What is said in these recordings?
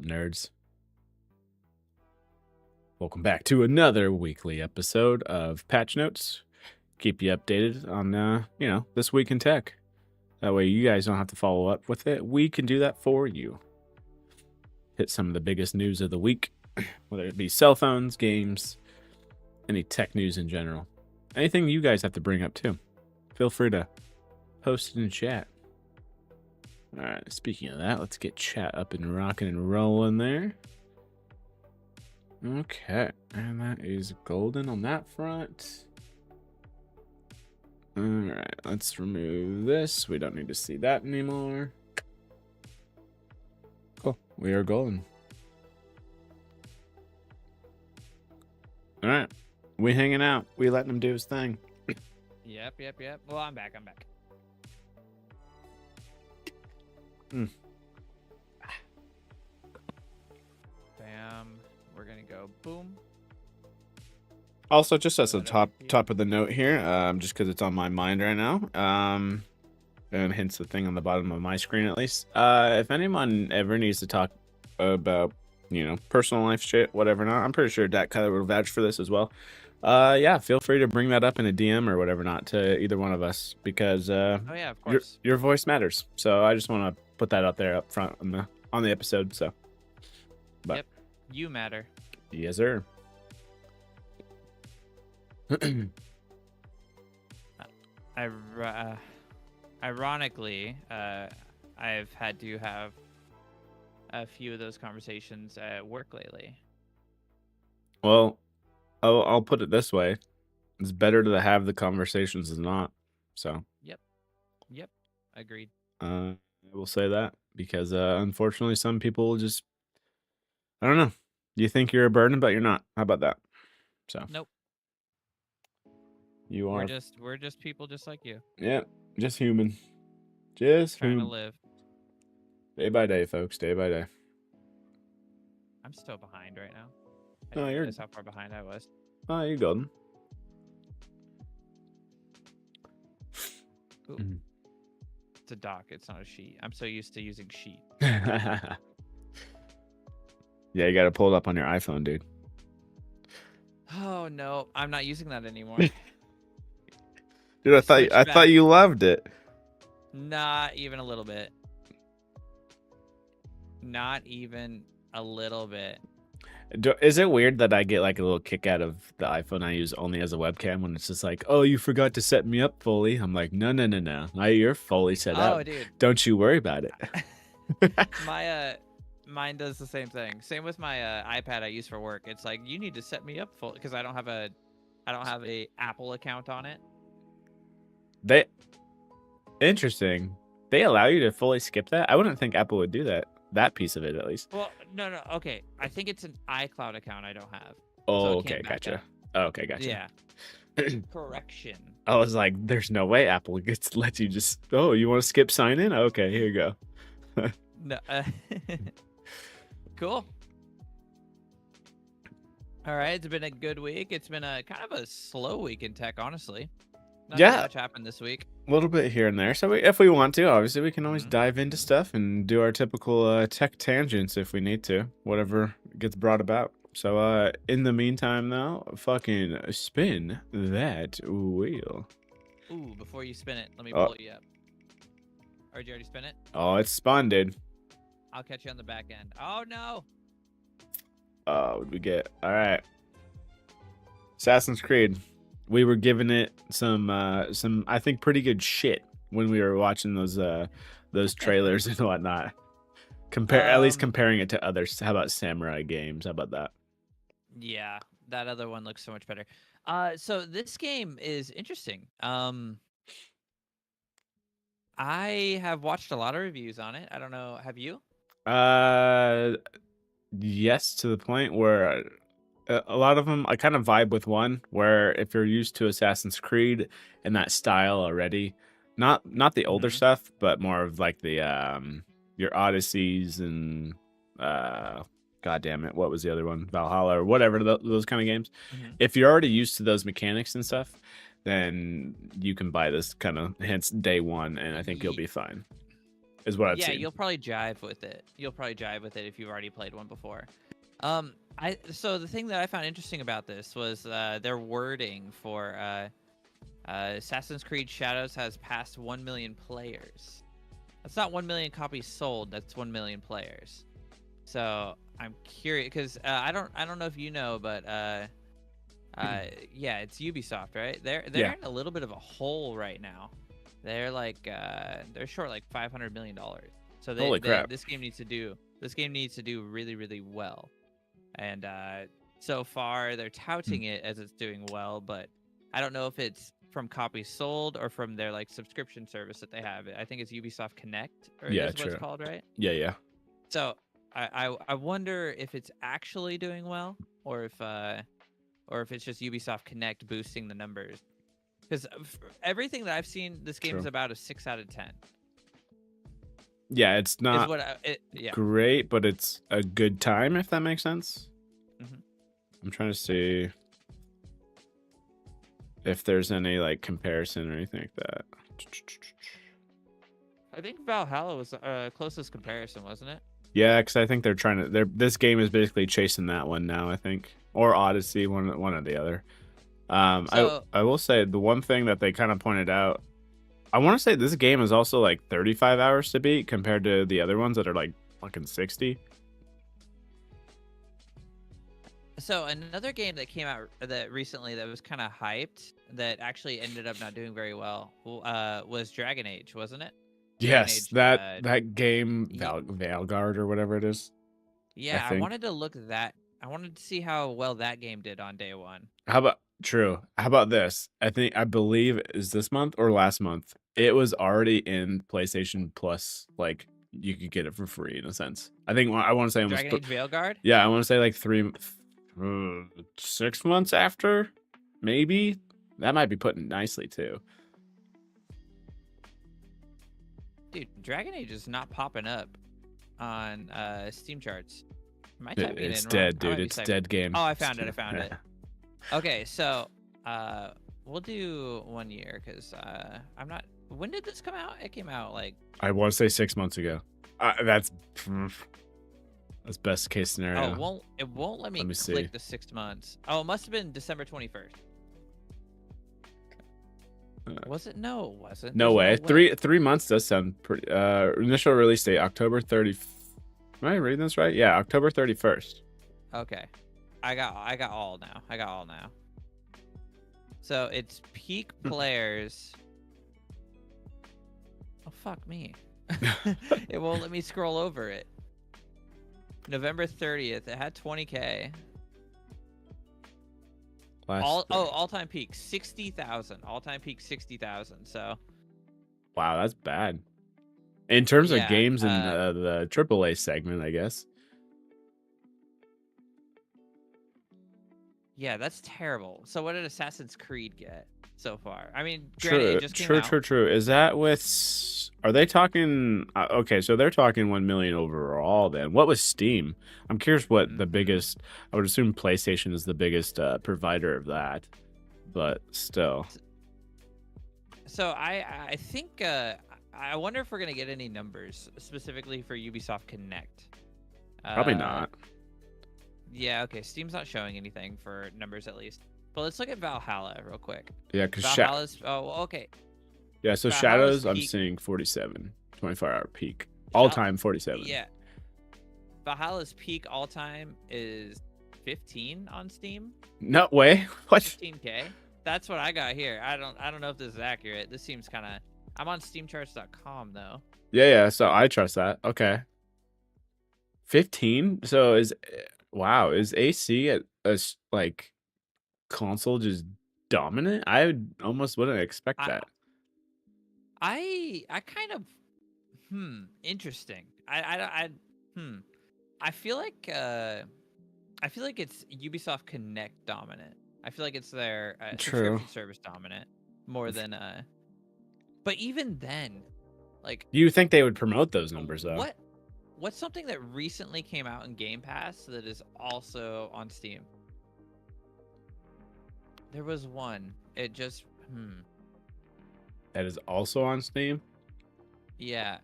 nerds? Welcome back to another weekly episode of Patch Notes. Keep you updated on, this week in tech. That way you guys don't have to follow up with it. We can do that for you. Hit some of the biggest news of the week, whether it be cell phones, games, any tech news in general. Anything you guys have to bring up too. Feel free to post it in chat. All right, speaking of that, let's get chat up and rocking and rolling there. Okay, and that is golden on that front. All right, let's remove this. We don't need to see that anymore. Cool, we are golden. All right, we hanging out. We letting him do his thing. Yep. Well, I'm back. Bam. We're gonna go boom. Also, just as a top of the note here, just because it's on my mind right now, and hence the thing on the bottom of my screen at least. If anyone ever needs to talk about, personal life shit, whatever not, I'm pretty sure Dak Kyler would vouch for this as well. Yeah, feel free to bring that up in a DM or whatever not to either one of us, because Oh yeah, of course. your voice matters. So I just want to put that out there up front on the episode. So, but Yep, you matter. yes, sir. Ironically, I've had to have a few of those conversations at work lately. Well, I'll put it this way: it's better to have the conversations than not. So, Yep, agreed. I will say that because unfortunately, some people just, I don't know. You think you're a burden, but you're not. How about that? So, Nope. you are. We're just people just like you. Yeah, just human. Just trying human. to live. Day by day, folks. Day by day. I'm still behind right now. I No, didn't you're. realize how far behind I was. Oh, you're golden. Ooh. It's a doc. It's not a sheet. I'm so used to using sheet. Yeah, you got to pull it up on your iPhone, dude. Oh no, I'm not using that anymore. Dude, I thought you loved it. Not even a little bit. Not even a little bit. Is it weird that I get like a little kick out of the iPhone I use only as a webcam when it's just like, oh, you forgot to set me up fully? I'm like, no. You're fully set up. Oh, dude. Don't you worry about it. Mine does the same thing. Same with my iPad I use for work. It's like, you need to set me up full because I don't have a Apple account on it. Interesting. They allow you to fully skip that? I wouldn't think Apple would do that. That piece of it, at least. Well, no. Okay. I think it's an iCloud account I don't have. Oh, So it okay. can't back Gotcha. up. Oh, okay, gotcha. Yeah. Correction. I was like, there's no way Apple lets you just, oh, you want to skip sign in? Okay, here you go. No. Cool. All right. It's been a good week. It's been a kind of a slow week in tech, honestly. Not Yeah. much happened this week. A little bit here and there. So if we want to, obviously, we can always dive into stuff and do our typical tech tangents if we need to, whatever gets brought about. So in the meantime, though, fucking spin that wheel. Ooh, before you spin it, let me pull you up. Or did you already spin it? Oh, it's spun, dude. I'll catch you on the back end. Oh, no. What did we get? All right. Assassin's Creed. We were giving it some I think pretty good shit when we were watching those trailers and whatnot. At least comparing it to others. How about samurai games? How about that? Yeah, that other one looks so much better. So this game is interesting. I have watched a lot of reviews on it. I don't know, have you? Yes, to the point where a lot of them I kind of vibe with one where if you're used to Assassin's Creed and that style already, not the older stuff, but more of like the your Odysseys and God damn it, what was the other one? Valhalla or whatever, those kind of games. If you're already used to those mechanics and stuff, then you can buy this kind of hence day one, and I think you'll be fine. is what I've Yeah, seen. you'll probably jive with it. You'll probably jive with it if you've already played one before. So the thing that I found interesting about this was their wording for Assassin's Creed Shadows has passed 1 million players. That's not 1 million copies sold. That's 1 million players. So I'm curious because I don't know if you know, but yeah, it's Ubisoft, right? They're Yeah. in a little bit of a hole right now. They're like they're short like $500 million. So Holy crap. this game needs to do really really well. And so far they're touting it as it's doing well, but I don't know if it's from copies sold or from their like subscription service that they have. I think it's Ubisoft Connect is what it's called, right? Yeah. So I wonder if it's actually doing well or if it's just Ubisoft Connect boosting the numbers. Because everything that I've seen, this game is about a 6 out of 10. Yeah, it's not yeah. great, but it's a good time, if that makes sense. Mhm. I'm trying to see if there's any like comparison or anything like that. I think Valhalla was closest comparison, wasn't it? Yeah, because I think they're trying to. This game is basically chasing that one now. I think, or Odyssey, one or the other. So, I will say the one thing that they kind of pointed out. I want to say this game is also like 35 hours to beat compared to the other ones that are like fucking 60. So another game that came out that recently that was kind of hyped that actually ended up not doing very well was Dragon Age, wasn't it? Yes, Dragon Age, that game Valgard or whatever it is. yeah, I wanted to look at that. I wanted to see how well that game did on day one. How about this? I believe is this month or last month. It was already in PlayStation Plus. Like you could get it for free in a sense. I want to say almost. Dragon Age Veilguard? Yeah, I want to say like 6 months after, maybe. That might be putting nicely too. Dude, Dragon Age is not popping up on Steam charts. Am I typing It's in dead, wrong? dude. It's dead game. Oh, I found it. Okay, so we'll do 1 year because I'm not. When did this come out? It came out like. I want to say 6 months ago. That's best case scenario. Oh, it won't let me click the 6 months. Oh, it must have been December 21st. Was it? No, it wasn't. No way. 3 months does sound pretty. Initial release date October 30. Am I reading this right? Yeah, October 31st. Okay, I got all now. So it's peak players. Oh fuck me! It won't let me scroll over it. November 30th. It had 20K. All-time peak 60,000. All-time peak 60,000. So. Wow, that's bad. In terms of games in the AAA segment, I guess. Yeah, that's terrible. So what did Assassin's Creed get so far? I mean, True. Is that with? Are they talking? Okay, so they're talking 1 million overall. Then what was Steam? I'm curious what the biggest. I would assume PlayStation is the biggest provider of that, but still. So I think I wonder if we're gonna get any numbers specifically for Ubisoft Connect. Probably not. Yeah, okay. Steam's not showing anything for numbers at least. But let's look at Valhalla real quick. Yeah, because Valhalla's. Oh, okay. Yeah, so Valhalla's Shadows, I'm seeing 47, 24-hour peak, all time 47. Yeah. Valhalla's peak all time is 15 on Steam. No way. What? 15K. That's what I got here. I don't know if this is accurate. This seems kind of. I'm on SteamCharts.com though. Yeah. So I trust that. Okay. 15. So is AC at a like console just dominant? I almost wouldn't expect that. I kind of interesting. I feel like it's Ubisoft Connect dominant. I feel like it's their subscription service dominant more than but even then, like, you think they would promote those numbers though? What's something that recently came out in Game Pass that is also on Steam? There was one. It just That is also on Steam? Yeah.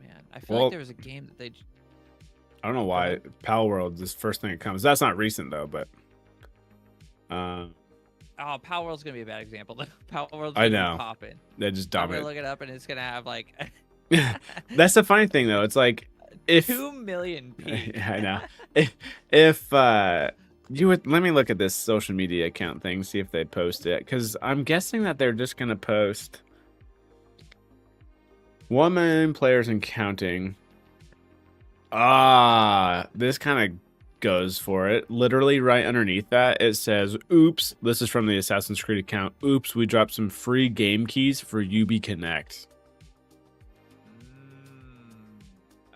Man, I feel like Well, there was a game that they. I don't know why ahead. Pal World is the first thing that comes. That's not recent though, but Oh, Power World's gonna be a bad example. Power World's I gonna be know popping. they just I'm gonna dominate. look it up, and it's gonna have like That's the funny thing though. It's like if 2 million peak. I know if you would let me look at this social media account thing, see if they post it, because I'm guessing that they're just gonna post 1 million players and counting. This kind of goes for it. Literally right underneath that, it says, oops, this is from the Assassin's Creed account. Oops, we dropped some free game keys for UB Connect.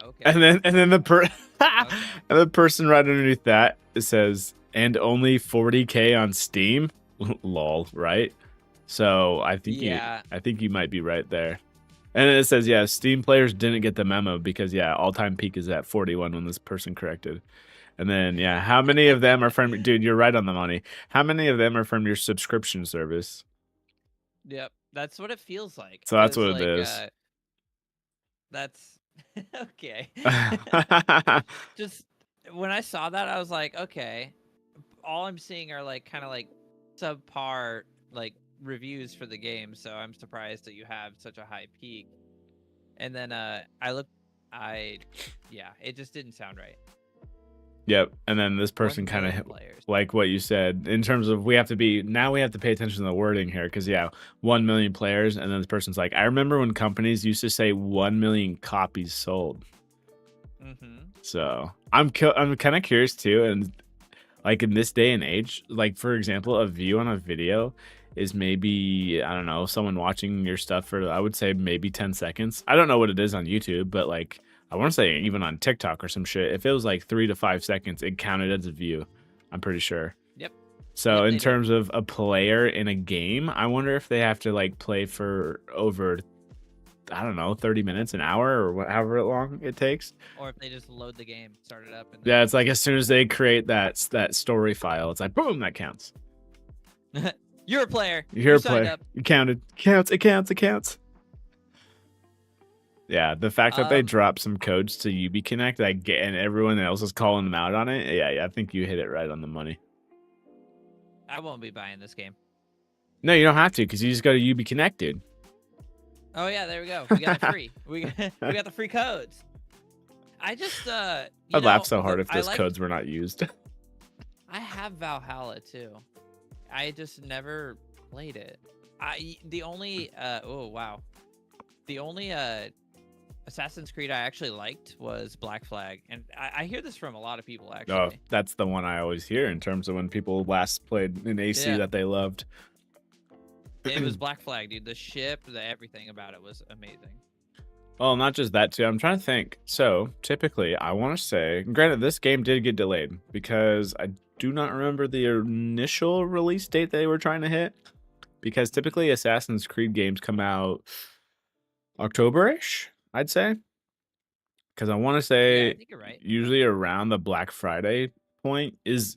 Okay. And then the Okay. and the person right underneath that, it says, and only 40K on Steam. Lol, right? So I think you might be right there. And it says, yeah, Steam players didn't get the memo because, yeah, all-time peak is at 41 when this person corrected. And then, yeah, how many of them are from... Dude, you're right on the money. How many of them are from your subscription service? Yep, that's what it feels like. So that's 'Cause, what it is. That's okay. Just when I saw that, I was like, okay. All I'm seeing are like kind of like subpar like reviews for the game, so I'm surprised that you have such a high peak. And then it just didn't sound right. Yep. And then this 1 person kind million of, players. like what you said, in terms of we have to pay attention to the wording here, because, yeah, 1 million players. And then this person's like, I remember when companies used to say 1 million copies sold. So I'm kind of curious too. And like in this day and age, like, for example, a view on a video is maybe, I don't know, someone watching your stuff for, I would say, maybe 10 seconds. I don't know what it is on YouTube, but like, I want to say even on TikTok or some shit, if it was like 3 to 5 seconds, it counted as a view. I'm pretty sure. Yep. So Yep, in terms of a player in a game, I wonder if they have to like play for over, I don't know, 30 minutes, an hour, or however long it takes. Or if they just load the game, start it up. And yeah, it's like as soon as they create that story file, it's like, boom, that counts. You're a player. You're a signed player. up. You counted. It counts. Yeah, the fact that they dropped some codes to UB Connect, and everyone else is calling them out on it. Yeah, I think you hit it right on the money. I won't be buying this game. No, you don't have to, because you just go to UB Connect, dude. Oh yeah, there we go. We got it free. we got the free codes. I just I'd laugh so hard if those codes were not used. I have Valhalla too. I just never played it. The only Assassin's Creed I actually liked was Black Flag, and I hear this from a lot of people actually. Oh, that's the one I always hear in terms of when people last played in AC that they loved. It was Black Flag, dude. The ship, everything about it was amazing. Well, not just that too. I'm trying to think. So typically, I want to say, granted, this game did get delayed because I do not remember the initial release date they were trying to hit. Because typically, Assassin's Creed games come out October-ish, I'd say. Because I want to say, I think you're right. Usually around the Black Friday point is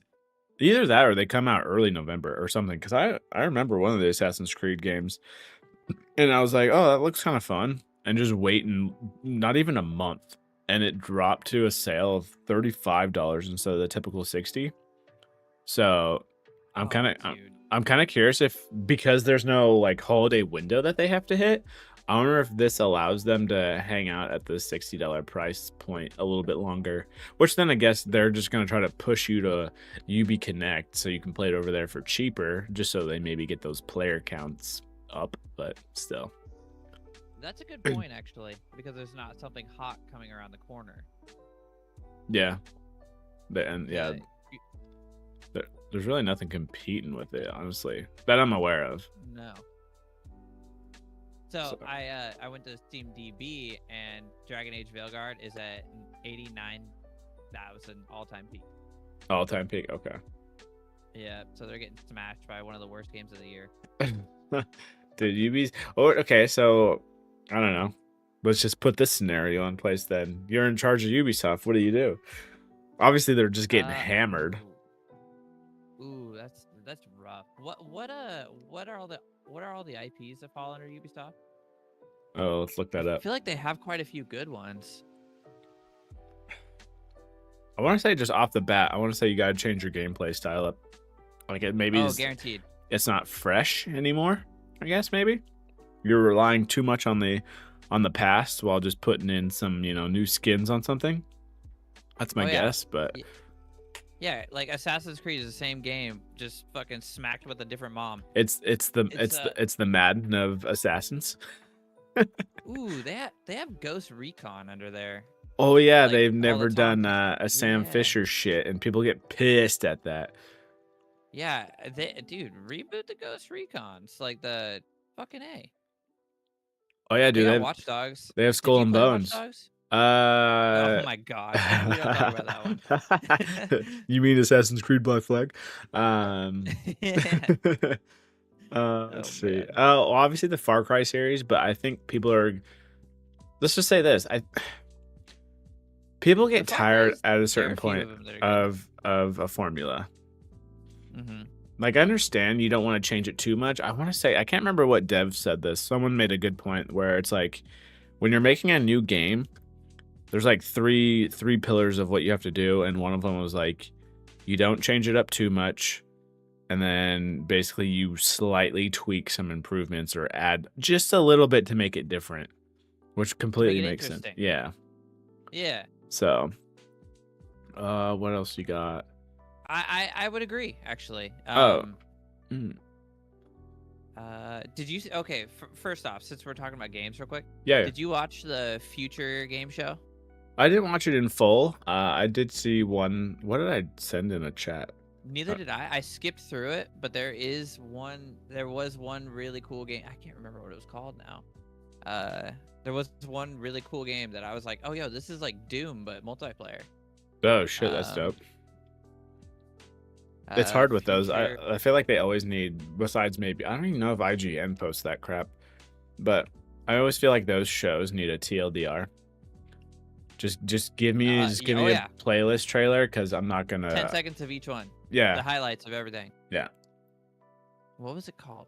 either that or they come out early November or something. Because I remember one of the Assassin's Creed games, and I was like, oh, that looks kind of fun. And just waiting not even a month, and it dropped to a sale of $35 instead of the typical $60. So I'm kind of curious if, because there's no like holiday window that they have to hit, I wonder if this allows them to hang out at the $60 price point a little bit longer, which then I guess they're just going to try to push you to UB Connect so you can play it over there for cheaper, just so they maybe get those player counts up, but still. That's a good point, actually, because there's not something hot coming around the corner. Yeah. There's really nothing competing with it, honestly, that I'm aware of. No. So I went to Steam DB, and Dragon Age Veilguard is at 89,000 all-time peak. All-time peak, okay. Yeah, so they're getting smashed by one of the worst games of the year. Dude, UB's... Oh, okay, so... I don't know. Let's just put this scenario in place then. You're in charge of Ubisoft. What do you do? Obviously, they're just getting hammered. Ooh, that's rough. What are all the IPs that fall under Ubisoft? Oh, let's look I that up. feel like they have quite a few good ones. I want to say just off the bat, I want to say you got to change your gameplay style up. Like it maybe Oh, guaranteed. it's not fresh anymore. I guess maybe you're relying too much on the past while just putting in some new skins on something. That's my Oh, yeah. guess, but Yeah, like Assassin's Creed is the same game, just fucking smacked with a different mom. it's the Madden of Assassins. Ooh, they have Ghost Recon under there. Oh yeah, Like, they've all never the Tom done Cruise- a Sam Yeah. Fisher shit, and people get pissed at that. Yeah, dude, reboot the Ghost Recons, like the fucking A. Oh yeah, They dude, got Watch Dogs. they have Did Skull you and play Watch Bones. Dogs? Oh my god, we don't talk about that one. You mean Assassin's Creed Black Flag? Yeah. Let's Oh see. man. Oh, obviously the Far Cry series, but I think people are. Let's just say this: people get The Far tired Cry's- at a there are certain a few point of them that are good. of a formula. Mm-hmm. Like I understand you don't want to change it too much. I want to say I can't remember what dev said this. Someone made a good point where it's like when you're making a new game, there's like three pillars of what you have to do, and one of them was like you don't change it up too much, and then basically you slightly tweak some improvements or add just a little bit to make it different, which completely makes sense. interesting. Yeah. Yeah. So, what else you got? I would agree actually. Mm. Did you okay? First off, since we're talking about games, real quick, Yeah. did you watch the Future game show? I didn't watch it in full. I did see one. What did I send in a chat? Neither did I. I skipped through it, but there was one really cool game. I can't remember what it was called now. There was one really cool game that I was like, oh yo, this is like Doom but multiplayer. Oh shit, that's dope. It's hard with those. I feel like they always need, besides maybe, I don't even know if IGN posts that crap, but I always feel like those shows need a TLDR. Just give me a playlist trailer, because I'm not gonna 10 seconds of each one. Yeah. The highlights of everything. Yeah. What was it called?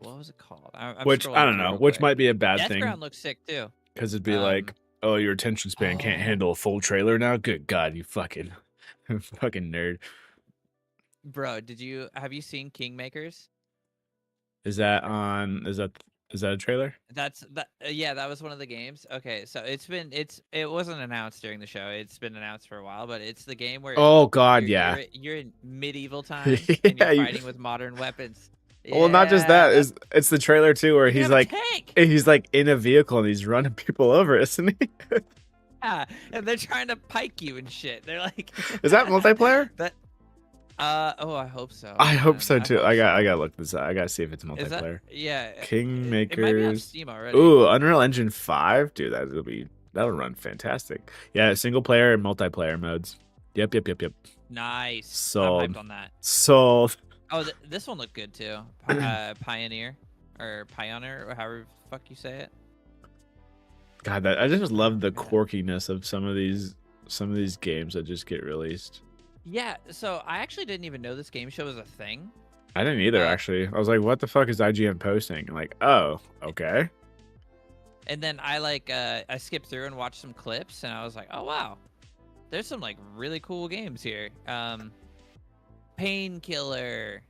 I'm which I don't know, which might be a bad thing. Deathground looks sick too. Because it'd be like, oh, your attention span can't handle a full trailer now. Good God, you fucking nerd. Bro, have you seen Kingmakers? Is that a trailer? Yeah, that was one of the games. Okay, so it wasn't announced during the show. It's been announced for a while, but it's the game where oh god, yeah, you're in medieval times and you're fighting with modern weapons. Well, not just that, it's the trailer too, where he's like in a vehicle and he's running people over, isn't he? Yeah, and they're trying to pike you and shit. They're like, is that multiplayer? I hope so. I hope so too. I gotta look this up. I gotta see if it's multiplayer. Yeah. Kingmakers. It might be on Steam already. Ooh, Unreal Engine 5, dude. That'll run fantastic. Yeah, single player and multiplayer modes. Yep. Nice. Sold. I'm hyped on that. Sold. Oh, this one looked good too. Pioneer, or however the fuck you say it. God, I just love the quirkiness of some of these games that just get released. Yeah, so I actually didn't even know this game show was a thing. I didn't either, actually. I was like, what the fuck is IGN posting? I'm like, oh, okay. And then I skipped through and watched some clips, and I was like, oh wow, there's some like really cool games here. Painkiller.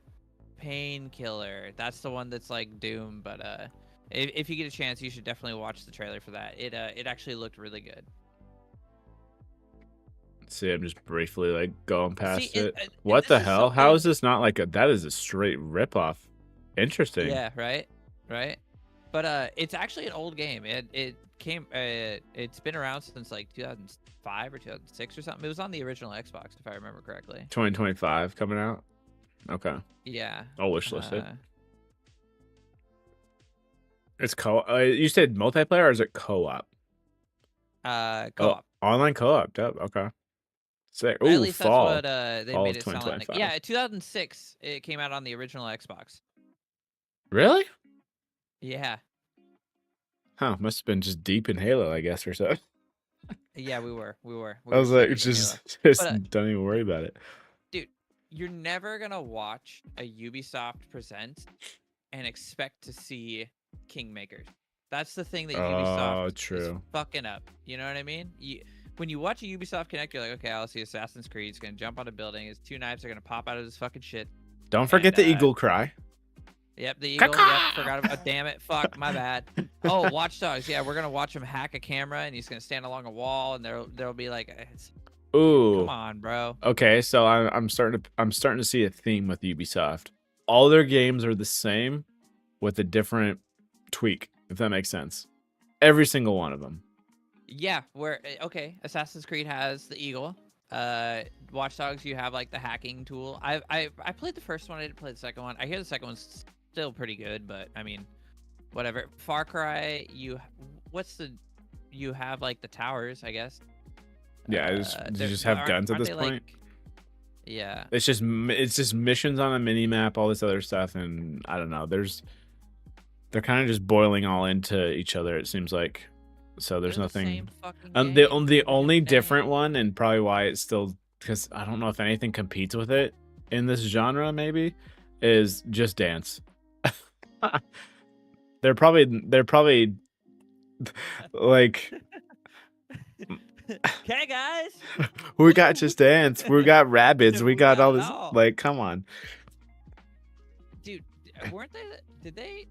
That's the one that's like Doom, but if you get a chance, you should definitely watch the trailer for that. It actually looked really good. See, I'm just briefly like going past it. What the hell? How is this not like that is a straight ripoff? Interesting. Yeah, right. But it's actually an old game. It's been around since like 2005 or 2006 or something. It was on the original Xbox, if I remember correctly. 2025 coming out. Okay. Yeah. I'll wishlist it. It's you said multiplayer, or is it co-op? Co-op. Oh, online co-op. Dope. Okay. Sick. Ooh, at least fall. that's what they fall made it sound like. 2025. Yeah, 2006. It came out on the original Xbox. Really? Yeah. Huh. Must have been just deep in Halo, I guess, or so. Yeah, we were. I was like, just don't even worry about it. Dude, you're never gonna watch a Ubisoft present and expect to see Kingmakers. That's the thing that Oh, Ubisoft is true. fucking up. You know what I mean? When you watch a Ubisoft Connect, you're like, okay, I'll see Assassin's Creed. He's gonna jump on a building. His two knives are gonna pop out of his fucking shit. Don't forget And the eagle cry. yep, the eagle. Yep, Caw-caw! forgot about. Oh, damn it, fuck, my bad. Oh, Watch Dogs. Yeah, we're gonna watch him hack a camera, and he's gonna stand along a wall, and there'll be like, come Ooh. on, bro. Okay, so I'm starting to see a theme with Ubisoft. All their games are the same with a different tweak, if that makes sense. Every single one of them. Yeah, okay, Assassin's Creed has the eagle. Watch Dogs, you have like the hacking tool. I played the first one. I didn't play the second one. I hear the second one's still pretty good, but I mean, whatever. Far Cry, you have like the towers, I guess. Yeah, you just have guns at this point. Like, yeah, it's just missions on a mini map, all this other stuff, and I don't know. They're kind of just boiling all into each other. It seems like. So there's nothing. The only different one, and probably why it's still, because I don't know if anything competes with it in this genre, maybe, is Just Dance. they're probably like, okay, guys. We got Just Dance, we got Rabbids, we got all this. Like, come on, dude. Weren't they? Did they?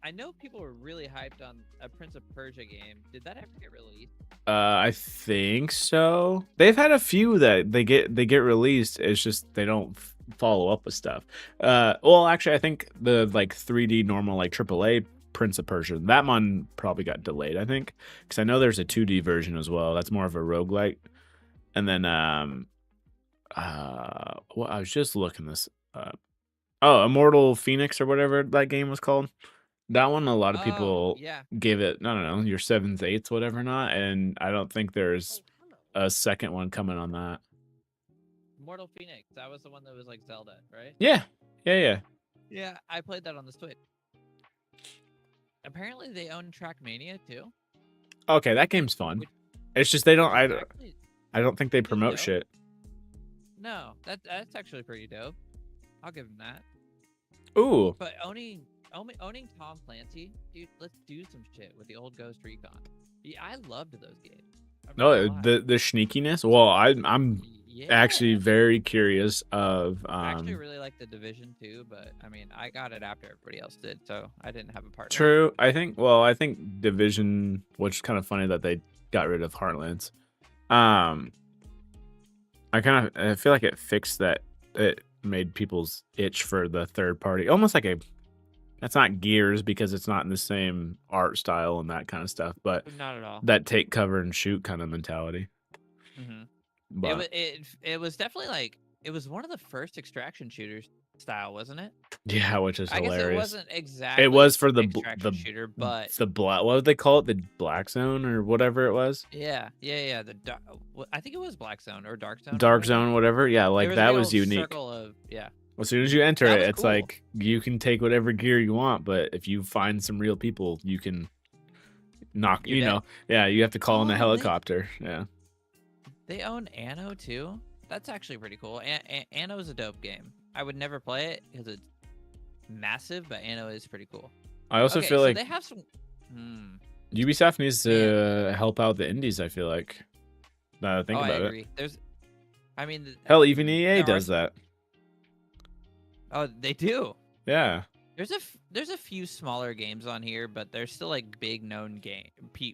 I know people were really hyped on a Prince of Persia game. Did that ever get released? I think so. They've had a few that they get released. It's just they don't follow up with stuff. Well, actually, I think the like 3D normal like AAA Prince of Persia, that one probably got delayed. I think because I know there's a 2D version as well. That's more of a roguelike. And then well, I was just looking this up. Oh, Immortal Phoenix or whatever that game was called. That one, a lot of people gave it, I don't know, your 7th, 8th, whatever not, and I don't think there's a second one coming on that. Immortal Phoenix, that was the one that was like Zelda, right? Yeah, Yeah, I played that on the Switch. Apparently, they own Trackmania too. Okay, that game's fun. It's just they don't. I don't think they promote shit. No, that's actually pretty dope. I'll give them that. Ooh. But owning Tom Clancy, dude, let's do some shit with the old Ghost Recon. Yeah, I loved those games. No, the sneakiness. Well, I'm actually very curious of. I actually really like the Division too, but I mean, I got it after everybody else did, so I didn't have a partner. True. I think Division, which is kind of funny that they got rid of Heartlands. I feel like it fixed that. It made people's itch for the third party, almost like that's not Gears because it's not in the same art style and that kind of stuff, but not at all. That take cover and shoot kind of mentality. Mm-hmm. But it was definitely like it was one of the first extraction shooters style, wasn't it? Yeah, which is hilarious. Guess it wasn't exactly. It was for the shooter, but the black. What would they call it? The Black Zone or whatever it was. Yeah. I think it was Black Zone or Dark Zone. Dark Zone, whatever. Yeah, like that was unique. Circle of, yeah. As soon as you enter it, it's cool. Like you can take whatever gear you want, but if you find some real people, you can knock. You know, you have to call in a helicopter. Yeah. They own Anno too. That's actually pretty cool. Anno is a dope game. I would never play it because it's massive, but Anno is pretty cool. I also feel like they have some. Ubisoft needs to help out the indies. I feel like. Now that I think about I agree. Hell, even EA does that. Oh, they do. Yeah. There's a few smaller games on here, but they're still like big known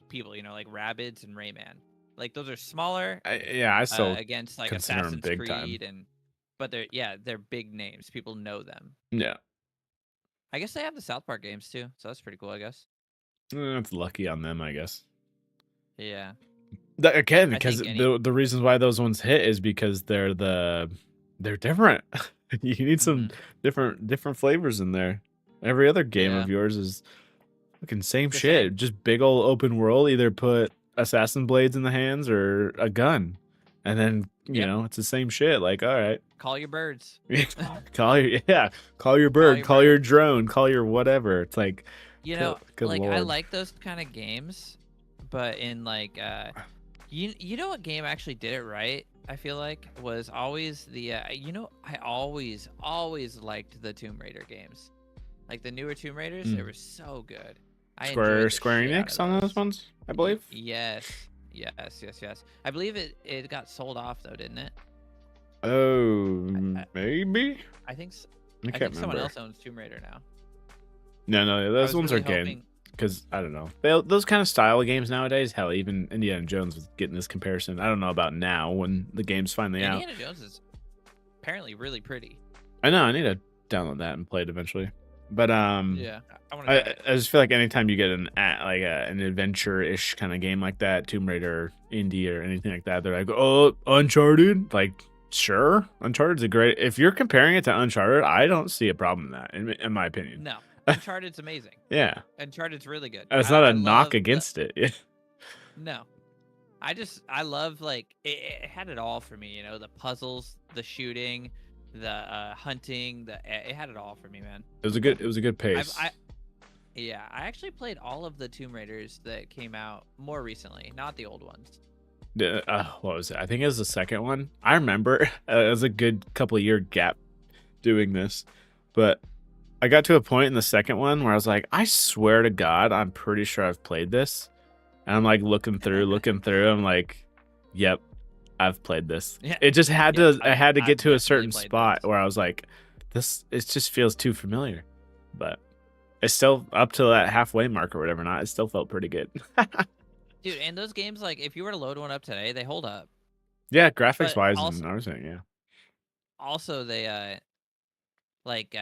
people. You know, like Rabbids and Rayman. Like those are smaller. I still against like Assassin's Creed but they're big names. People know them. Yeah. I guess they have the South Park games too, so that's pretty cool. I guess. That's lucky on them, I guess. Yeah. Again, because the reasons why those ones hit is because they're different. You need some different flavors in there. Every other game of yours is fucking same shit. Just big old open world. Either put assassin blades in the hands or a gun, and then you know it's the same shit. Like, all right, call your birds. call your bird. Call your drone. Call your whatever. It's like, good Lord. I like those kind of games, but in like you know what game actually did it right? I feel like was always the I always liked the Tomb Raider games. Like the newer Tomb Raiders, they were so good. I Square enjoyed the Square shit out Enix of on those. those ones, I believe. Yes. I believe it got sold off though, didn't it? Oh, I, maybe. I think I I can't think someone remember. else owns Tomb Raider now. No, I those was ones are really good. hoping. Because I don't know, those kind of style of games nowadays. Hell, even Indiana Jones was getting this comparison. I don't know about now when the game's finally out. Indiana Jones is apparently really pretty. I know I need to download that and play it eventually. But Yeah, I want to try it. I just feel like anytime you get an adventure-ish kind of game like that, Tomb Raider, indie, or anything like that, they're like, oh, Uncharted. Like, sure, Uncharted's a great. If you're comparing it to Uncharted, I don't see a problem in that, in my opinion. No, Uncharted's amazing. Yeah, Uncharted's really good. it's not a I knock love against it. Yeah. No, I love like it had it all for me. You know, the puzzles, the shooting, the hunting. It had it all for me, man. It was a good pace. Yeah, I actually played all of the Tomb Raiders that came out more recently, not the old ones. What was it? I think it was the second one. I remember it was a good couple of year gap doing this, but I got to a point in the second one where I was like, I swear to God, I'm pretty sure I've played this. And I'm like looking through. I'm like, yep, I've played this. Yeah. It just had to. I had to I've get to a definitely certain played spot this. where I was like, this. It just feels too familiar. But it's still up to that halfway mark or whatever. Not. It still felt pretty good. Dude, and those games, like, if you were to load one up today, they hold up. Yeah, graphics But wise also, and everything. Yeah. also they like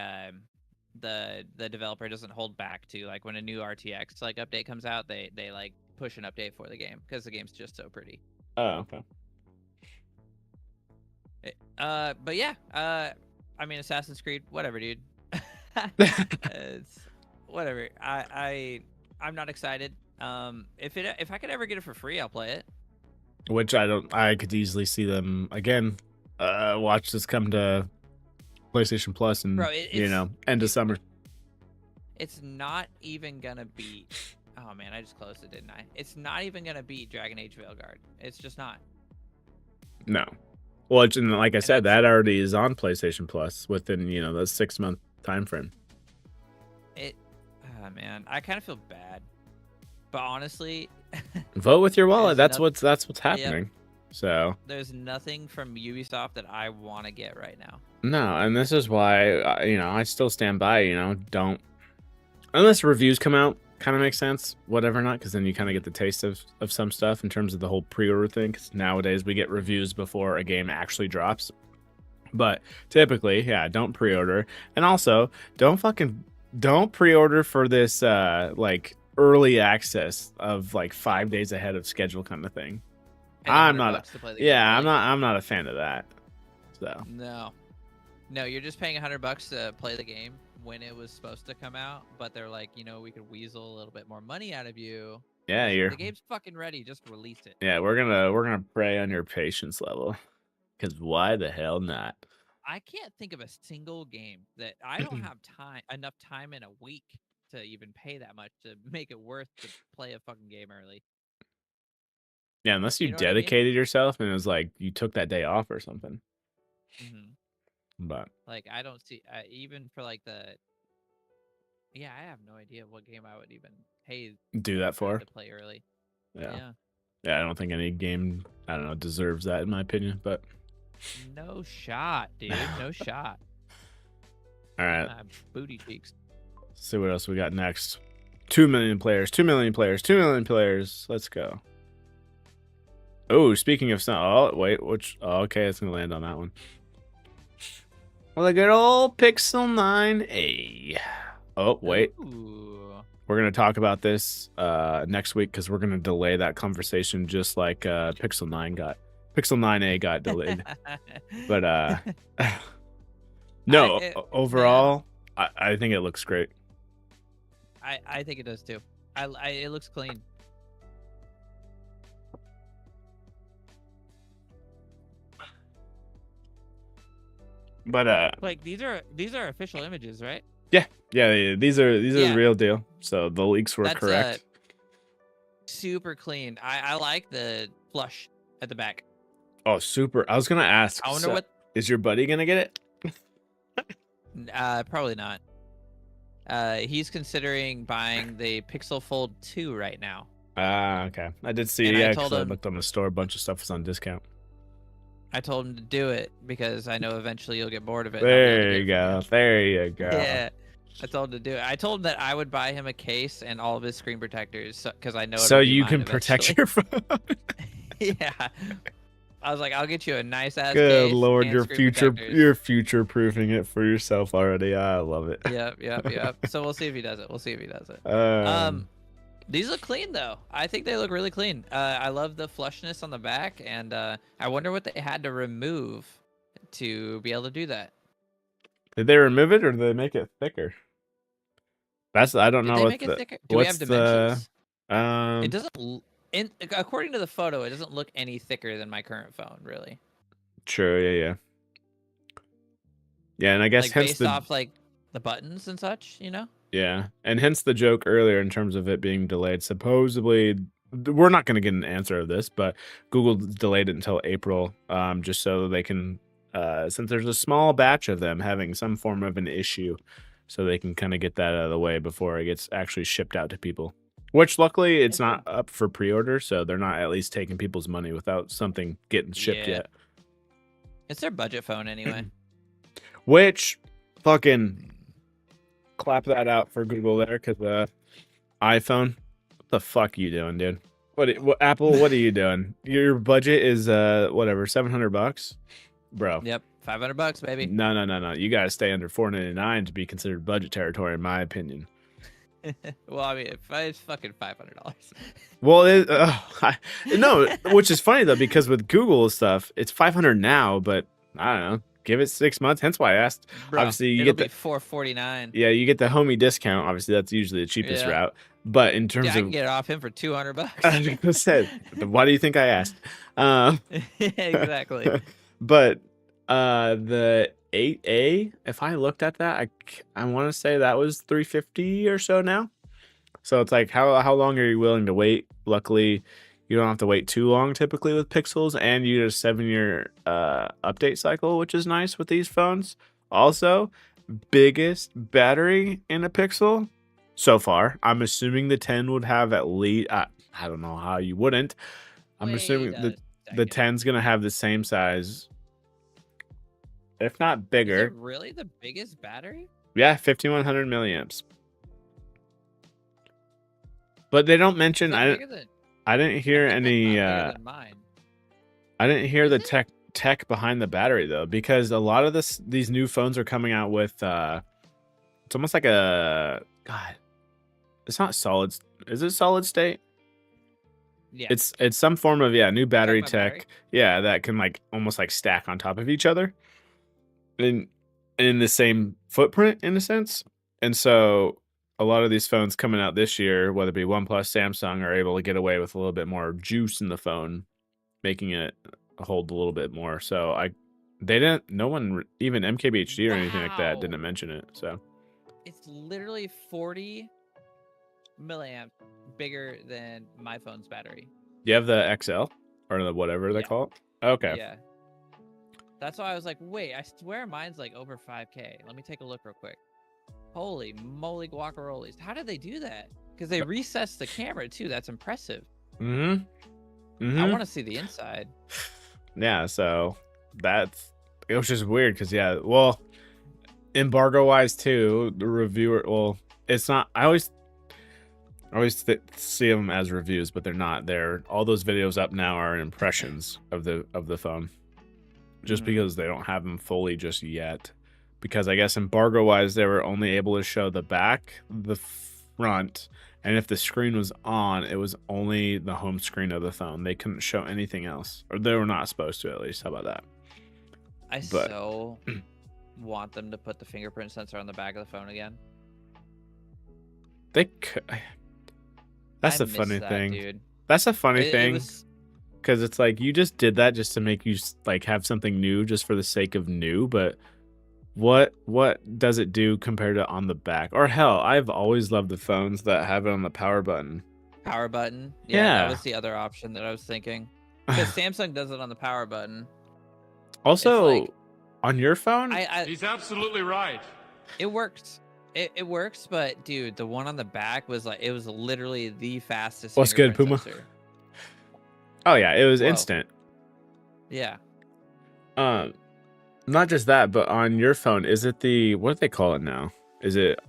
the developer doesn't hold back to like when a new RTX like update comes out, they like push an update for the game because the game's just so pretty. Oh, okay. But yeah, I mean Assassin's Creed, whatever, dude. It's whatever. I'm not excited. If I could ever get it for free, I'll play it. Which I don't. I could easily see them again. Watch this come to PlayStation Plus and Bro, end of summer. It's not even gonna beat. Oh man, I just closed it, didn't I? It's not even gonna beat Dragon Age Veilguard. It's just not. No. Well, and like I And said, that already is on PlayStation Plus within the 6-month time frame. Man, I kind of feel bad, but honestly, Vote with your wallet. There's That's what's happening. So there's nothing from Ubisoft that I want to get right now. no, and this is why I still stand by. Don't unless reviews come out, kind of makes sense. Whatever, not because then you kind of get the taste of some stuff in terms of the whole pre-order thing. Because nowadays we get reviews before a game actually drops. But typically, yeah, don't pre-order, and also don't pre-order for this like early access of like 5 days ahead of schedule kind of thing. Pay I'm $100 not. to play the Yeah, game, I'm not a fan of that. So No, you're just paying $100 to play the game when it was supposed to come out, but they're like, we could weasel a little bit more money out of you. yeah, The game's fucking ready. Just release it. yeah, we're gonna prey on your patience level, because why the hell not? I can't think of a single game that I don't have enough time in a week to even pay that much to make it worth to play a fucking game early. Yeah, unless you You know what I mean? dedicated yourself and it was like you took that day off or something. Mm-hmm. But Like I don't see even for like yeah, I have no idea what game I would even pay do that for. to play early. Yeah. Yeah, I don't think any game, I don't know, deserves that in my opinion, but No shot, dude. No shot. all right. Booty cheeks. Let's see what else we got next. 2 million players, 2 million players, 2 million players. Let's go. Oh, speaking of wait, okay, it's gonna land on that one. Well, the good old Pixel 9a. Oh, wait. Ooh. We're going to talk about this next week because we're going to delay that conversation just like Pixel 9a got delayed. But no, overall, I think it looks great. I think it does too. It looks clean. But like these are official images, right? Yeah. These are the real deal. So the leaks were correct. Super clean. I like the flush at the back. Oh, super! I was gonna ask. I wonder what is your buddy gonna get it? Probably not. He's considering buying the Pixel Fold 2 right now. Ah, okay. I did see. And Yeah, I because told I him, looked on the store. A bunch of stuff was on discount. I told him to do it because I know eventually you'll get bored of it. And I'll be able to There get you it from go. you. There you go. Yeah. I told him to do it. I told him that I would buy him a case and all of his screen protectors because I know it'll So be you mine can protect eventually. your phone. Yeah. I was like, I'll get you a nice ass Good case lord, and screen protectors. you're future proofing it for yourself already. I love it. Yep. So we'll see if he does it. Um, These look clean though. I think they look really clean. I love the flushness on the back, and I wonder what they had to remove to be able to do that. did they remove it or did they make it thicker? I don't Did know they what make it the thicker? Do we have what's the dimensions? It doesn't. According to the photo, it doesn't look any thicker than my current phone, really. true, yeah. Yeah, and I guess Like hence based off like the buttons and such, you know? yeah, and hence the joke earlier in terms of it being delayed. Supposedly, we're not going to get an answer of this, but Google delayed it until April, just so they can, since there's a small batch of them having some form of an issue, so they can kind of get that out of the way before it gets actually shipped out to people. Which luckily it's not up for pre-order, so they're not at least taking people's money without something getting shipped yet. It's their budget phone anyway. Which, fucking clap that out for Google there, because iPhone, what the fuck you doing, dude? What Apple? What are you doing? Your budget is whatever, $700, bro. Yep, $500, baby. No. You gotta stay under $499 to be considered budget territory, in my opinion. Well, I mean, it's fucking $500. Well, no, which is funny though, because with Google stuff, it's $500 now, but I don't know. Give it 6 months. Hence why I asked. Bro, obviously, you it'll get the be $449. Yeah, you get the homie discount. Obviously, that's usually the cheapest route. But in terms I can of, get it off him for $200. I was gonna say, why do you think I asked? Exactly. But the 8A, if I looked at that, I want to say that was $350 or so now. So it's like, how long are you willing to wait? Luckily, you don't have to wait too long typically with Pixels, and you get a 7-year update cycle, which is nice with these phones. Also, biggest battery in a Pixel so far. I'm assuming the 10 would have at least, I don't know how you wouldn't. I'm assuming the 10's gonna have the same size, if not bigger. Is it really the biggest battery? Yeah, 5100 milliamps. But they don't mention. I didn't hear any. I didn't hear the tech behind the battery though, because a lot of these new phones are coming out with. It's almost like a God. It's not solid. Is it solid state? Yeah. It's some form of new battery tech. Yeah, that can like almost like stack on top of each other, in the same footprint in a sense, and so. A lot of these phones coming out this year, whether it be OnePlus, Samsung, are able to get away with a little bit more juice in the phone, making it hold a little bit more. So no one, even MKBHD or anything like that, didn't mention it. So it's literally 40 milliamp bigger than my phone's battery. You have the XL or the whatever they call it. Okay. Yeah. That's why I was like, wait, I swear mine's like over 5K. Let me take a look real quick. Holy moly guacaroles. How did they do that? Because they recessed the camera too. That's impressive. I want to see the inside. Yeah, so it was just weird because well, embargo wise too, the reviewer, well, it's not, I always see them as reviews, but they're not. All those videos up now are impressions of the phone, just because they don't have them fully just yet. Because I guess embargo wise, they were only able to show the back, the front, and if the screen was on, it was only the home screen of the phone. They couldn't show anything else, or they were not supposed to, at least. How about that? So want them to put the fingerprint sensor on the back of the phone again. They could. That's the funny thing, dude. That's a funny thing, because it's like you just did that just to make you like have something new, just for the sake of new, but. What does it do compared to on the back? Or hell, I've always loved the phones that have it on the power button. Power button? Yeah. That was the other option that I was thinking. Because Samsung does it on the power button. Also, on your phone? He's absolutely right. It works. It works, but dude, the one on the back was like it was literally the fastest What's good, fingerprint Puma? sensor. Oh yeah, it was Whoa. instant. Yeah. Not just that, but on your phone, is it the what do they call it now? Is it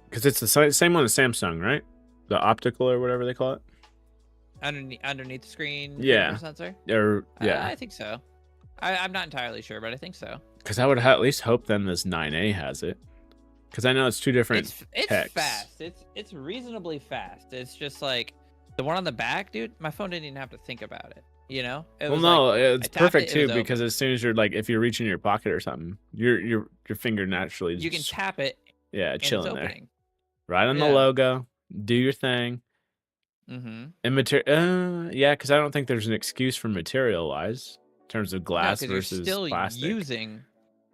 because it's the same one as Samsung, right? The optical or whatever they call it. Underneath the screen Yeah. fingerprint sensor? Or yeah. I think so. I'm not entirely sure, but I think so. Because I would at least hope then this 9A has it. Because I know it's two different It's techs. fast. It's reasonably fast. It's just like the one on the back, dude. My phone didn't even have to think about it. You know? It Well, was no, like, it's I tapped perfect it, it too was because open. as soon as you're like, if you're reaching in your pocket or something, your finger naturally You can tap it yeah, and it's chilling there, opening. right on the Yeah. logo. Do your thing. Mm-hmm. And yeah, because I don't think there's an excuse for material wise in terms of No, glass because you're versus still plastic. using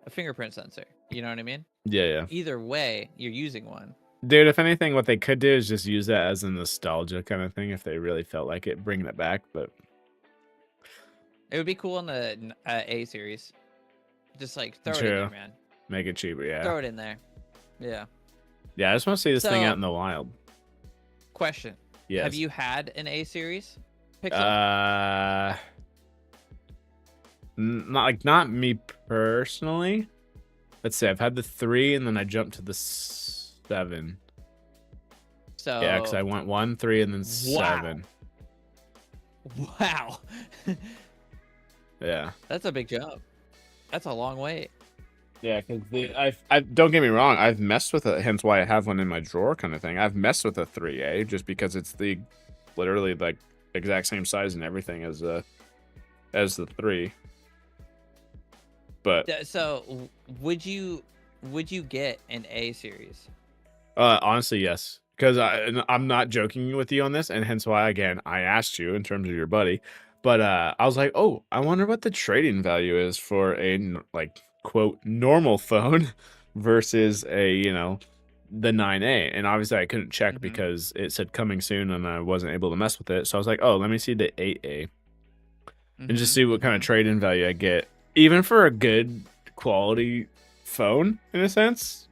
a fingerprint sensor. You know what I mean? Yeah. Either way, you're using one. Dude, if anything, what they could do is just use that as a nostalgia kind of thing if they really felt like it, bring that back. But It would be cool in the A series. Just like throw it in True. there, man. Make it cheaper, yeah. Throw it in there. Yeah. Yeah, I just want to see this thing So- out in the wild. Question. Yes. Have you had an A series Pixel? Not me personally. Let's see, I've had the 3 and then I jumped to the 7. So Yeah, because I went 1, 3, and then 7. Wow. Yeah. That's a big jump. That's a long wait. Yeah, because I don't get me wrong, I've messed with it, hence why I have one in my drawer kind of thing. I've messed with a 3A just because it's the literally like exact same size and everything as the 3. But So would you get an A series? honestly, yes. Because I'm not joking with you on this, and hence why again I asked you in terms of your buddy. But I was like, oh, I wonder what the trading value is for a like quote normal phone versus a the 9A. And obviously I couldn't check because it said coming soon and I wasn't able to mess with it. So I was like, oh, let me see the 8A and just see what kind of trade-in value I get, even for a good quality phone in a sense.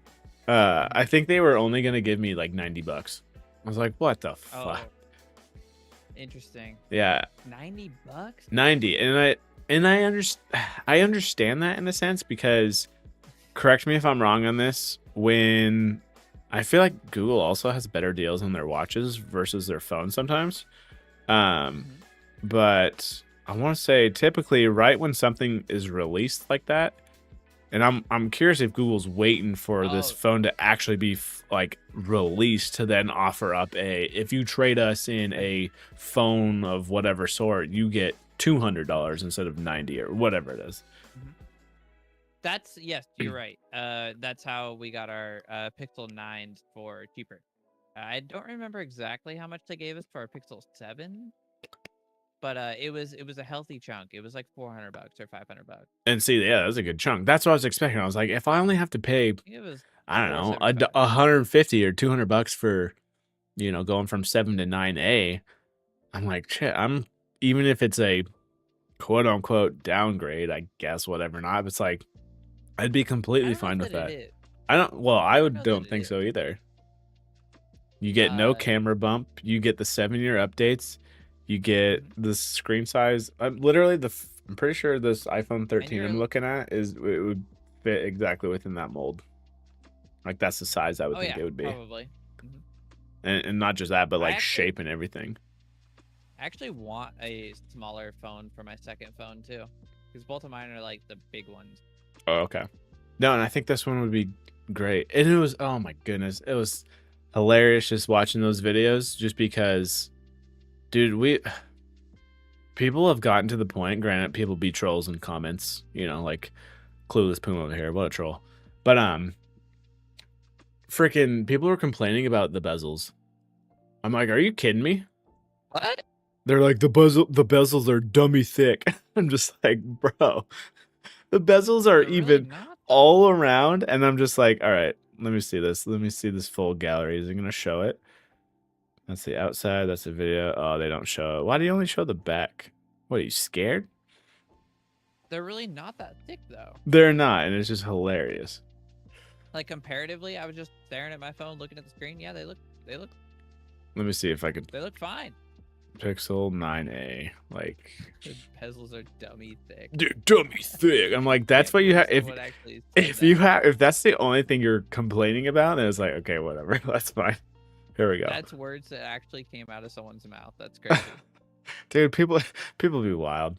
I think they were only gonna give me like $90. I was like, what the fuck? Interesting. Yeah, $90. 90, and I understand that in a sense because, correct me if I'm wrong on this, when I feel like Google also has better deals on their watches versus their phones sometimes. But I want to say typically right when something is released like that, and I'm curious if Google's waiting for this phone to actually be like released to then offer up if you trade us in a phone of whatever sort, you get $200 instead of 90 or whatever it is. That's yes, you're right. That's how we got our Pixel 9s for cheaper. I don't remember exactly how much they gave us for our Pixel 7. But it was a healthy chunk. It was like $400 or $500. And see, yeah, that was a good chunk. That's what I was expecting. I was like, if I only have to pay, I don't know, $150 or $200 for, going from 7 to 9A, I'm like, shit. Even if it's a quote unquote downgrade, I guess, whatever. Not, it's like, I'd be completely fine with that. I don't think so either. You get no camera bump. You get the 7-year updates. You get the screen size. Literally, I'm pretty sure this iPhone 13 I'm looking at it would fit exactly within that mold. Like that's the size I would think it would be. Probably. And not just that, but like shape and everything. I actually want a smaller phone for my second phone too, because both of mine are like the big ones. Oh, okay. No, and I think this one would be great. And it was, oh my goodness, it was hilarious just watching those videos, just because. Dude, people have gotten to the point, granted, people be trolls in comments, like Clueless Puma over here, what a troll. But, freaking people were complaining about the bezels. I'm like, are you kidding me? What? They're like, the bezels are dummy thick. I'm just like, bro, the bezels are even all around. And I'm just like, all right, let me see this. Let me see this full gallery. Is it going to show it? That's the outside. That's the video. Oh, they don't show it. Why do you only show the back? What, are you scared? They're really not that thick, though. They're not, and it's just hilarious. Like comparatively, I was just staring at my phone, looking at the screen. Yeah, they look Let me see if I could. they look fine. Pixel 9a, like, The bezels are dummy thick. dude, dummy thick. I'm like, that's what you have. Someone actually said If that's the only thing you're complaining about, then it's like, okay, whatever, that's fine. Here we go. That's words that actually came out of someone's mouth. That's crazy. Dude, people be wild.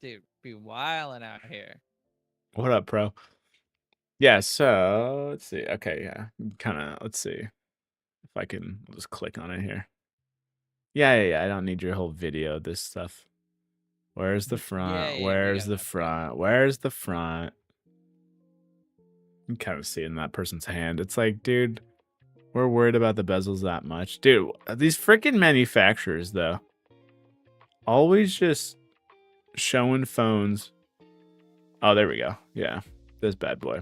Dude, be wilding out here. What up, pro? Yeah, so let's see. Okay, yeah, kind of. Let's see if I can. I'll just click on it here. Yeah. I don't need your whole video of this stuff. Where's the front? Yeah, Where's the front? Where's the front? You can kind of see it in that person's hand. It's like, dude, we're worried about the bezels that much. Dude, these freaking manufacturers, though, always just showing phones. Oh, there we go. Yeah, this bad boy.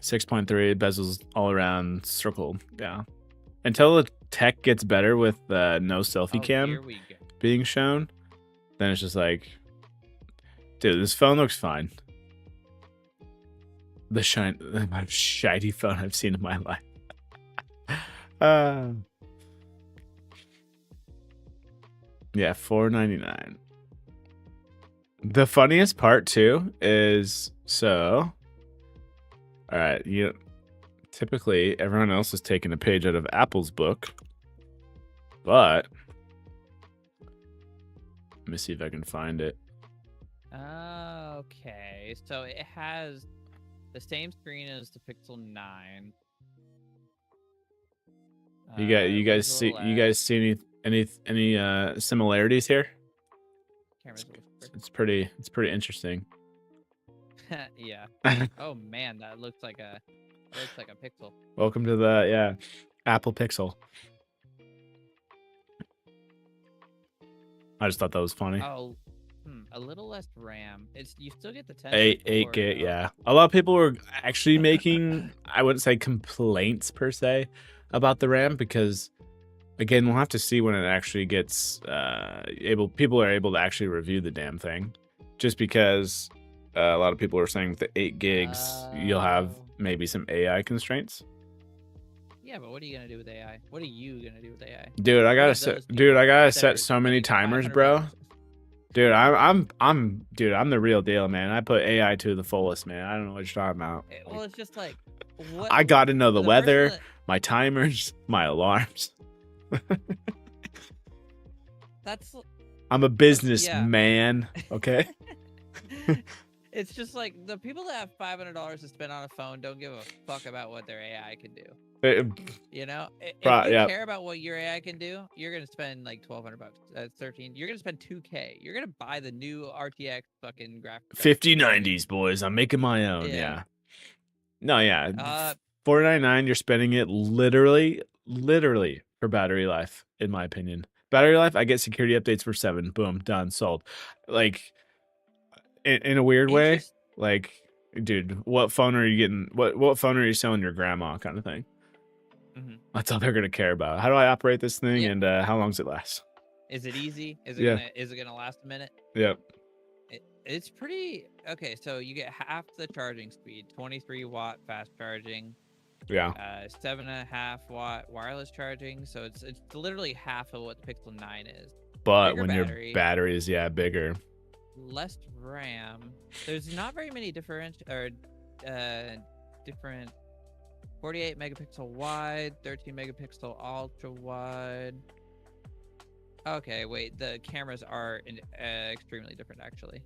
6.3 bezels all around circled. Yeah. Until the tech gets better with no selfie cam being shown, then it's just like, dude, this phone looks fine. The most shiny phone I've seen in my life. Yeah, $499. The funniest part too is all right, typically everyone else is taking a page out of Apple's book, but let me see if I can find it. Okay, so it has the same screen as the Pixel 9. You guys see any similarities here? It's pretty interesting. Yeah. Oh man, that looks like a Pixel. Welcome to the Apple Pixel. I just thought that was funny. Oh, a little less RAM. You still get the 10. 8 gig, yeah. A lot of people were actually making, I wouldn't say complaints per se about the RAM, because again, we'll have to see when it actually gets people are able to actually review the damn thing. Just because a lot of people are saying with the 8 gigs, you'll have maybe some AI constraints. Yeah, but what are you gonna do with AI? What are you gonna do with AI? Dude, I gotta set so many timers, bro. Dude, I'm the real deal, man. I put AI to the fullest, man. I don't know what you're talking about. Well, it's just like, what? I got to know the weather, my timers, my alarms. I'm a businessman, okay? It's just like the people that have $500 to spend on a phone don't give a fuck about what their AI can do. You know, if you care about what your AI can do, you're gonna spend like $1,200. That's 13. You're gonna spend $2K. You're gonna buy the new RTX fucking graphics. 5090s, boys. I'm making my own. Yeah. No, yeah. $499. You're spending it literally for battery life, in my opinion. Battery life. I get security updates for 7. Boom, done, sold. Like, in a weird way, like, dude, what phone are you getting? What phone are you selling your grandma? Kind of thing. That's all they're gonna care about. How do I operate this thing, and how long does it last? Is it easy? Is it gonna last a minute? Yep. It's pretty okay. So you get half the charging speed, 23-watt fast charging. Yeah. 7.5 watt wireless charging. So it's literally half of what the Pixel 9 is. But bigger when your battery is bigger. Less RAM. There's not very many different 48 megapixel wide, 13 megapixel ultra wide. Okay, wait. The cameras are extremely different, actually.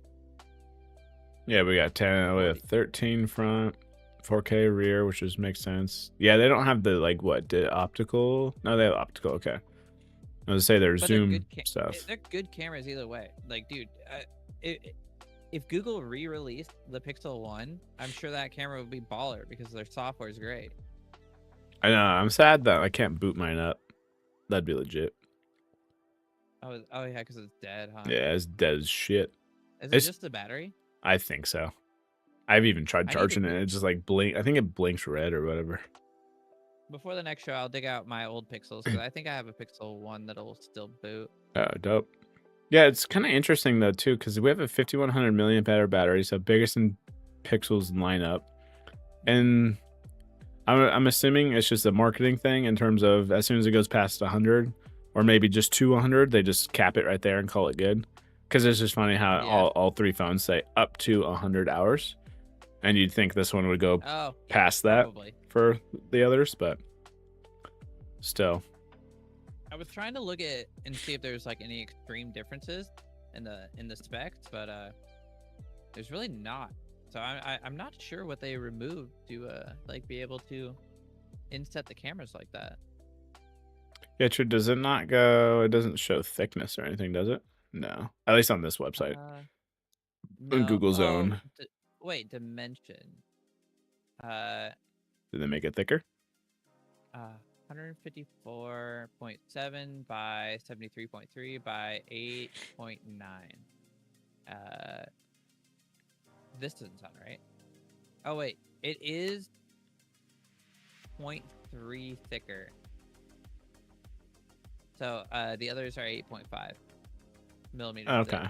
Yeah, we got 13 front, 4K rear, which makes sense. Yeah, they don't have the the optical. No, they have optical. Okay. I was say they're zoom stuff. They're good cameras either way. Like, dude, if Google re-released the Pixel 1, I'm sure that camera would be baller because their software is great. I know. I'm sad that I can't boot mine up. That'd be legit. Oh yeah, because it's dead, huh? Yeah, it's dead as shit. Is it just the battery? I think so. I've even tried charging it. It just blink. I think it blinks red or whatever. Before the next show, I'll dig out my old Pixels because I think I have a Pixel 1 that'll still boot. Oh, dope. Yeah, it's kind of interesting though too, because we have a 5100 milliamp hour battery, so biggest in Pixels lineup. And I'm assuming it's just a marketing thing in terms of as soon as it goes past 100 or maybe just to 100, they just cap it right there and call it good. Because it's just funny how Yeah. all 3 phones say up to 100 hours. And you'd think this one would go Oh, yeah, past that probably. for the others, but still. I was trying to look at and see if there's like any extreme differences in the specs, but there's really not. So I'm not sure what they removed to like be able to inset the cameras like that. Yeah, true. Does it not go? It doesn't show thickness or anything, does it? No. At least on this website. On No. Google's Oh, own. wait, dimension. Did they make it thicker? 154.7 by 73.3 by 8.9. This doesn't sound right. Oh wait, it is 0.3 thicker. So the others are 8.5 millimeters. Okay. Thick,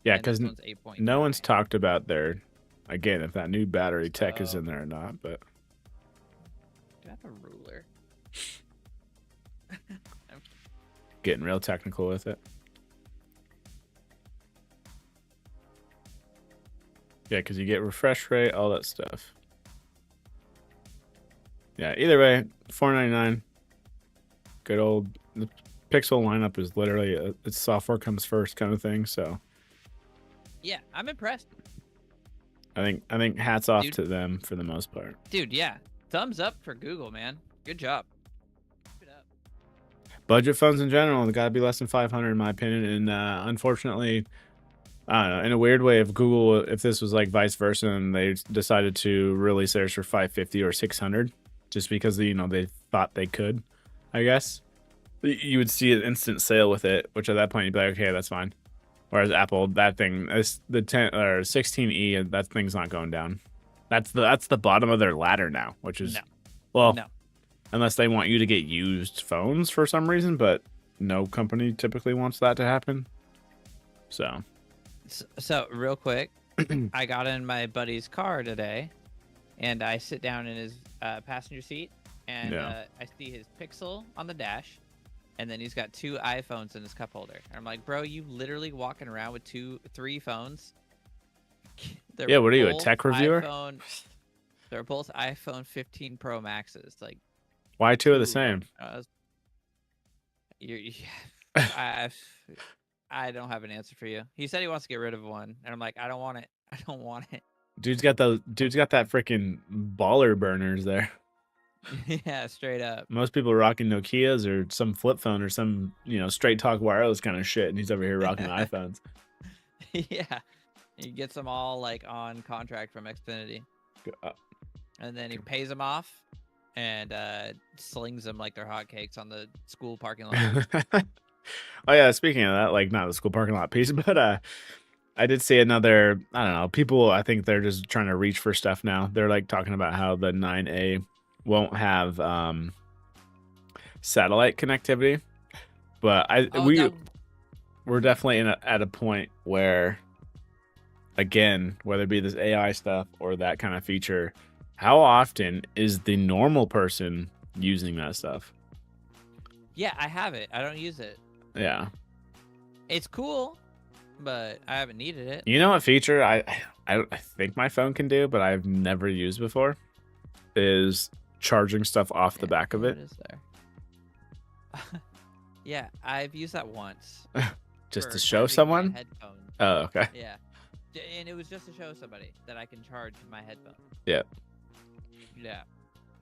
Yeah, and this because one's 8.9. no one's talked about their, again, if that new battery tech is So- in there or not, but Do I have a ruler? getting real technical with it. Yeah, because you get refresh rate, all that stuff. Yeah, either way, $4.99. Good old. The Pixel lineup is literally its software comes first kind of thing. So Yeah, I'm impressed, I think hats off Dude. to them for the most part. dude. Yeah, thumbs up for Google, man. Good job. Keep it up. Budget phones in general, they got to be less than 500 in my opinion. And unfortunately, I don't know, in a weird way, if Google, if this was like vice versa, and they decided to release theirs for 550 or 600, just because they thought they could, I guess you would see an instant sale with it, which at that point you'd be like, okay, that's fine. Whereas Apple, that thing is the 10 or 16e, that thing's not going down. That's the bottom of their ladder now, which is well, No. unless they want you to get used phones for some reason, but no company typically wants that to happen. So So real quick, I got in my buddy's car today, and I sit down in his passenger seat, and Yeah. I see his Pixel on the dash, and then he's got 2 iPhones in his cup holder. And I'm like, bro, you literally walking around with 3 phones? They're Yeah, what are you, a both tech reviewer? They're both iPhone 15 Pro Maxes. Like, Why two of the 2 same? I don't have an answer for you. He said he wants to get rid of one, and I'm like, I don't want it. I don't want it. Dude's got that freaking baller burners there. Yeah, straight up. Most people are rocking Nokias or some flip phone or some, straight talk wireless kind of shit, and he's over here rocking iPhones. Yeah, he gets them all like on contract from Xfinity, Uh, and then he pays them off and slings them like they're hotcakes on the school parking lot. Oh yeah, speaking of that, like not the school parking lot piece, but I did see another, I don't know, people, I think they're just trying to reach for stuff now. They're like talking about how the 9A won't have satellite connectivity, but we're definitely at a point where, again, whether it be this AI stuff or that kind of feature, how often is the normal person using that stuff? Yeah, I have it. I don't use it. Yeah. It's cool, but I haven't needed it. You know what feature I think my phone can do, but I've never used before, is charging stuff off the back of it. What is there? Yeah, I've used that once. Just to for show charging my someone? headphones. Oh, okay. Yeah, and it was just to show somebody that I can charge my headphones. Yeah. Yeah.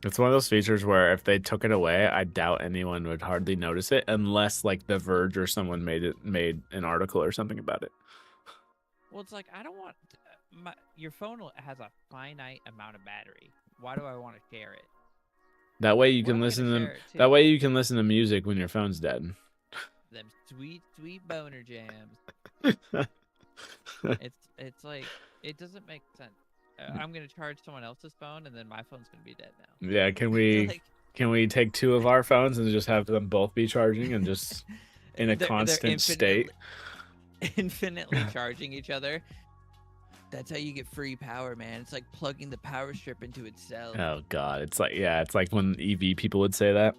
It's one of those features where if they took it away, I doubt anyone would hardly notice it unless like The Verge or someone made an article or something about it. Well, it's like I don't want your phone has a finite amount of battery. Why do I want to share it? That way you What am can I listen gonna to share it to? that way you can listen to music when your phone's dead. Them sweet, sweet boner jams. It's like it doesn't make sense. I'm gonna charge someone else's phone, and then my phone's gonna be dead now. Yeah, can we Like, can we take 2 of our phones and just have them both be charging and just in a they're constant state? infinitely charging each other. That's how you get free power, man. It's like plugging the power strip into itself. Oh god, it's like when EV people would say that.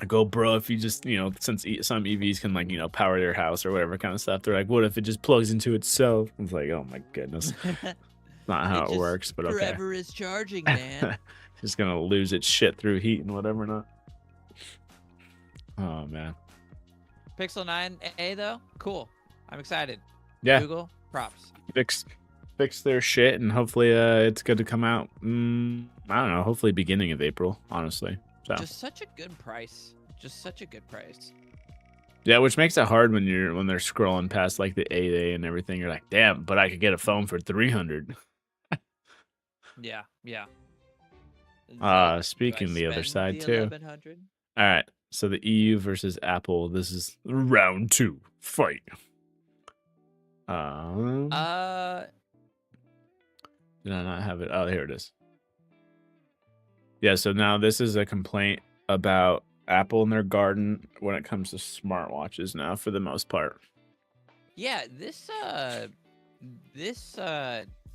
Like, oh, bro, if you just, since some EVs can power your house or whatever kind of stuff, they're like, what if it just plugs into itself? It's like, oh my goodness, not how it just works, but okay. forever is charging, man. Just gonna lose its shit through heat and whatever not. Oh man. Pixel 9a though, cool. I'm excited. Yeah. Google, props. Fix their shit, and hopefully it's good to come out. I don't know. Hopefully beginning of April, honestly. So. Just such a good price. Just such a good price. Yeah, which makes it hard when they're scrolling past like the 8A and everything. You're like, damn, but I could get a phone for $300. Yeah. Speaking the other side too. All right, so the EU versus Apple. This is round 2. Fight. Did I not have it? Oh, here it is. Yeah, so now this is a complaint about Apple and their garden when it comes to smartwatches now, for the most part. Yeah, this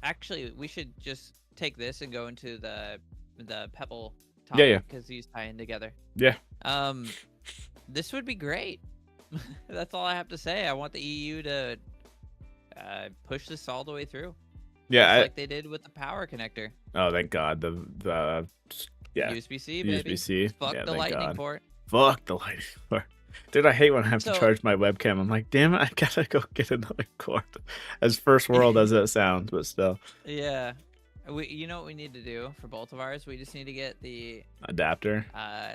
actually, we should just take this and go into the Pebble topic. Yeah. Because these tie in together. Yeah. This would be great. That's all I have to say. I want the EU to push this all the way through. Yeah, like they did with the power connector. Oh, thank God. Yeah. USB-C, baby. USB-C. Fuck the lightning port. Fuck the lightning port. Dude, I hate when I have to charge my webcam. I'm like, damn it, I gotta go get another cord. As first world as it sounds, but still. Yeah. You know what we need to do for both of ours? We just need to get the adapter,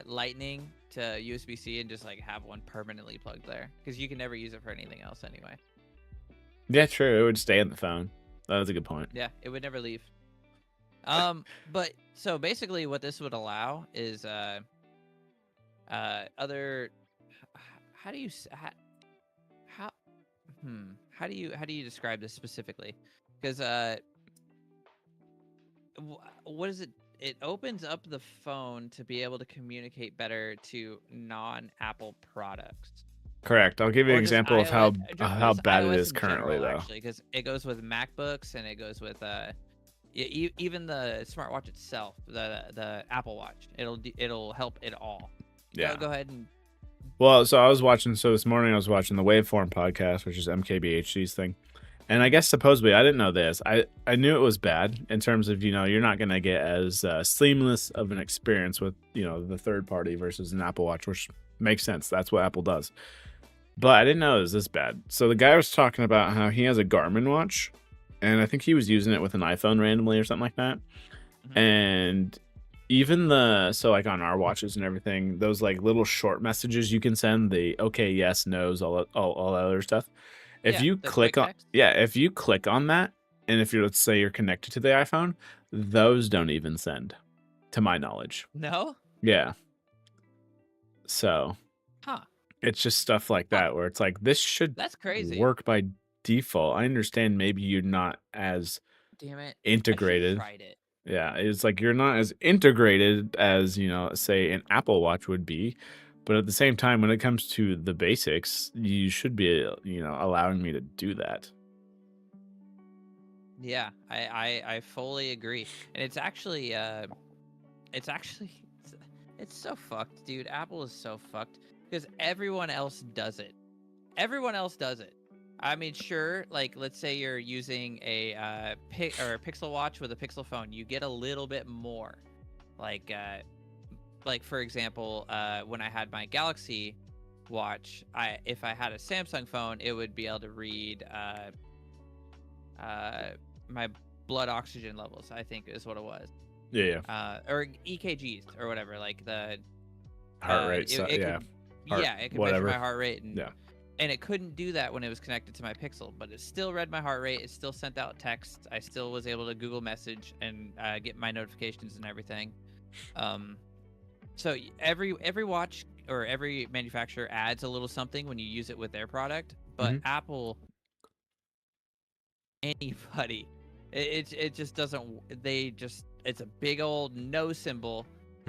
lightning to USB-C, and just like have one permanently plugged there, because you can never use it for anything else anyway. Yeah, true. It would stay in the phone. That was a good point. Yeah, it would never leave. But so basically, what this would allow is other. How do you describe this specifically? Because what is it? It opens up the phone to be able to communicate better to non-Apple products. Correct. I'll give you an example of how bad iOS it is currently, though. Actually, because it goes with MacBooks, and it goes with even the smartwatch itself, the Apple Watch. It'll help it all. Yeah. Go ahead and. Well, so this morning I was watching the Waveform podcast, which is MKBHD's thing. And I guess supposedly, I didn't know this. I knew it was bad in terms of, you're not going to get as seamless of an experience with, the third party versus an Apple Watch, which makes sense. That's what Apple does. But I didn't know it was this bad. So the guy was talking about how he has a Garmin watch, and I think he was using it with an iPhone randomly or something like that. Mm-hmm. And even like on our watches and everything, those like little short messages you can send, the okay, yes, no's, all that other stuff. If you click on that, and if let's say you're connected to the iPhone, those don't even send, to my knowledge. No? Yeah. So it's just stuff like that where it's like, this should That's crazy. work by default. I understand maybe you're not as integrated. I tried it. Yeah, it's like you're not as integrated as, say an Apple Watch would be. But at the same time, when it comes to the basics, you should be, allowing me to do that. Yeah, I fully agree. And it's actually it's so fucked, dude. Apple is so fucked because everyone else does it. I mean, sure, like let's say you're using a Pixel watch with a Pixel phone, you get a little bit more. Like for example, when I had my Galaxy watch, if I had a Samsung phone, it would be able to read my blood oxygen levels, I think is what it was. Yeah. Or EKGs or whatever, like the heart rate. it could measure my heart rate, and it couldn't do that when it was connected to my Pixel, but it still read my heart rate. It still sent out texts. I still was able to Google message and get my notifications and everything. So every watch or every manufacturer adds a little something when you use it with their product, but Apple, anybody, it just doesn't. It's a big old no symbol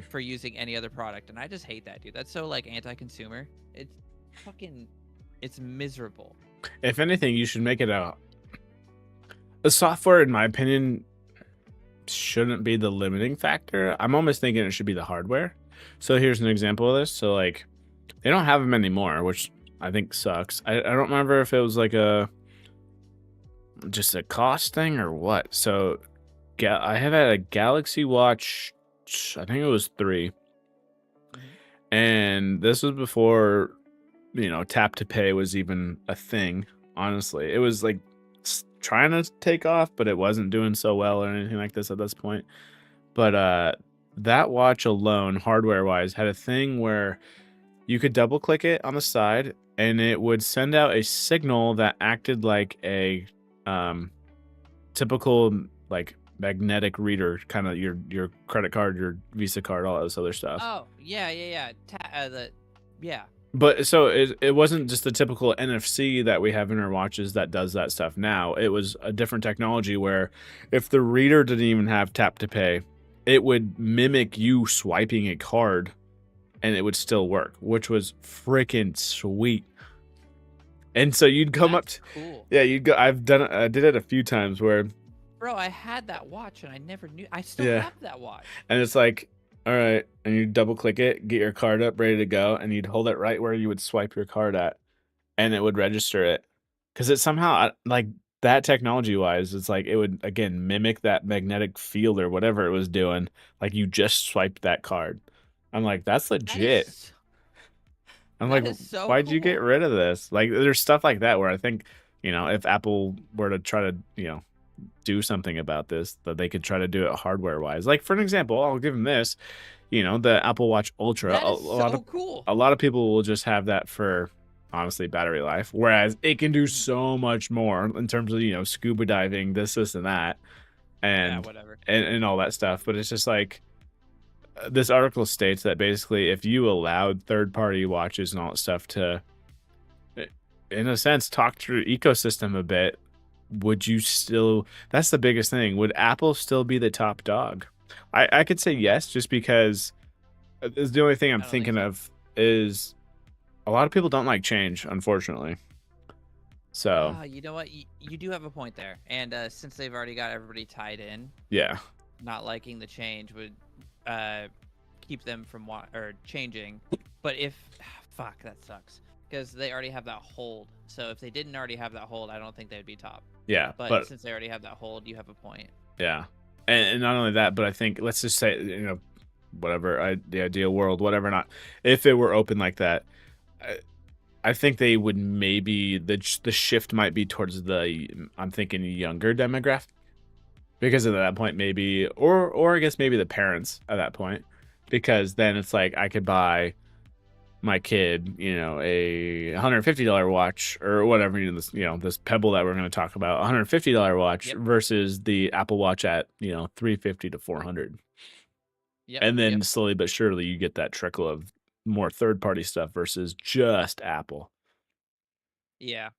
for using any other product, and I just hate that, dude. That's so like anti-consumer. It's miserable. If anything, you should make it The software, in my opinion, shouldn't be the limiting factor. I'm almost thinking it should be the hardware. So here's an example of this. So like they don't have them anymore, which I think sucks. I don't remember if it was like just a cost thing or what. So I have had a Galaxy Watch, I think it was 3, Hmm. and this was before tap to pay was even a thing. Honestly, it was like trying to take off, but it wasn't doing so well or anything like this at this point. But that watch alone, hardware wise, had a thing where you could double click it on the side and it would send out a signal that acted like a typical like magnetic reader, kind of your credit card, your Visa card, all this other stuff. Oh, yeah, yeah, yeah. Yeah. But so it wasn't just the typical NFC that we have in our watches that does that stuff now. It was a different technology where if the reader didn't even have tap to pay, it would mimic you swiping a card and it would still work, which was freaking sweet. And so you'd come up That's to, cool. yeah, you'd go. I did it a few times where, Bro, I had that watch and I never knew. I still yeah, have that watch. and it's like, all right, and you double click it, get your card up, ready to go, and you'd hold it right where you would swipe your card at, and it would register it, because it somehow like that technology wise, it's like it would again mimic that magnetic field or whatever it was doing, like you just swiped that card. I'm like, that's That legit. is I'm like, that is so why'd you get cool. rid of this? Like, there's stuff like that where I think, if Apple were to try to, do something about this, that they could try to do it hardware wise. Like for an example, I'll give them this, the Apple Watch Ultra. That is so cool. A lot of people will just have that for honestly battery life, whereas it can do Mhm. so much more in terms of scuba diving, this and that, Yeah, and whatever. and all that stuff. But it's just like this article states that basically if you allowed third party watches and all that stuff to, in a sense, talk to your ecosystem a bit, would you still, that's the biggest thing, would Apple still be the top dog? I could say yes, just because is the only thing I'm I don't think thinking so. of is a lot of people don't like change, unfortunately. So You know what? You do have a point there. And since they've already got everybody tied in, yeah, not liking the change would uh, keep them from or changing. But if fuck, that sucks because they already have that hold. So if they didn't already have that hold, I don't think they'd be top. yeah, But but since they already have that hold, you have a point. yeah, and not only that, but I think let's just say whatever the ideal world, whatever, not if it were open like that. I think they would maybe the shift might be towards the, I'm thinking, younger demographic, because at that point maybe, or I guess maybe the parents at that point, because then it's like I could buy my kid a $150 watch or whatever, this Pebble that we're going to talk about, $150 watch Yep. versus the Apple Watch at 350 to 400, Yep. and then Yep. slowly but surely you get that trickle of more third party stuff versus just Apple. Yeah.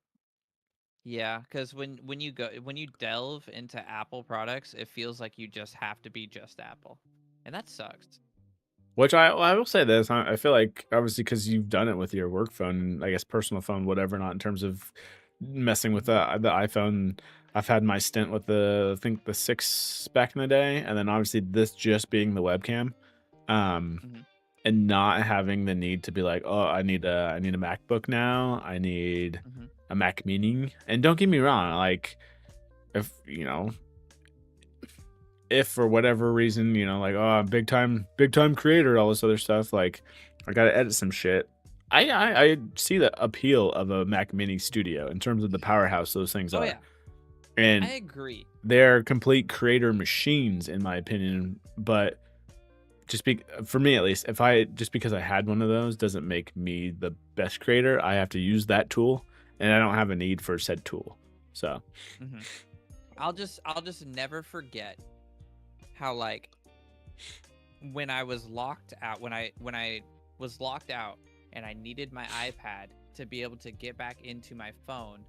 Yeah, because when you delve into Apple products, it feels like you just have to be just Apple, and that sucks. Which I will say this, I feel like obviously because you've done it with your work phone, I guess personal phone, whatever, not in terms of messing with Hmm. the iPhone. I've had my stint with I think the 6 back in the day, and then obviously this just being the webcam, um, Hmm. and not having the need to be like, oh, I need a MacBook now, I need Hmm. a Mac Mini, and don't get me wrong, like if if for whatever reason, like, oh, big time creator, all this other stuff, like I gotta edit some shit. I see the appeal of a Mac Mini Studio in terms of the powerhouse those things Oh are, yeah, I and agree. they're complete creator machines in my opinion. But for me at least, if I just because I had one of those doesn't make me the best creator. I have to use that tool, and I don't have a need for said tool. So Hmm. I'll just never forget how like when I was locked out when I was locked out and I needed my iPad to be able to get back into my phone,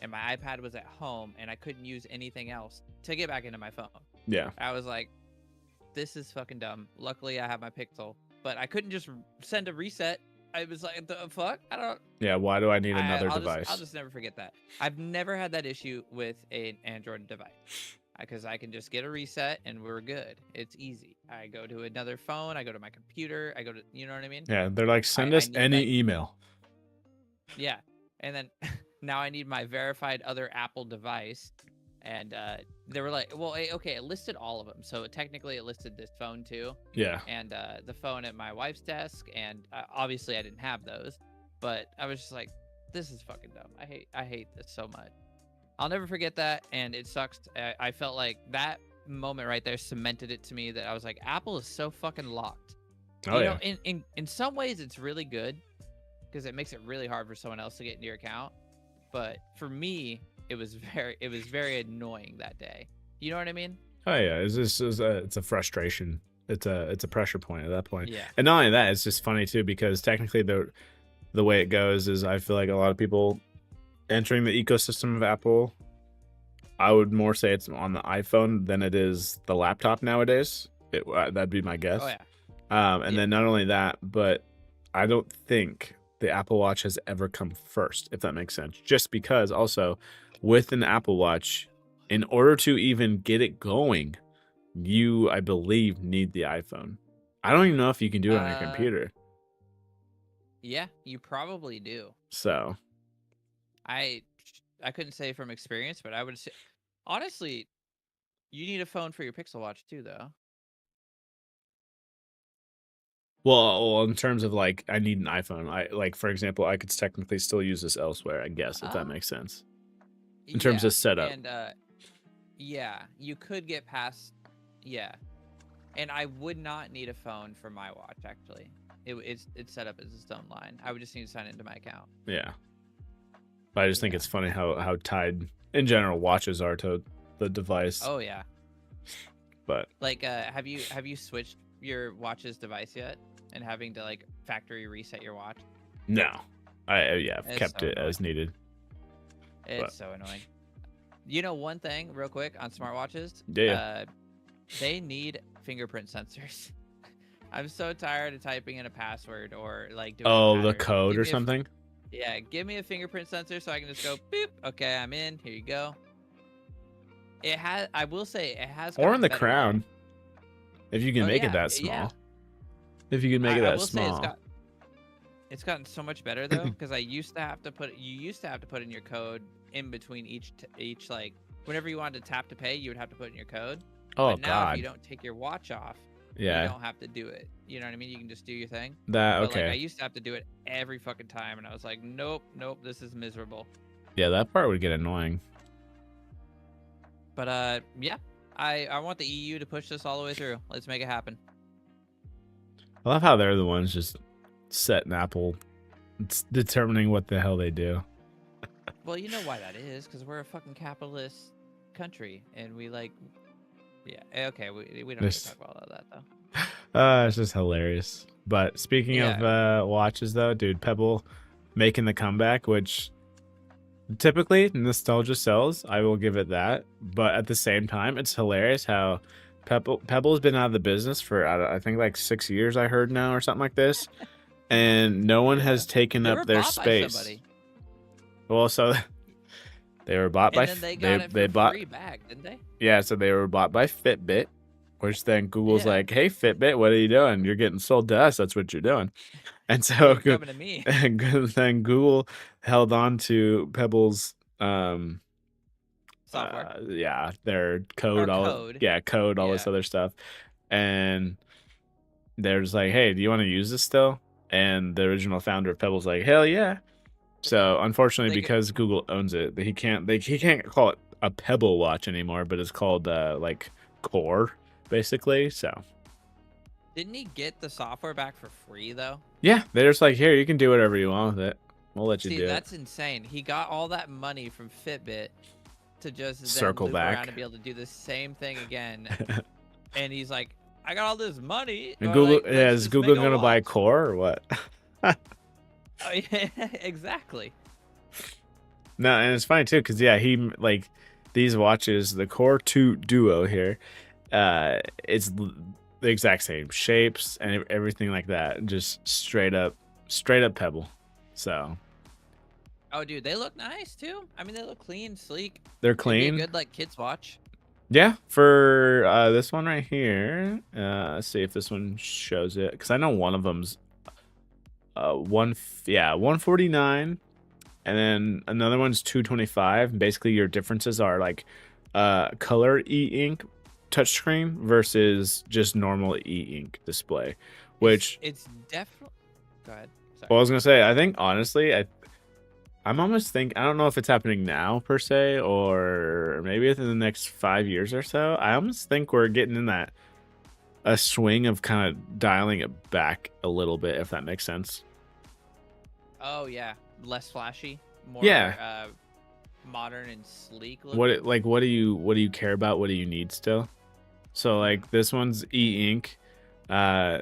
and my iPad was at home and I couldn't use anything else to get back into my phone. yeah, I was like, this is fucking dumb. Luckily I have my Pixel, but I couldn't just send a reset. I was like, the fuck? I don't. Yeah, why do I need another I'll device? just never forget that. I've never had that issue with an Android device because I can just get a reset and we're good. It's easy. I go to another phone. I go to my computer. I go to, you know what I mean? Yeah, they're like, send I us need any like, email. yeah. And then now I need my verified other Apple device. And they were like, well, okay, it listed all of them. So technically it listed this phone too. Yeah. And the phone at my wife's desk. And obviously I didn't have those. But I was just like, this is fucking dumb. I hate this so much. I'll never forget that. And it sucks. I felt like that moment right there cemented it to me that I was like, Apple is so fucking locked. Oh, you yeah. know, in some ways it's really good because it makes it really hard for someone else to get into your account. But for me, it was very annoying that day. You know what I mean? Oh, yeah. It's a frustration. It's a pressure point at that point. Yeah. And not only that, it's just funny too, because technically the way it goes is I feel like a lot of people entering the ecosystem of Apple, I would more say it's on the iPhone than it is the laptop nowadays. That'd be my guess. Oh yeah. And then not only that, but I don't think the Apple Watch has ever come first, if that makes sense. Just because also with an Apple Watch, in order to even get it going, you, I believe, need the iPhone. I don't even know if you can do it on your computer. Yeah, you probably do. So I couldn't say from experience, but I would say honestly, you need a phone for your Pixel Watch too, though. Well, in terms of like, I need an iPhone. Like, for example, I could technically still use this elsewhere, I guess, if that makes sense. In terms of setup. And yeah, you could get past. Yeah, and I would not need a phone for my watch. Actually, it's set up as its own line. I would just need to sign into my account. Yeah, but I just think it's funny how tied in general watches are to the device. Oh yeah. But like, have you switched your watch's device yet? And having to like factory reset your watch? No, I've kept so it as needed. It's so annoying. You know, one thing real quick on smartwatches, they need fingerprint sensors. I'm so tired of typing in a password or like doing the code or something. Yeah, give me a fingerprint sensor so I can just go beep. Okay, I'm in. Here you go. It has. I will say it has. Or in the crown, if you can make it that small. Yeah. If you can make it that small. Say it's gotten so much better though, because you used to have to put in your code in between each like whenever you wanted to tap to pay, you would have to put in your code. Oh but now God! if you don't take your watch off, you don't have to do it. You know what I mean? You can just do your thing. Okay. Like, I used to have to do it every fucking time, and I was like, nope, this is miserable. Yeah, that part would get annoying. But yeah, I want the EU to push this all the way through. Let's make it happen. I love how they're the ones just setting Apple, determining what the hell they do. Well, you know why that is, because we're a fucking capitalist country, and we like, yeah, okay, we don't have to talk about all that though. It's just hilarious. But speaking of watches, though, dude, Pebble making the comeback, which typically nostalgia sells. I will give it that. But at the same time, it's hilarious how Pebble's been out of the business for I think like 6 years. I heard now or something like this, and no one has taken up their space. Well, so they were bought by they bought free back, didn't they? Yeah, so they were bought by Fitbit, which then Google's like, "Hey Fitbit, what are you doing? You're getting sold to us. That's what you're doing." And so coming to me. And then Google held on to Pebble's software. Their code, all this other stuff. And they're just like, "Hey, do you want to use this still?" And the original founder of Pebble's like, "Hell yeah." So unfortunately, because Google owns it, he can't call it a Pebble watch anymore, but it's called like Core, basically. So didn't he get the software back for free though? Yeah, they're just like, "Here, you can do whatever you want with it. We'll let you do it." That's insane. He got all that money from Fitbit to just circle back around and be able to do the same thing again. And he's like, "I got all this money." And Google, is Google gonna buy Core or what? Oh, yeah, exactly. No, and it's funny too, because he like these watches, the Core 2 Duo here, it's the exact same shapes and everything like that, just straight up straight up Pebble. So Oh, dude, they look nice too. I mean, they look clean, sleek. they're They'd be a clean. good like kids watch. Yeah, for this one right here. Let's see if this one shows it, because I know one of them's 149, and then another one's 225. Basically, your differences are like color e-ink touchscreen versus just normal e-ink display. Which It's definitely. Go ahead. Sorry. well, I was gonna say, I think honestly, I'm almost think I don't know if it's happening now per se, or maybe within the next 5 years or so. I almost think we're getting in that a swing of kind of dialing it back a little bit, if that makes sense. Oh yeah, less flashy, more Yeah. modern and sleek What looking. what do you care about? What do you need still? So like this one's e-ink. This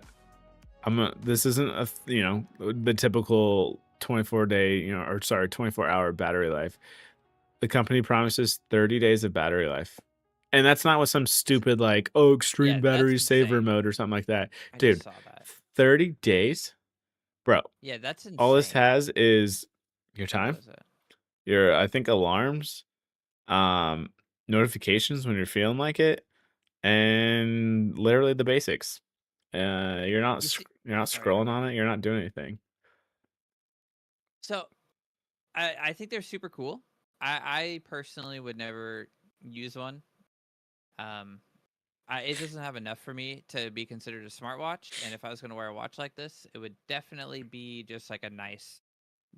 isn't the typical 24-day, or sorry, 24-hour battery life. The company promises 30 days of battery life. And that's not with some stupid like, oh, extreme Yeah, that's battery saver insane. mode or something like that. I just Dude, saw that. 30 days? Bro, Yeah, that's all this insane. has is your What time, was it? your I think alarms, um, notifications when you're feeling like it, and literally the basics. You see, you're not sorry, go scrolling ahead. on it, you're not doing anything. So I think they're super cool. I personally would never use one. Um, it doesn't have enough for me to be considered a smartwatch. And if I was going to wear a watch like this, it would definitely be just like a nice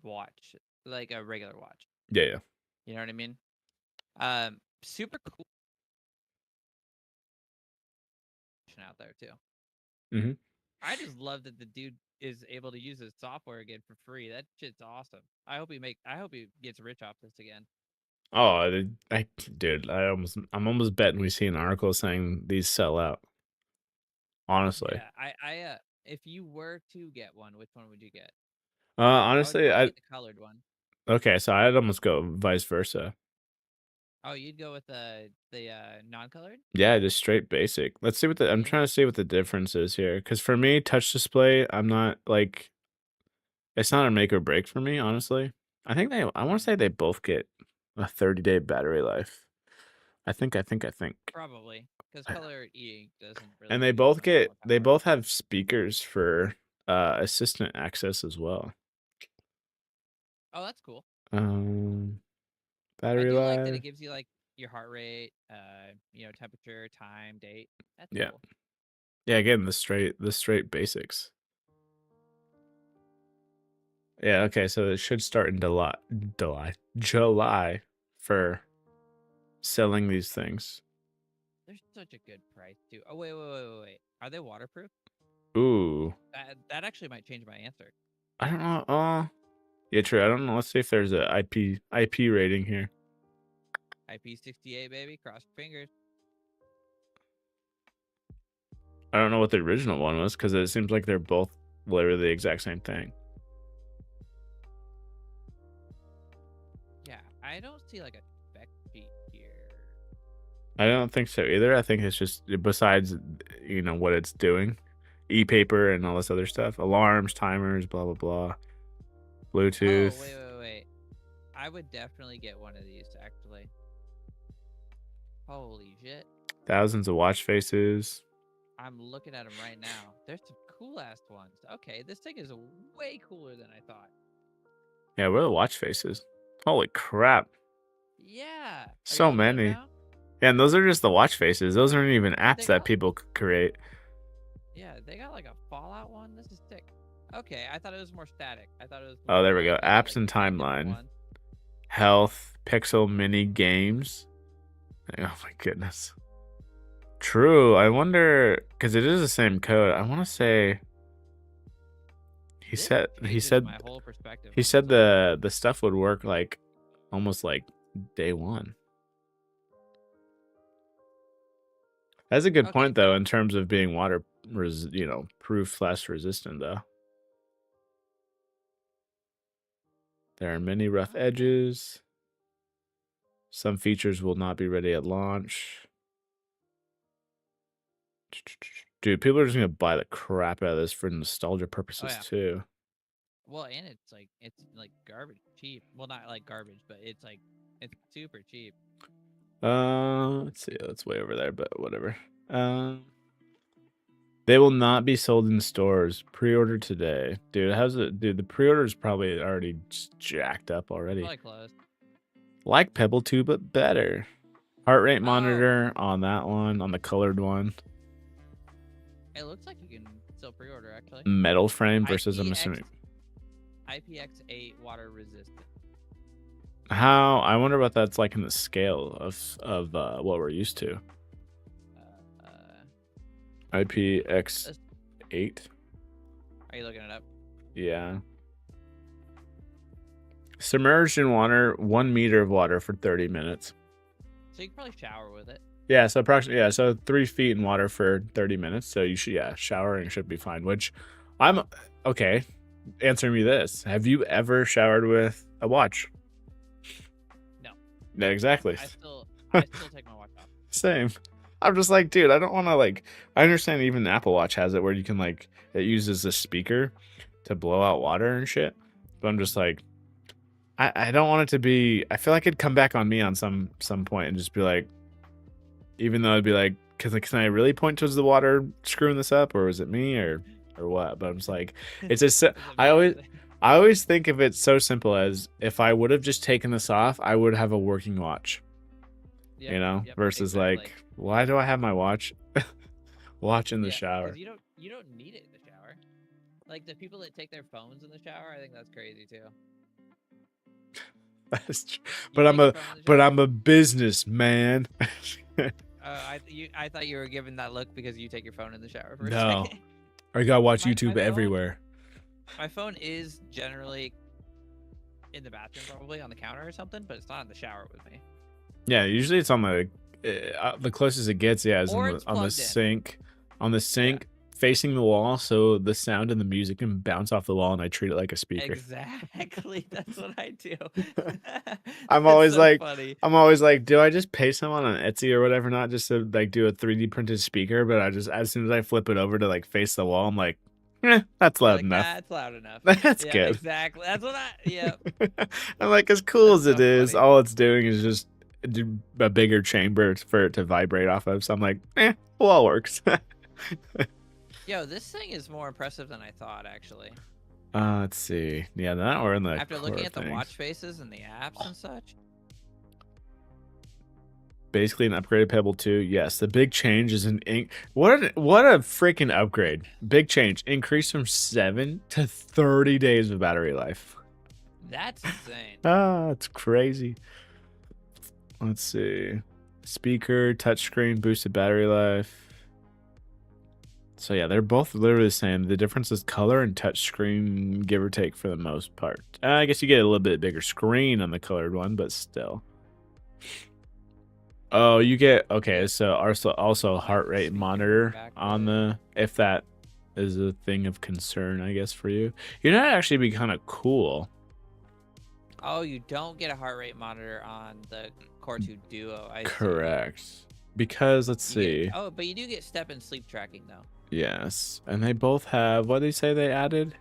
watch, like a regular watch. Yeah, yeah. You know what I mean? Super cool out there too. Mhm. I just love that the dude is able to use his software again for free. That shit's awesome. I hope he gets rich off this again. Oh, dude, I'm almost betting we see an article saying these sell out. Honestly. Yeah, if you were to get one, which one would you get? I would Honestly, probably get the colored one. okay, so I'd almost go vice versa. Oh, you'd go with the non-colored? Yeah, just straight basic. I'm Yeah. trying to see what the difference is here. Because for me, touch display, I'm not like, it's not a make or break for me, honestly. I want to say they both get a 30-day battery life. I think. Probably, because color e doesn't really And give you much more they power. both have speakers for assistant access as well. Oh, that's cool. Um, I battery do like that it life. gives you like your heart rate, temperature, time, date. That's Yeah. cool. Yeah, again, the straight basics. Yeah, okay, so it should start in July for selling these things. They're such a good price too. Oh wait. Are they waterproof? Ooh, That actually might change my answer. I don't know. Yeah, true. I don't know. Let's see if there's a IP rating here. IP68 baby, cross your fingers. I don't know what the original one was because it seems like they're both literally the exact same thing. Yeah, I don't see like a spec sheet here. I don't think so either. I think it's just besides what it's doing, e-paper and all this other stuff, alarms, timers, blah blah blah, Oh, Bluetooth, wait. I would definitely get one of these actually. Holy shit. thousands of watch faces. I'm looking at them right now. There's some cool ass ones. Okay, this thing is way cooler than I thought. Yeah, where are the watch faces? Holy crap. Yeah. Are you So looking at them many. now? Yeah, and those are just the watch faces. Those aren't even Dude, apps that people create. yeah, they got like a Fallout one. This is sick. Okay, I thought it was more static. I thought it was Oh, more there we go. like Apps and five different timeline. ones. Health, pixel mini games. Oh my goodness. True. I wonder because it is the same code. I want to say This changes my whole perspective he on this said thing. the stuff would work like almost like day one. That's a good Okay, point though so in terms of being proof / resistant though. There are many rough okay. edges. Some features will not be ready at launch. Dude, people are just gonna buy the crap out of this for nostalgia Oh purposes yeah. too. Well, and it's like garbage cheap. Well, not like garbage, but it's super cheap. Let's see. That's way over there, but whatever. They will not be sold in stores. Pre-order today, dude. How's it, dude? The pre-order is probably already just jacked up already. Probably closed. Like Pebble 2, but better. Heart rate Oh. monitor on that one, on the colored one. It looks like you can still pre-order actually. Metal frame versus I'm assuming. IPX8 water resistant. How? I wonder what that's like in the scale of what we're used to. IPX8. Are you looking it up? Yeah. Submerged in water, 1 meter of water for 30 minutes. So you can probably shower with it. Yeah, so approximately, yeah, so 3 feet in water for 30 minutes. So you should, yeah, showering should be fine. Which I'm okay. Answer me this: have you ever showered with a watch? No. Yeah, exactly. I still take my watch off. Same. I'm just like, dude, I don't want to like. I understand even the Apple Watch has it where you can like it uses a speaker to blow out water and shit. But I'm just like, I don't want it to be. I feel like it'd come back on me on some point and just be like, even though it'd be like, can I really point towards the water screwing this up, or is it me or what? But I'm just like, it's just I always think of it so simple as if I would have just taken this off, I would have a working watch. Yep, you know, yep, versus exactly. like, why do I have my watch in the Yeah, shower? 'cause you don't need it in the shower. Like the people that take their phones in the shower, I think that's crazy too. That's true. You But I'm a businessman. I thought you were giving that look because you take your phone in the shower for a No, second. I gotta watch My YouTube phone- everywhere. My phone is generally in the bathroom, probably on the counter or something, but it's not in the shower with me. Yeah, usually it's on the closest it gets. Yeah, is Or on it's the plugged in. sink, facing the wall, so the sound and the music can bounce off the wall, and I treat it like a speaker. Exactly, that's what I do. I'm That's always so like, funny. do I just pay someone on Etsy or whatever, not just to like do a 3D printed speaker, but I just as soon as I flip it over to like face the wall, I'm like, that's loud enough. That's loud enough. That's Yeah, good. exactly. That's what yeah. I'm like, as cool That's as it so is, funny. all it's doing is just do a bigger chamber for it to vibrate off of. So I'm like, well, all works. Yo, this thing is more impressive than I thought, actually. Let's see. Yeah, now we're in the After looking at the things. watch faces and the apps and such. Basically an upgraded Pebble 2. Yes, the big change is an what a freaking upgrade. Big change. Increase from 7 to 30 days of battery life. That's insane. It's crazy. Let's see. Speaker, touchscreen, boosted battery life. So yeah, they're both literally the same. The difference is color and touchscreen, give or take for the most part. I guess you get a little bit bigger screen on the colored one, but still. Oh, you get, okay, so also heart rate monitor on the, if that is a thing of concern, I guess, for you. You know, that'd actually be kind of cool. Oh, you don't get a heart rate monitor on the Core 2 Duo. Correct. Because, let's see. But you do get step and sleep tracking, though. Yes. And they both have, what did they say they added?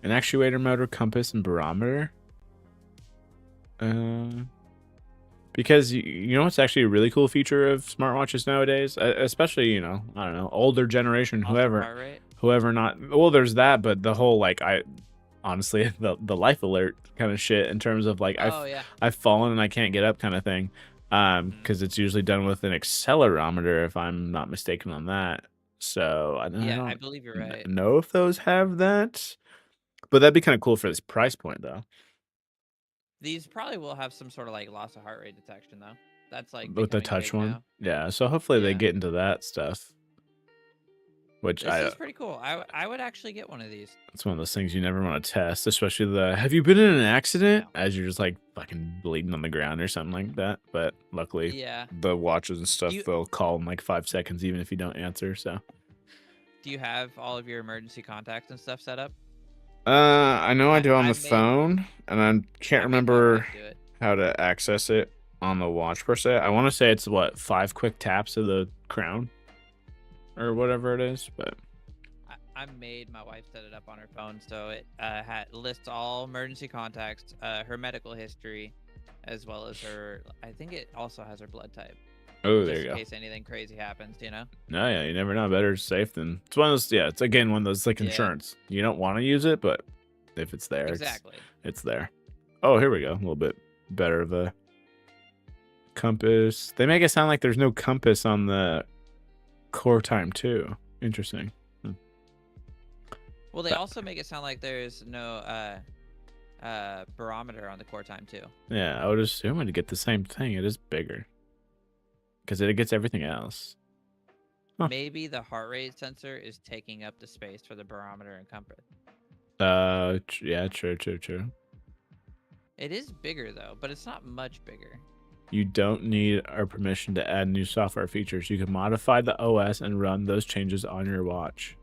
An actuator motor, compass, and barometer. Because you know what's actually a really cool feature of smartwatches nowadays, especially, you know, I don't know, older generation, whoever not, well, there's that, but the whole like honestly the life alert kind of shit in terms of like I've fallen and I can't get up kind of thing, because it's usually done with an accelerometer if I'm not mistaken on that. So I believe you're right. Know if those have that, but that'd be kind of cool for this price point though. These probably will have some sort of like loss of heart rate detection though. That's like with the touch one now. Yeah, so hopefully they get into that stuff, which this is pretty cool. I would actually get one of these. It's one of those things you never want to test, especially the have you been in an accident as you're just like fucking bleeding on the ground or something like that. But luckily the watches and stuff they'll call in like 5 seconds even if you don't answer. So do you have all of your emergency contacts and stuff set up? I know I do on the phone, and I can't remember how to access it on the watch per se. I want to say it's what 5 quick taps of the crown or whatever it is, but made my wife set it up on her phone, so it lists all emergency contacts, her medical history, as well as her. I think it also has her blood type, Oh, there just you in go. case anything crazy happens. You know. No, yeah, you never know. Better safe than it's one of those. Yeah, it's again one of those like Yeah. insurance. You don't want to use it, but if it's there, Exactly. it's there. Oh, here we go. A little bit better of a compass. They make it sound like there's no compass on the core time too. Interesting. Well, they also make it sound like there's no barometer on the core time too. Yeah, I would assume it'd get the same thing. It is bigger because it gets everything else. Huh. Maybe the heart rate sensor is taking up the space for the barometer and compass. Yeah, true. It is bigger though, but it's not much bigger. You don't need our permission to add new software features. You can modify the OS and run those changes on your watch.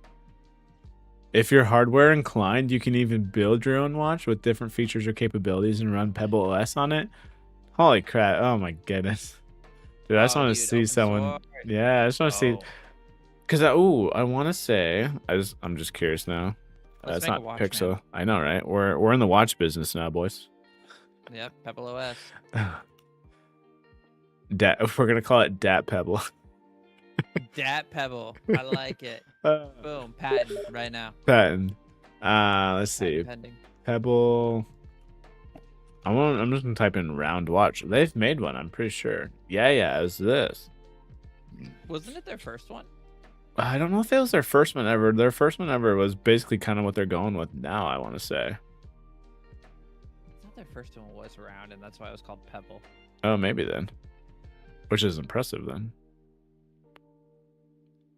If you're hardware inclined, you can even build your own watch with different features or capabilities and run Pebble OS on it. Holy crap. Oh my goodness. Dude, I just want to see someone. Yeah, I just want to see. Because, I want to say, I'm just curious now. It's not Pixel. Now. I know, right? We're in the watch business now, boys. Yep, Pebble OS. We're going to call it Dat Pebble. Dat Pebble. I like it. Boom. Patent right now. Patent. Let's see. Pending. Pebble. I'm just going to type in round watch. They've made one, I'm pretty sure. Yeah, it was this. Wasn't it their first one? I don't know if it was their first one ever. Their first one ever was basically kind of what they're going with now, I want to say. I thought their first one was round, and that's why it was called Pebble. Oh, maybe then. Which is impressive then.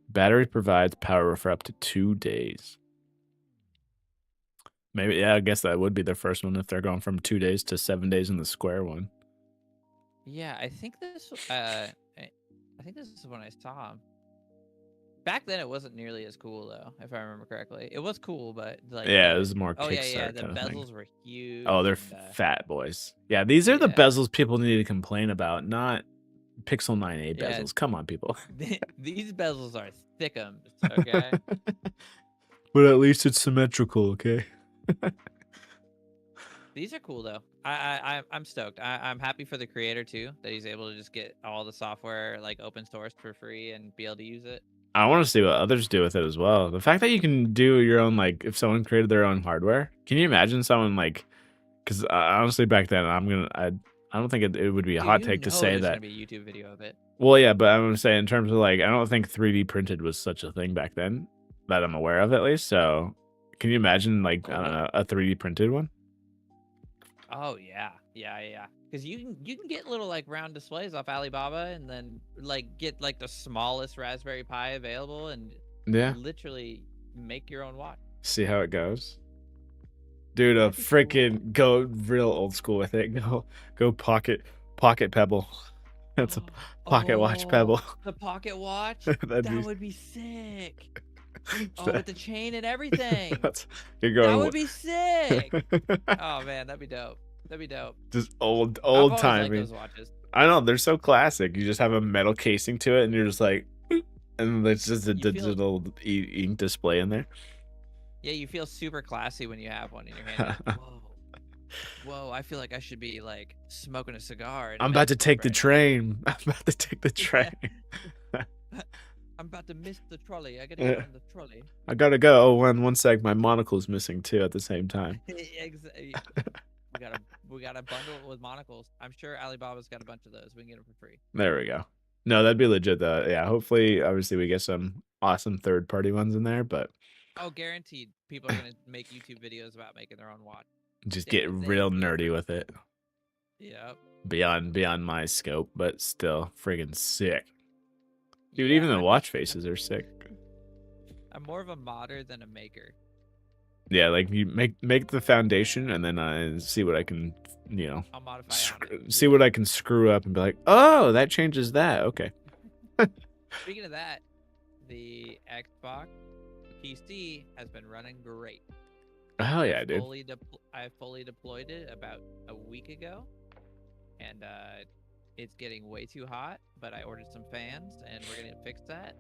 Battery provides power for up to 2 days. Maybe, yeah, I guess that would be their first one if they're going from 2 days to 7 days in the square one. Yeah, I think this is when I saw them. Back then, it wasn't nearly as cool though, if I remember correctly. It was cool, but like it was more. Oh yeah. The bezels were huge. Oh, they're fat boys. Yeah, these are the bezels people need to complain about, not Pixel 9a bezels. Come on, people. These bezels are thickums, okay? But at least it's symmetrical, okay? These are cool though. I'm stoked. I'm happy for the creator too, that he's able to just get all the software like open source for free and be able to use it. I want to see what others do with it as well. The fact that you can do your own, like, if someone created their own hardware, can you imagine someone like? Because honestly, back then, I don't think it would be a hot take to say that. There's gonna be a YouTube video of it. Well, yeah, but I'm gonna say in terms of like, I don't think 3D printed was such a thing back then that I'm aware of, at least. So, can you imagine like I don't know, a 3D printed one? Oh yeah. Because you can get little like round displays off Alibaba, and then like get like the smallest Raspberry Pi available, and literally make your own watch. See how it goes, dude. A freaking go real old school with it. Go pocket Pebble. That's a pocket watch Pebble. The pocket watch. That would be sick. With the chain and everything. That would be sick. Oh man, that'd be dope. Just old timey. Those watches. I know, they're so classic. You just have a metal casing to it, and you're just like, and it's just a digital ink display in there. Yeah, you feel super classy when you have one in your hand. Like, whoa! I feel like I should be like smoking a cigar. I'm about to take the train. I'm about to miss the trolley. I gotta get on the trolley. I gotta go. Oh, one sec. My monocle's missing too at the same time. Exactly. We got a bundle with monocles. I'm sure Alibaba's got a bunch of those. We can get them for free. There we go. No, that'd be legit though. Yeah, hopefully, obviously, we get some awesome third-party ones in there, but guaranteed, people are gonna make YouTube videos about making their own watch. Just get real nerdy with it. Yep. Beyond my scope, but still friggin' sick. Dude, even the watch faces are sick. I'm more of a modder than a maker. Yeah, like you make the foundation, and then see what I can, I'll modify see what I can screw up and be like, oh, that changes that. Okay. Speaking of that, the Xbox PC has been running great. Oh yeah, dude. I fully deployed it about a week ago, and it's getting way too hot. But I ordered some fans, and we're gonna fix that.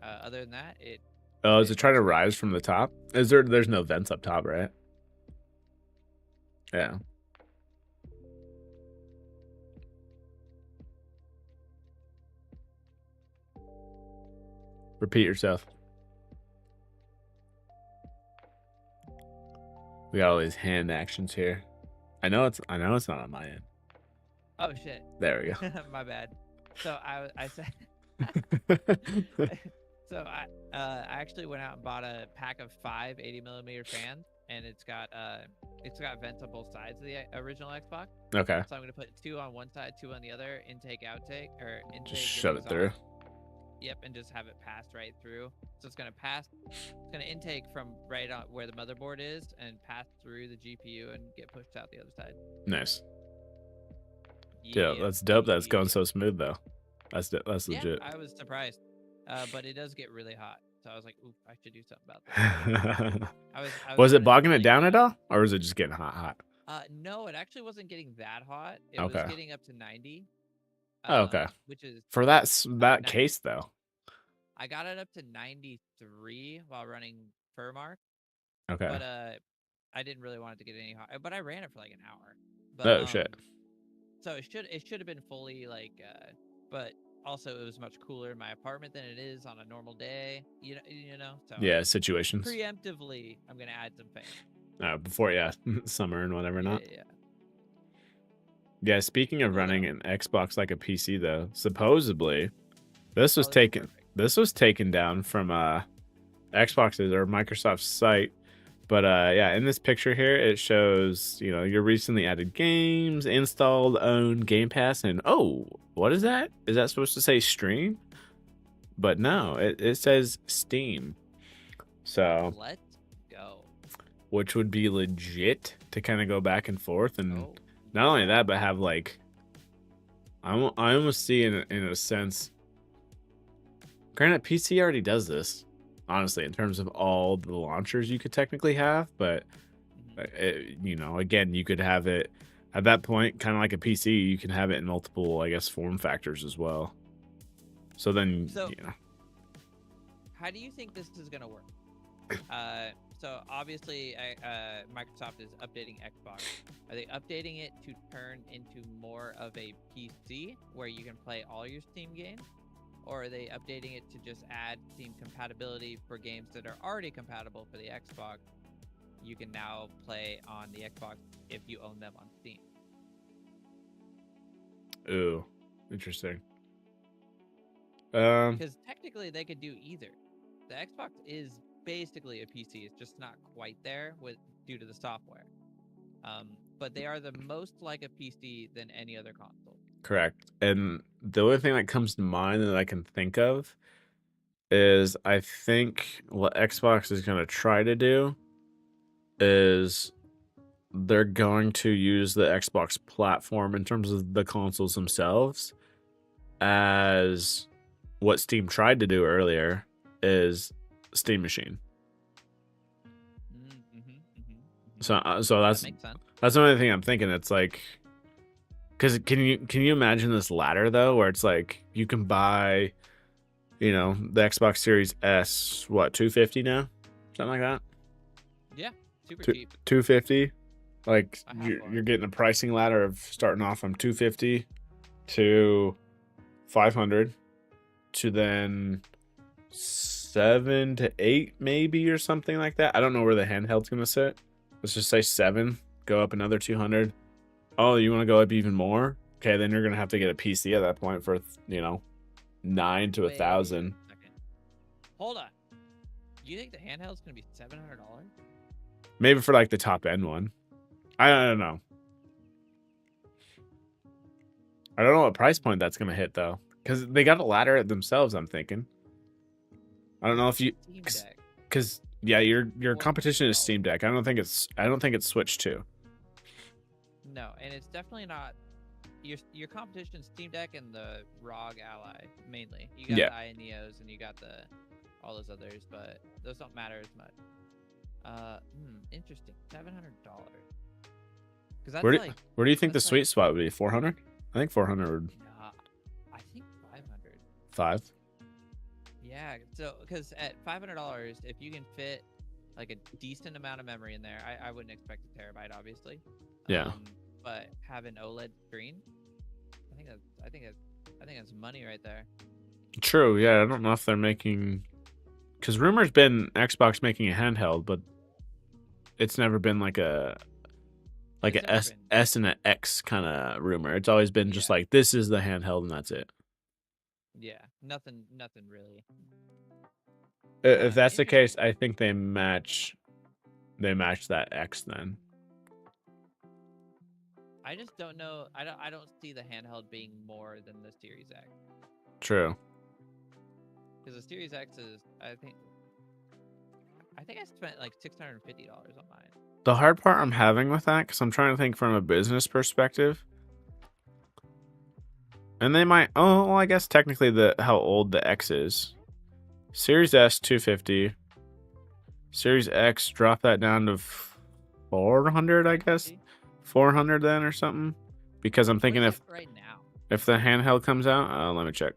Other than that, Oh, is it trying to rise from the top? There's no vents up top, right? Yeah. Repeat yourself. We got all these hand actions here. I know it's not on my end. Oh shit. There we go. My bad. So I said. So I actually went out and bought a pack of 5 80mm fans, and it's got vents on both sides of the original Xbox. Okay. So I'm gonna put 2 on one side, 2 on the other, intake, outtake, or intake. Just shut it through. Yep, and just have it pass right through. So it's gonna pass. It's gonna intake from right on where the motherboard is, and pass through the GPU and get pushed out the other side. Nice. Yeah, that's dope. That's going so smooth though. That's legit. I was surprised, but it does get really hot. So I was like, "Ooh, I should do something about that." Was it bogging it down at all, or was it just getting hot? No, it actually wasn't getting that hot. It Okay. was getting up to 90. Okay. Which is for that case though. I got it up to 93 while running Furmark. Okay. But I didn't really want it to get any hot. But I ran it for like an hour. But, oh shit. So it should have been fully like, but also it was much cooler in my apartment than it is on a normal day. You know. So yeah, situations. Preemptively, I'm gonna add some fans. Before summer and whatever not. Yeah. Yeah, speaking of running an Xbox like a PC though, supposedly this was taken down from Xbox's or Microsoft's site. But yeah, in this picture here, it shows, your recently added games, installed, owned, Game Pass, and oh, what is that? Is that supposed to say stream? But no, it says Steam. So let's go. Which would be legit to kind of go back and forth, and not only that, but have like, I almost see in a sense. Granted, PC already does this, honestly, in terms of all the launchers you could technically have, but again, you could have it at that point, kind of like a PC. You can have it in multiple, I guess, form factors as well. So then, how do you think this is gonna work? So obviously, Microsoft is updating Xbox. Are they updating it to turn into more of a PC where you can play all your Steam games? Or are they updating it to just add Steam compatibility for games that are already compatible for the Xbox? You can now play on the Xbox if you own them on Steam. Ooh, interesting. Because technically they could do either. The Xbox is basically a PC. It's just not quite there due to the software. But they are the most like a PC than any other console. Correct. And the only thing that comes to mind that I can think of is I think what Xbox is going to try to do is they're going to use the Xbox platform in terms of the consoles themselves as what Steam tried to do earlier is Steam Machine. So that's the only thing I'm thinking. It's like, because can you imagine this ladder though, where it's like you can buy, the Xbox Series S, what, $250 now, something like that. Yeah, super cheap. $250. Like you're getting a pricing ladder of starting off from $250 to $500 to then $7 to $8 maybe or something like that. I don't know where the handheld's gonna sit. Let's just say $7. Go up another $200. Oh, you want to go up even more? Okay, then you're gonna have to get a PC at that point for $900 to $1,000. Hold on. You think the handheld's gonna be $700? Maybe for like the top end one. I don't know. I don't know what price point that's gonna hit though, because they got a ladder themselves. I'm thinking. I don't know if you, because yeah, your competition is Steam Deck. I don't think it's Switch 2. No, and it's definitely not your competition. Steam Deck and the ROG Ally mainly. You got the Neos and you got all those others, but those don't matter as much. Interesting. $700. Because where do you think the sweet spot would be? 400? I think 400. I think 500. 5? Yeah, Yeah, so because at $500, if you can fit like a decent amount of memory in there, I wouldn't expect a terabyte, obviously. Yeah. But have an OLED screen, I think that's money right there. True. Yeah. I don't know if they're making, because rumors been Xbox making a handheld, but it's never been like a It's never been. S and an X kind of rumor. It's always been just Yeah, like this is the handheld and that's it. yeah, nothing really. If that's the case, Interesting. I think they match that X then. I just don't know. I don't see the handheld being more than the Series X, True. because the Series X is, I think I spent like $650 on mine. The hard part I'm having with that, because I'm trying to think from a business perspective, and they might. Oh, well, I guess technically how old the X is. Series S 250. Series X, drop that down to 400, I guess. 450. 400 then or something. Because I'm What thinking is it right now? if the handheld comes out, let me check.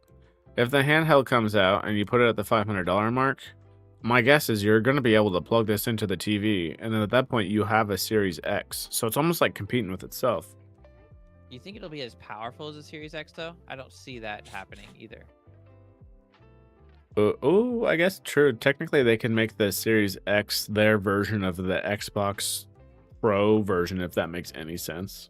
If the handheld comes out and you put it at the $500 mark, my guess is you're going to be able to plug this into the TV, and then at that point you have a Series X. So it's almost like competing with itself. You think it'll be as powerful as the Series X though? I don't see that happening either. Oh, I guess true. Technically, they can make the Series X their version of the Xbox Pro version, if that makes any sense.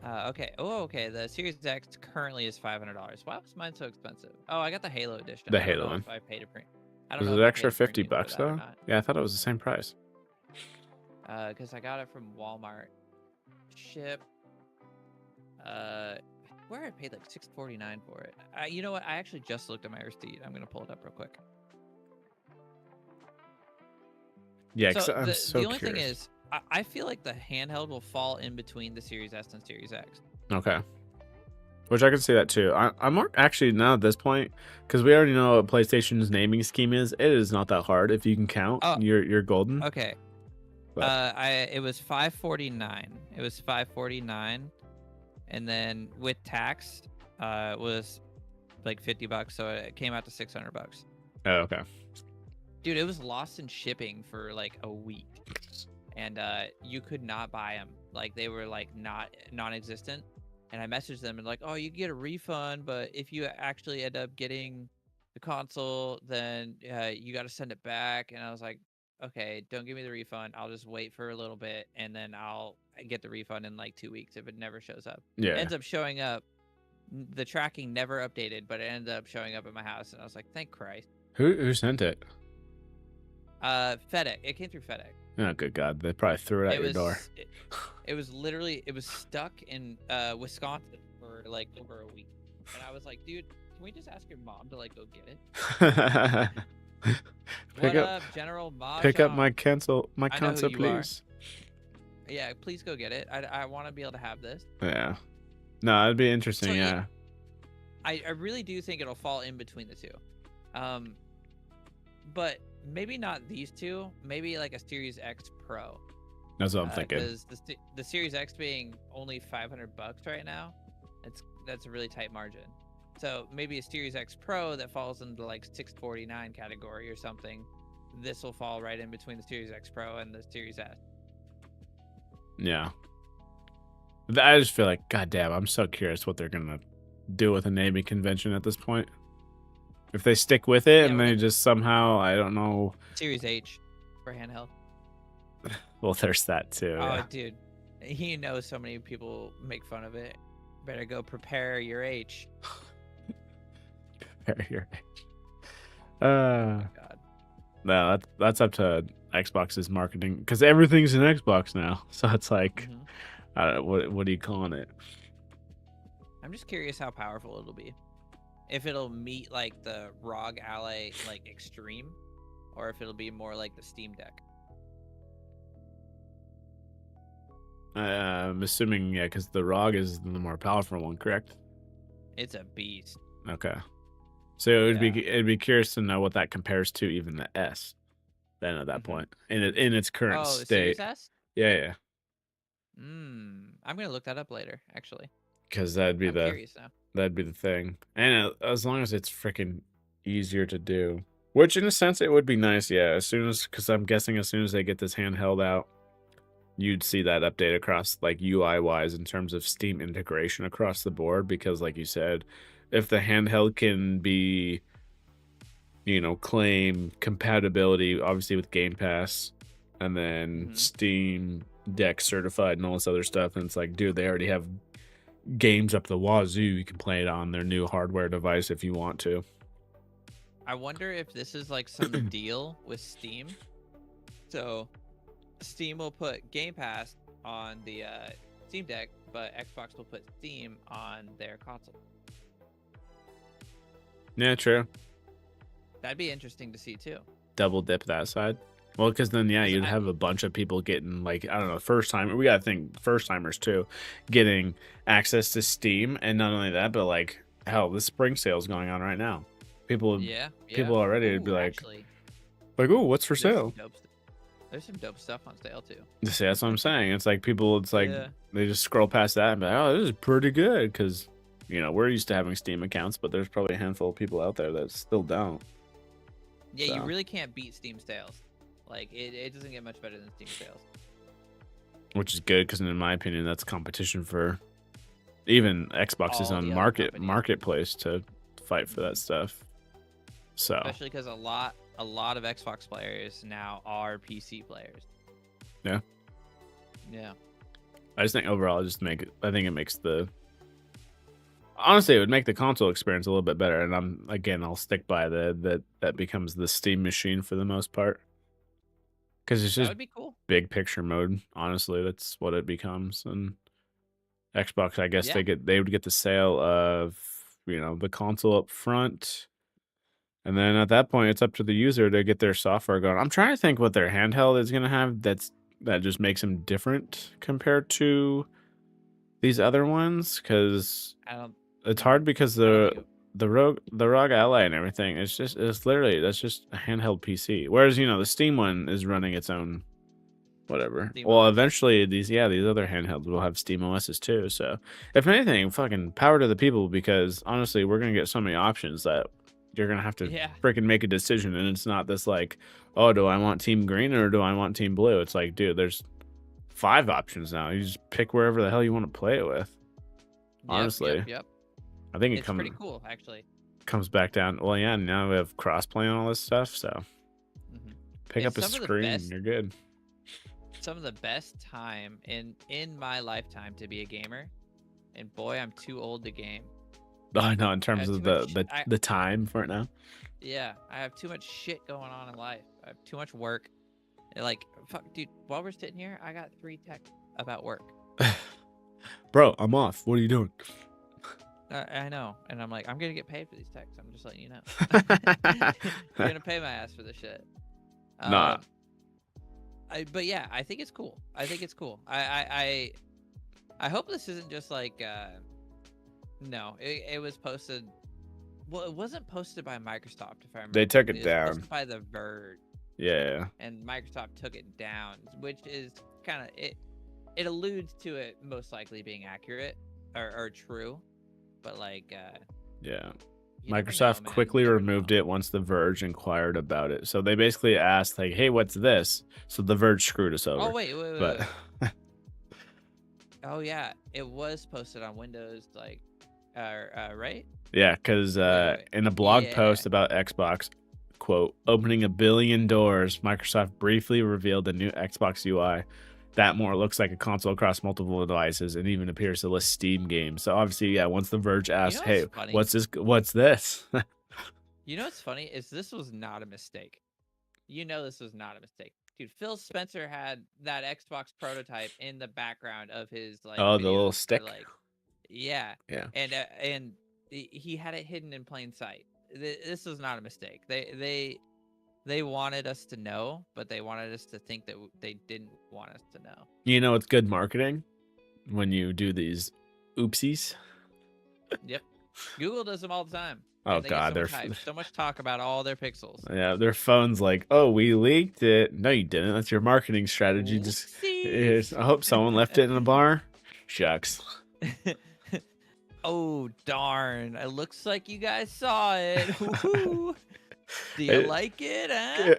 Okay. Oh, okay. The Series X currently is $500. Why was mine so expensive? Oh, I got the Halo edition. The I don't Halo know one. if I paid a premium. I don't Was know it if I extra paid a $50 premium for that or though? not. Yeah, I thought it was the same price. Because I got it from Walmart. Ship. Where I paid like $649 for it. You know what? I actually just looked at my receipt. I'm gonna pull it up real quick. Yeah, So I'm so the only thing curious. is, I feel like the handheld will fall in between the Series S and Series X. Okay. Which I can see that too. I'm more actually now at this point, because we already know what PlayStation's naming scheme is. It is not that hard. If you can count, Oh, you're golden. okay. But It was $549. It was $549, and then with tax, was like $50. So it came out to $600. oh, okay. Dude, it was lost in shipping for like a week, and you could not buy them. Like they were like non-existent. And I messaged them and like, oh, you can get a refund, but if you actually end up getting the console, then you got to send it back. And I was like, okay, don't give me the refund. I'll just wait for a little bit, and then I'll get the refund in like 2 weeks if it never shows up. It Yeah. ends up showing up. The tracking never updated, but it ended up showing up at my house, and I was like, thank Christ. Who sent it? FedEx. It came through FedEx. Oh, good God. They probably threw it at your door. It was literally, it was stuck in Wisconsin for like over a week, and I was like, dude, can we just ask your mom to like go get it? What up, General Mahjong? Pick up my console, I know who you are. please. Yeah, please go get it. I want to be able to have this. Yeah. No, it'd be interesting. So, yeah. I really do think it'll fall in between the two. But maybe not these two. Maybe like a Series X Pro. That's what I'm thinking. Because the Series X being only $500 right now, that's a really tight margin. So maybe a Series X Pro that falls into like $649 category or something. This will fall right in between the Series X Pro and the Series S. Yeah. I just feel like, goddamn, I'm so curious what they're gonna do with a naming convention at this point. If they stick with it and they just somehow, I don't know. Series H for handheld. Well, there's that too. Oh, Yeah. dude, you know, so many people make fun of it. Better go prepare your H. Prepare your H. Oh my God. No, that's up to Xbox's marketing, because everything's an Xbox now. So it's like, I don't know, what are you calling it? I'm just curious how powerful it'll be. If it'll meet like the ROG Ally like Extreme, or if it'll be more like the Steam Deck. I'm assuming, yeah, because the ROG is the more powerful one, correct? It's a beast. Okay. So it'd be curious to know what that compares to even the S. Then at that point, in its current the state. Series S? Yeah. I'm gonna look that up later, actually. Because that'd be I'm curious now. That'd be the thing. And as long as it's freaking easier to do, which in a sense it would be nice. Yeah, as soon as because I'm guessing as soon as they get this handheld out, you'd see that update across like UI wise in terms of Steam integration across the board. Because like you said, if the handheld can be, claim compatibility obviously with Game Pass and then Steam Deck certified and all this other stuff, and it's like, dude, they already have games up the wazoo. You can play it on their new hardware device if you want to. I wonder if this is like some deal with Steam. So Steam will put Game Pass on the Steam Deck, but Xbox will put Steam on their console. Yeah, true. That'd be interesting to see too. Double dip that side. Well, because then, yeah, 'Cause you'd have a bunch of people getting, like, I don't know, first time. We got to think first timers too, getting access to Steam. And not only that, but like, hell, this spring sale's going on right now. People already would be like, actually, oh, what's for there's some sale? There's some dope stuff on sale too. See, that's what I'm saying. It's like people, it's like Yeah. they just scroll past that and be like, oh, this is pretty good. Because, we're used to having Steam accounts, but there's probably a handful of people out there that still don't. Yeah, So. you really can't beat Steam sales. Like, it doesn't get much better than Steam sales. Which is good because, in my opinion, that's competition for even Xbox's All own the other companies. marketplace to fight for that stuff. So, Especially because a lot of Xbox players now are PC players. Yeah. Yeah. I just think overall, I think it makes honestly, it would make the console experience a little bit better. And I'll stick by that becomes the Steam machine for the most part. Because it's That just would be cool. big picture mode. Honestly, that's what it becomes. And Xbox, I guess Yeah. they would get the sale of the console up front, and then at that point, it's up to the user to get their software going. I'm trying to think what their handheld is gonna have that just makes them different compared to these other ones, because it's hard because the ROG Ally and everything, it's literally that's just a handheld PC. Whereas the Steam one is running its own whatever. Steam Well, OS. eventually these other handhelds will have Steam OSs too. So if anything, fucking power to the people, because honestly, we're gonna get so many options that you're gonna have to freaking make a decision, and it's not this like, oh, do I want Team Green or do I want Team Blue? It's like, dude, there's 5 options now. You just pick wherever the hell you want to play it with. Honestly. Yep. I think It's pretty cool, actually. Comes back down. Well, yeah, now we have crossplay and all this stuff, so pick up a screen, you're good. Some of the best time in my lifetime to be a gamer, and boy, I'm too old to game. I know, in terms of the time for it now. Yeah, I have too much shit going on in life. I have too much work. Like, fuck, dude, while we're sitting here, I got 3 texts about work. Bro, I'm off. What are you doing? I know, and I'm like, I'm gonna get paid for these texts. I'm just letting you know. You're gonna pay my ass for this shit. Nah. But yeah, I think it's cool. I hope this isn't just like no, it was posted. Well, it wasn't posted by Microsoft, if I remember. They took it was down. Posted by The Verge. Yeah. And Microsoft took it down, which is kind of it alludes to it most likely being accurate or true, but like yeah. Microsoft quickly removed it once The Verge inquired about it. So they basically asked, like, hey, what's this? So The Verge screwed us over. Oh, wait. Oh, yeah. It was posted on Windows, like, right? Yeah, because in a blog post about Xbox, quote, opening 1 billion doors, Microsoft briefly revealed the new Xbox UI that more looks like a console across multiple devices and even appears to list Steam games. So obviously, yeah, once The Verge asked, hey, what's this? What's this? You know what's funny is this was not a mistake. This was not a mistake. Dude, Phil Spencer had that Xbox prototype in the background of his like the little stick. Yeah. And he had it hidden in plain sight. This was not a mistake. They wanted us to know, but they wanted us to think that they didn't want us to know. It's good marketing when you do these oopsies. Yep. Google does them all the time. Oh, God. There's so much talk about all their pixels. Yeah, their phone's like, oh, we leaked it. No, you didn't. That's your marketing strategy. I hope someone left it in a bar. Shucks. Oh darn! It looks like you guys saw it. Woohoo! Do you It- like it?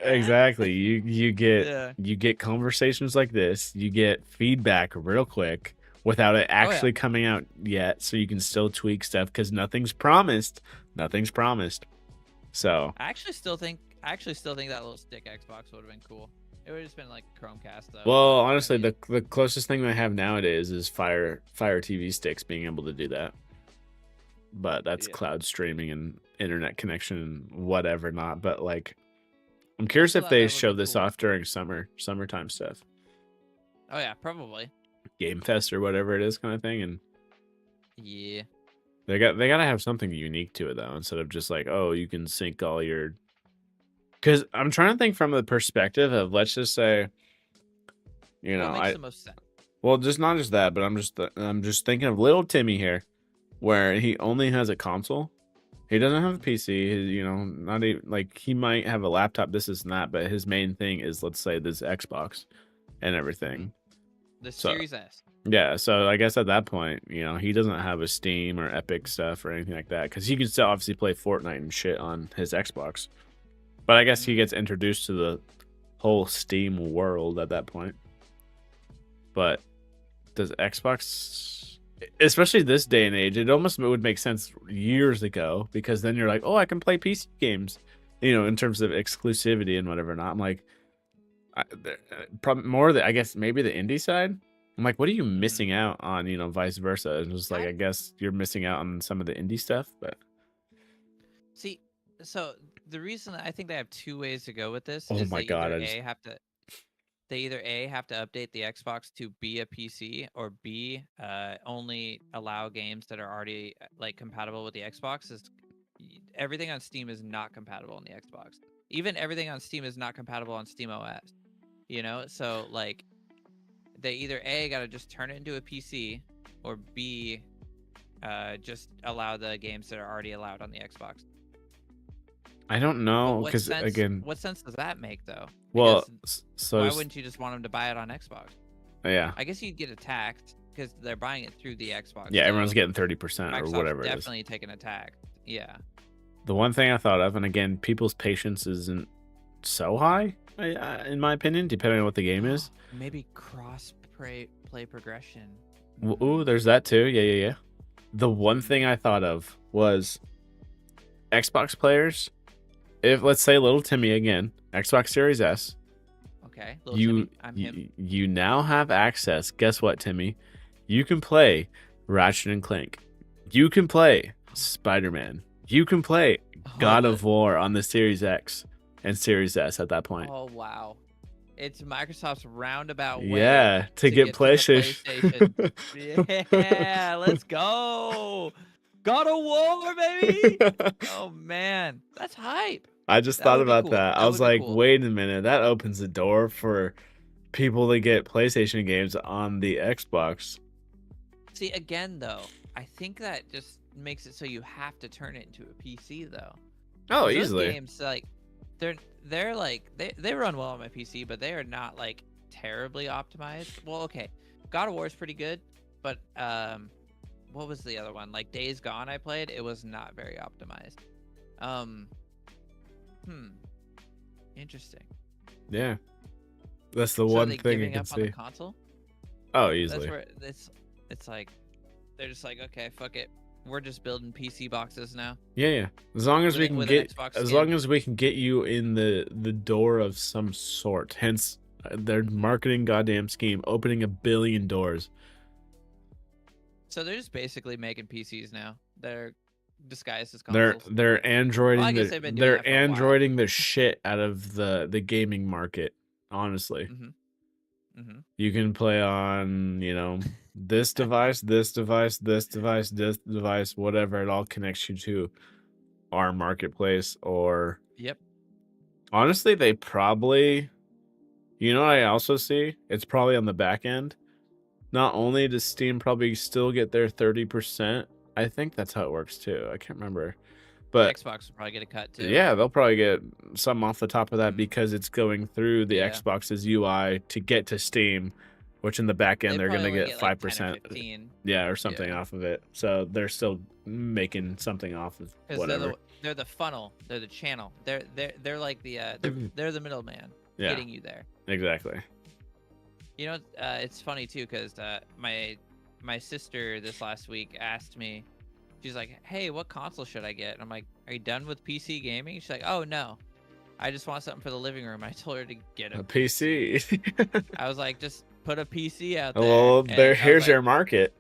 exactly. You Yeah. get conversations like this. You get feedback real quick without it Oh yeah. actually coming out yet, so you can still tweak stuff because nothing's promised. Nothing's promised. So I actually still think that little stick Xbox would have been cool. It would have just been like Chromecast though. well, But I honestly, mean, the closest thing they have nowadays is Fire TV sticks being able to do that. But that's yeah. cloud streaming and internet connection and whatever not. But like, I'm I curious still if thought they that would show be this cool. off during summertime stuff, Oh yeah, probably. Game Fest or whatever it is, kind of thing. And Yeah. they gotta have something unique to it though, instead of just like, oh, you can sync all your. Because I'm trying to think from the perspective of, let's just say, What makes the most sense? well, just not just that, but I'm just thinking of little Timmy here, where he only has a console. He doesn't have a PC. Not even like, he might have a laptop, this and that, but his main thing is, let's say, this Xbox and everything. The So Series S. yeah, so I guess at that point, he doesn't have a Steam or Epic stuff or anything like that, because he can still obviously play Fortnite and shit on his Xbox. But I guess he gets introduced to the whole Steam world at that point. But does Xbox, especially this day and age, it almost would make sense years ago, because then you're like, oh, I can play PC games, in terms of exclusivity and whatever. Not, I'm like, probably more I guess maybe the indie side. I'm like, what are you missing out on? Vice versa. It's just like, I guess you're missing out on some of the indie stuff. But See, so the reason I think they have two ways to go with this oh is my god, they either A have to update the Xbox to be a PC, or B only allow games that are already like compatible with the Xbox. Everything on Steam is not compatible on the Xbox. Even everything on Steam is not compatible on Steam OS. So like they either A got to just turn it into a PC, or B just allow the games that are already allowed on the Xbox. I don't know, because again, what sense does that make though? well, Because so why wouldn't you just want them to buy it on Xbox? yeah, I guess you'd get attacked because they're buying it through the Xbox. yeah, so everyone's getting 30% or Microsoft's whatever it is. definitely taking attacked. Yeah. The one thing I thought of, and again, people's patience isn't so high, in my opinion, depending on what the game is. Maybe play progression. Ooh, there's that too. Yeah. The one thing I thought of was Xbox players. If, let's say, little Timmy again, Xbox Series S. Okay. Timmy, I'm him. You now have access. Guess what, Timmy? You can play Ratchet and Clank. You can play Spider-Man. You can play God of War on the Series X and Series S at that point. Oh wow. It's Microsoft's roundabout way. Yeah, to get PlayStation. Yeah, let's go. God of War, baby. Oh man, that's hype. I just That thought would be about cool. that. I That was would be like, cool. wait a minute, that opens the door for people to get PlayStation games on the Xbox. See, again though, I think that just makes it so you have to turn it into a PC though. Oh, 'Cause easily. Those games like they're like they run well on my PC, but they are not like terribly optimized. Well, okay, God of War is pretty good, but what was the other one? Like Days Gone, I played. It was not very optimized. Interesting. Yeah, that's the So are one they thing you giving can up on the see. console? Oh, That's easily. where it's like they're just like, okay, fuck it, we're just building PC boxes now. Yeah. As long as we can With an get, Xbox as skin. long as we can get you in the door of some sort. Hence, their marketing goddamn scheme, opening a billion doors. So they're just basically making PCs now. They're disguised as consoles. They're androiding Well, I guess they've been doing they're that for a while. androiding the shit out of the gaming market. Honestly, you can play on this device, this device, this device, this device, whatever. It all connects you to our marketplace. Or Yep. honestly, they probably, what I also see, it's probably on the back end. Not only does Steam probably still get their 30%, I think that's how it works too. I can't remember. But Xbox will probably get a cut too. yeah, they'll probably get some off the top of that because it's going through the Yeah. Xbox's UI to get to Steam, which in the back end They they're probably gonna only get get like 10 or 5%, 15. yeah, or something Yeah. off of it. So they're still making something off of Because whatever. they're the funnel, they're the channel, they're like the they're the middleman Yeah, getting you there. exactly. You know, it's funny too because my sister this last week asked me, she's like, "Hey, what console should I get?" And I'm like, "Are you done with PC gaming?" She's like, "Oh no, I just want something for the living room." I told her to get a A PC. I was like, "Just put a PC out there." Well, And here's your market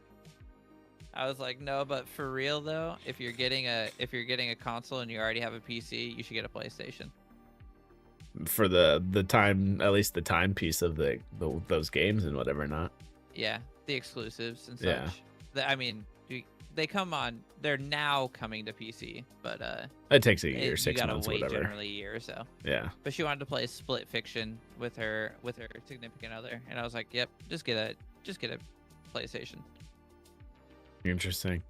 I was like, "No, but for real though, if you're getting a console and you already have a PC, you should get a PlayStation." for the time, at least the timepiece of those games and whatever not. Yeah, the exclusives and Yeah. such. I mean, they come on. They're now coming to PC, but It takes a year, you 6 gotta months, wait whatever. generally a year or so. Yeah. But she wanted to play Split Fiction with her significant other, and I was like, "Yep, just get a PlayStation." Interesting.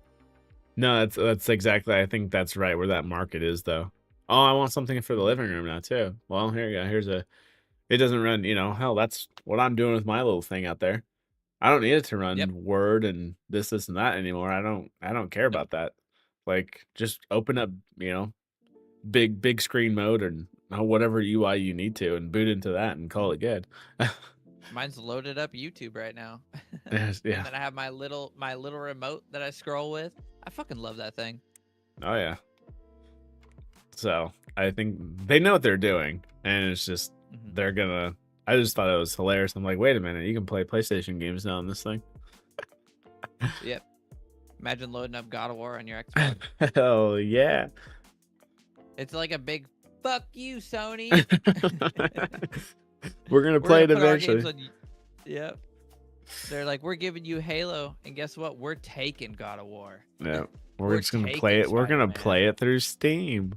No, that's exactly. I think that's right where that market is, though. Oh, I want something for the living room now too. Well, here you go. Here's a. It doesn't run. Hell, that's what I'm doing with my little thing out there. I don't need it to run Yep. Word and this and that anymore. I don't care about that. Like, just open up, big screen mode and whatever UI you need to, and boot into that and call it good. Mine's loaded up YouTube right now. Yes, yeah. And then I have my little remote that I scroll with. I fucking love that thing. Oh yeah. So I think they know what they're doing, and it's just they're gonna. I just thought it was hilarious. I'm like, wait a minute, you can play PlayStation games now on this thing. Yep. Imagine loading up God of War on your Xbox. Hell yeah. It's like a big fuck you, Sony. We're gonna play it eventually. Yep. They're like, we're giving you Halo, and guess what? We're taking God of War. Yeah, we're just gonna play it. We're gonna play it through Steam.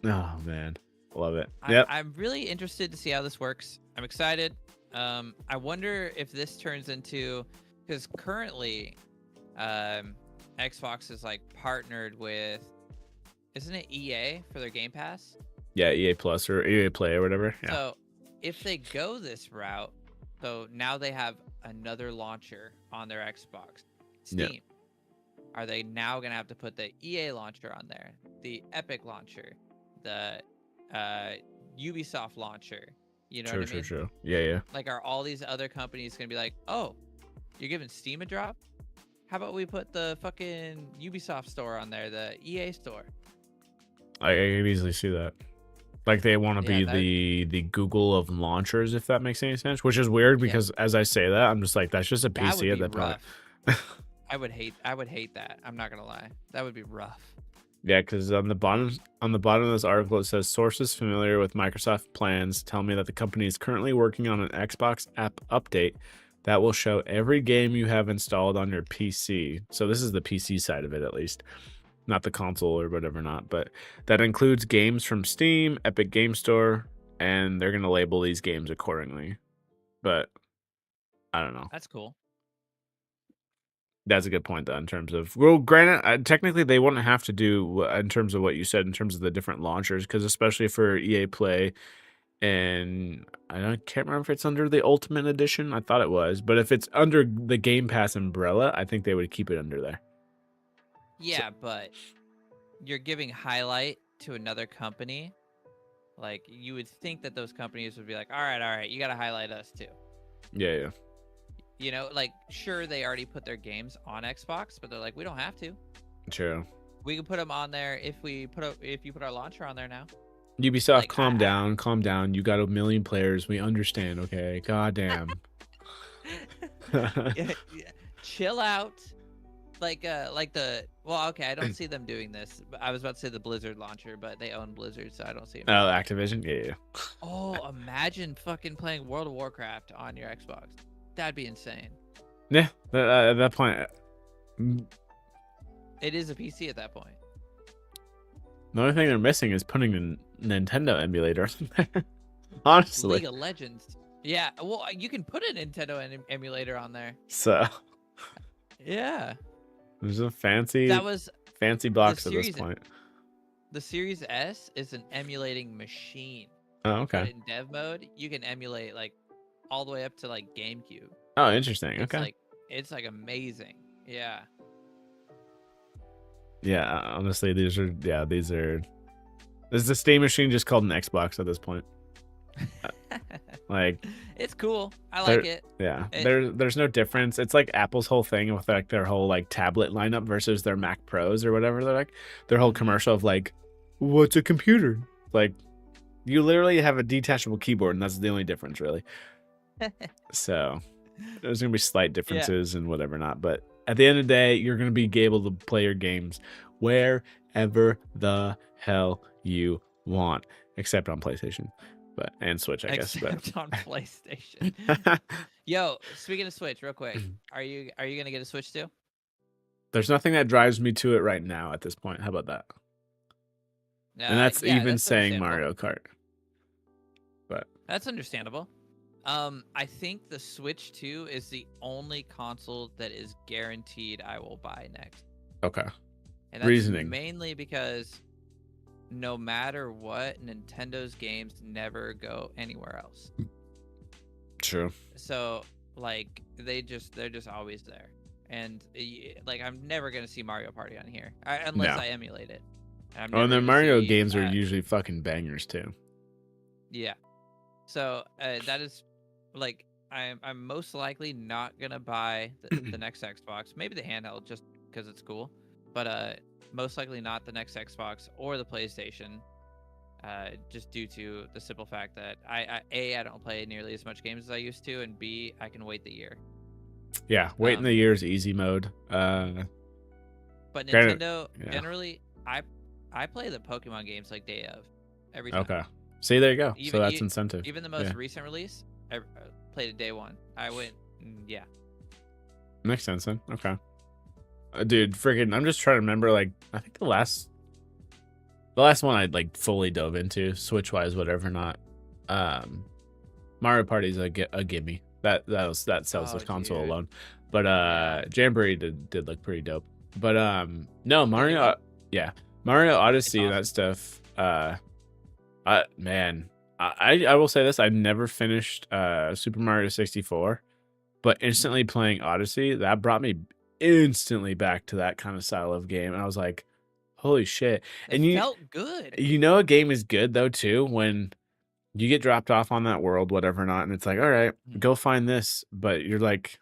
Oh man, love it. Yep. I'm really interested to see how this works. I'm excited. I wonder if this turns into, because currently, Xbox is like partnered with, isn't it EA for their Game Pass? Yeah, EA Plus or EA Play or whatever. Yeah. So if they go this route, so now they have another launcher on their Xbox, Steam. Yep. Are they now gonna have to put the EA launcher on there, the Epic launcher, the Ubisoft launcher? You know what I mean? True. Yeah. Like, are all these other companies gonna be like, "Oh, you're giving Steam a drop? How about we put the fucking Ubisoft store on there, the EA store?" I can easily see that. Like, they want to be the Google of launchers, if that makes any sense. Which is weird because as I say that, I'm just like, that's just a PC at that point. I would hate that. I'm not gonna lie. That would be rough. Yeah, because on the bottom of this article, it says sources familiar with Microsoft plans tell me that the company is currently working on an Xbox app update that will show every game you have installed on your PC. So this is the PC side of it, at least, not the console or whatever not. But that includes games from Steam, Epic Game Store, and they're gonna label these games accordingly. But I don't know. That's cool. That's a good point, though, in terms of, well, granted, technically they wouldn't have to do in terms of what you said in terms of the different launchers, because especially for EA Play, and I can't remember if it's under the Ultimate Edition. I thought it was, but if it's under the Game Pass umbrella, I think they would keep it under there. Yeah, but you're giving highlight to another company. Like, you would think that those companies would be like, all right, you got to highlight us too. Yeah. You know, like, sure, they already put their games on Xbox, but they're like, we don't have to. True. We can put them on there if you put our launcher on there now. Ubisoft, like, calm down. You got 1 million players. We understand, okay? Goddamn. Yeah. Chill out. Well, okay, I don't see them doing this. I was about to say the Blizzard launcher, but they own Blizzard, so I don't see them. Oh, Activision? Yeah. Oh, imagine fucking playing World of Warcraft on your Xbox. That'd be insane. Yeah, at that point. It is a PC at that point. The only thing they're missing is putting a Nintendo emulator on there. Honestly. League of Legends. Yeah, well, you can put a Nintendo emulator on there. So. Yeah. There's a fancy box at this point. The Series S is an emulating machine. Oh, okay. Put it in dev mode, you can emulate like all the way up to like GameCube. Oh, interesting. It's Okay. like amazing. Yeah. Yeah, honestly, these are this is the Steam machine just called an Xbox at this point. Like It's cool. I there, like it. there's no difference. It's like Apple's whole thing with like their whole like tablet lineup versus their Mac Pros or whatever. They're like their whole commercial of like, what's a computer? Like, you literally have a detachable keyboard, and that's the only difference, really. So there's gonna be slight differences and whatever not, but at the end of the day, you're gonna be able to play your games wherever the hell you want, except on PlayStation, and Switch, I guess. Except on PlayStation. Yo, speaking of Switch, real quick, are you gonna get a Switch too? There's nothing that drives me to it right now at this point. How about that? And that's even saying Mario Kart. But that's understandable. I think the Switch 2 is the only console that is guaranteed I will buy next. Okay. And that's Reasoning. mainly because no matter what, Nintendo's games never go anywhere else. True. So like they're just always there. And like I'm never gonna see Mario Party on here unless I emulate it. And the Mario games are usually fucking bangers too. Yeah. So that is like I'm most likely not gonna buy the next Xbox, maybe the handheld just because it's cool, but most likely not the next Xbox or the PlayStation, just due to the simple fact that I don't play nearly as much games as I used to, and B, I can wait the year. Yeah, waiting the year is easy mode. But Nintendo generally, I play the Pokemon games like day of every time. Okay. See, there you go. So that's incentive. Even the most recent release, I played it day one. I went, yeah. Makes sense then. Okay. Dude, freaking, I'm just trying to remember. Like, I think the last one I like fully dove into, Switch wise, whatever. Not, Mario Party's a gimme. That sells the console alone. But Jamboree did look pretty dope. But no, Mario Odyssey, awesome. That stuff. Man, I will say this: I never finished Super Mario 64, but instantly playing Odyssey, that brought me instantly back to that kind of style of game, and I was like, "Holy shit!" And it felt good. You know, a game is good though too when you get dropped off on that world, whatever not, and it's like, "All right, go find this," but you're like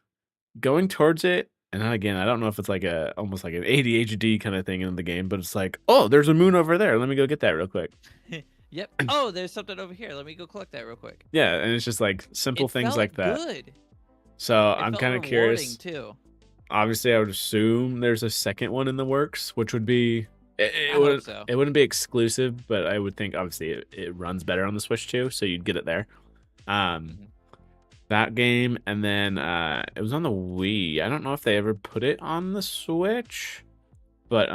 going towards it. And then again, I don't know if it's like almost like an ADHD kind of thing in the game, but it's like, oh, there's a moon over there. Let me go get that real quick. Yep. Oh, there's something over here. Let me go collect that real quick. Yeah, and it's just like simple things like that. Good. So I'm kind of curious. Too. Obviously, I would assume there's a second one in the works, which would be it wouldn't be exclusive, but I would think obviously it runs better on the Switch too, so you'd get it there. That game, and then it was on the Wii. I don't know if they ever put it on the Switch, but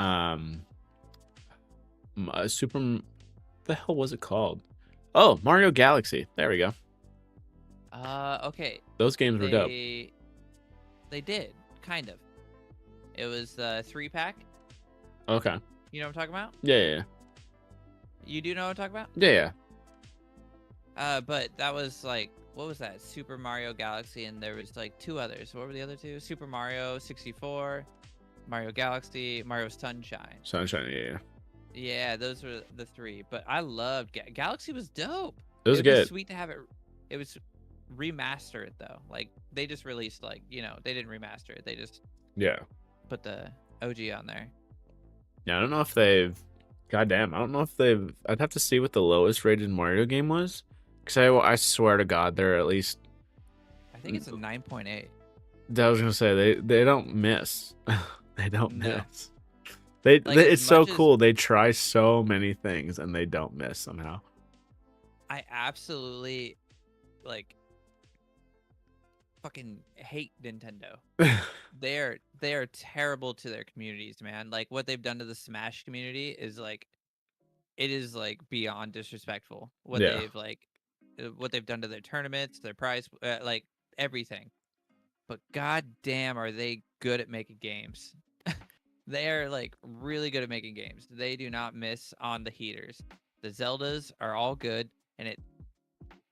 the hell was it called? Oh, Mario Galaxy. There we go. Okay. Those games were dope. They did, kind of. It was the 3-pack. Okay. You know what I'm talking about? Yeah. You do know what I'm talking about? Yeah. But that was like, what was that? Super Mario Galaxy, and there was like 2 others. What were the other 2? Super Mario 64, Mario Galaxy, Mario Sunshine. Yeah. Yeah, those were the 3. But I loved Galaxy. Was dope. It was good. Was sweet to have it. It was remastered though. Like they just released they didn't remaster it. They just put the OG on there. Yeah, I don't know if they've. Goddamn, I don't know if they've. I'd have to see what the lowest rated Mario game was. Because I swear to God, they're at least. I think it's a 9.8. I was gonna say they don't miss. They don't miss. It's so cool. They try so many things and they don't miss somehow. I absolutely fucking hate Nintendo. They are terrible to their communities, man. Like what they've done to the Smash community is it is beyond disrespectful. What they've done to their tournaments, their prize, everything. But goddamn, are they good at making games? They are really good at making games. They do not miss on the heaters. The Zeldas are all good, and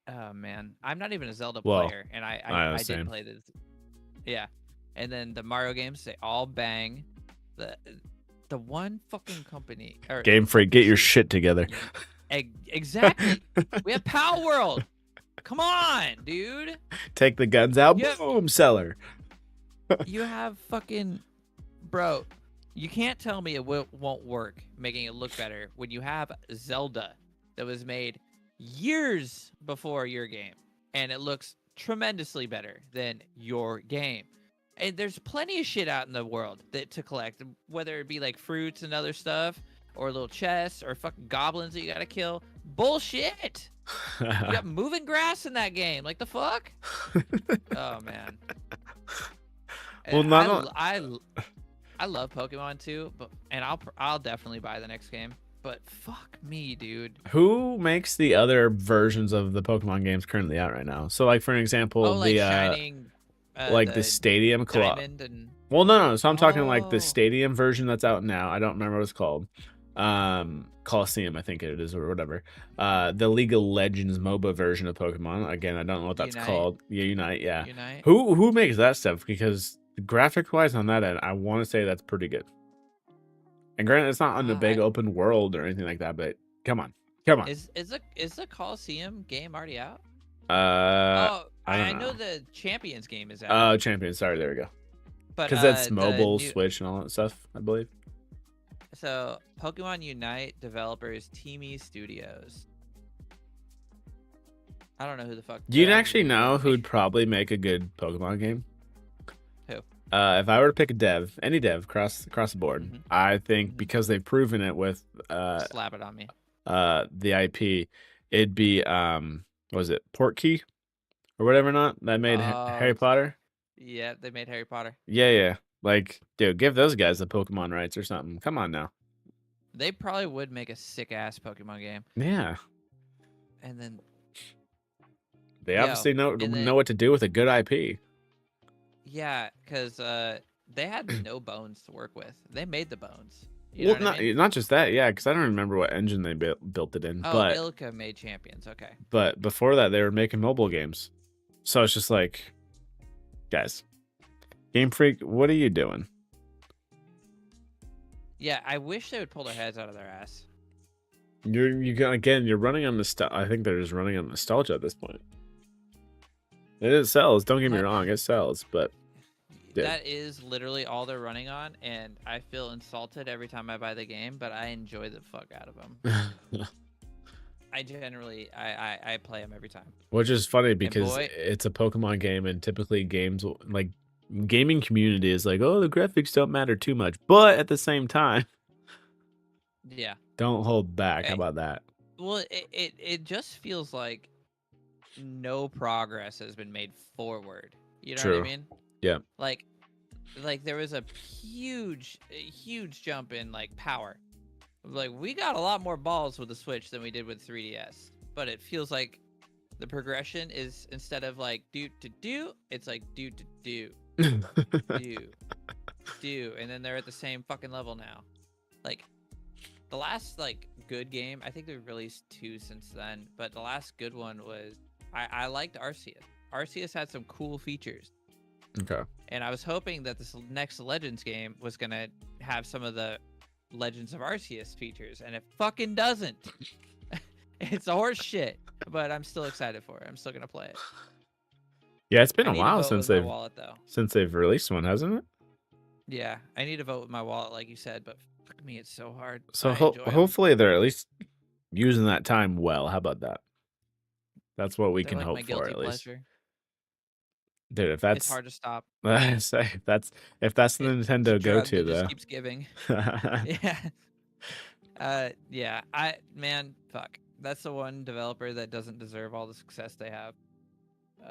Oh man, I'm not even a Zelda Well, player, and I did same. play this. Yeah, and then the Mario games, they all bang. The the one fucking company or Game Freak, get your publisher. shit together. Exactly. We have Pal World. Come on, dude. Take the guns out. Yeah, Boom, seller. you have fucking bro. You can't tell me it won't work, making it look better when you have Zelda that was made years before your game, and it looks tremendously better than your game. And there's plenty of shit out in the world that to collect, whether it be like fruits and other stuff, or little chests, or fucking goblins that you gotta kill. Bullshit. You got moving grass in that game. Like the fuck? Oh man. Well, And not I love Pokemon too, but and I'll definitely buy the next game. But fuck me, dude. who makes the other versions of the Pokemon games currently out right now? So, like for an example, Oh, like the Shining, like the the Stadium Diamond and Well, no. So I'm talking like the oh, Stadium version that's out now. I don't remember what it's called. Coliseum, I think it is, or whatever. The League of Legends MOBA version of Pokemon. Again, I don't know what that's Unite. called. Yeah, Unite. Yeah. Unite. Who makes that stuff? Because graphic wise on that end, I want to say that's pretty good. And granted, it's not on the big open world or anything like that, but come on. Is the Coliseum game already out? I I don't know know. the Champions game is out. Oh, Champion. Sorry, there we go. But Because that's the mobile, new- Switch, and all that stuff, I believe. So Pokemon Unite developers Teamy Studios. I don't know who the fuck. You'd actually know who'd probably make a good Pokemon game. Who? If I were to pick a dev, any dev across the board, I think because they've proven it with slap it on me. The IP, it'd be what was it, Portkey or whatever not that made Harry Potter. Yeah, they made Harry Potter. Yeah. Like, dude, give those guys the Pokemon rights or something. Come on now. They probably would make a sick ass Pokemon game. Yeah. And then they obviously know what to do with a good IP. Yeah, because they had no bones to work with. They made the bones. Well, not just that, yeah, because I don't remember what engine they built it in. Oh, but Ilka made Champions, okay. But before that, they were making mobile games. So it's just like, guys, Game Freak, what are you doing? Yeah, I wish they would pull their heads out of their ass. You're running on nostalgia. I think they're just running on nostalgia at this point. It sells. Don't get me wrong, it sells, but that is literally all they're running on, and I feel insulted every time I buy the game, but I enjoy the fuck out of them. I generally I play them every time. Which is funny because it's a Pokemon game, and typically games like gaming community is like, oh, the graphics don't matter too much, but at the same time, yeah, don't hold back. How about that? Well, it just feels like no progress has been made forward. You know what I mean? Yeah. Like there was a huge jump in like power. Like we got a lot more balls with the Switch than we did with 3DS, but it feels like the progression is instead of like do to do, it's like do to do, do, and then they're at the same fucking level now. Like the last like good game, I think they've released 2 since then, but the last good one was I liked Arceus. Arceus had some cool features. Okay. And I was hoping that this next Legends game was gonna have some of the Legends of Arceus features, and it fucking doesn't. It's a horse shit, but I'm still excited for it. I'm still gonna play it. Yeah, it's been a while since they've released one, hasn't it? Yeah, I need to vote with my wallet, like you said, but fuck me, it's so hard. So hopefully they're at least using that time well. How about that? That's what we can hope for, at least. Dude, if that's it's hard to stop. If that's the Nintendo go-to, though. Just keeps giving. Yeah. Fuck. That's the one developer that doesn't deserve all the success they have.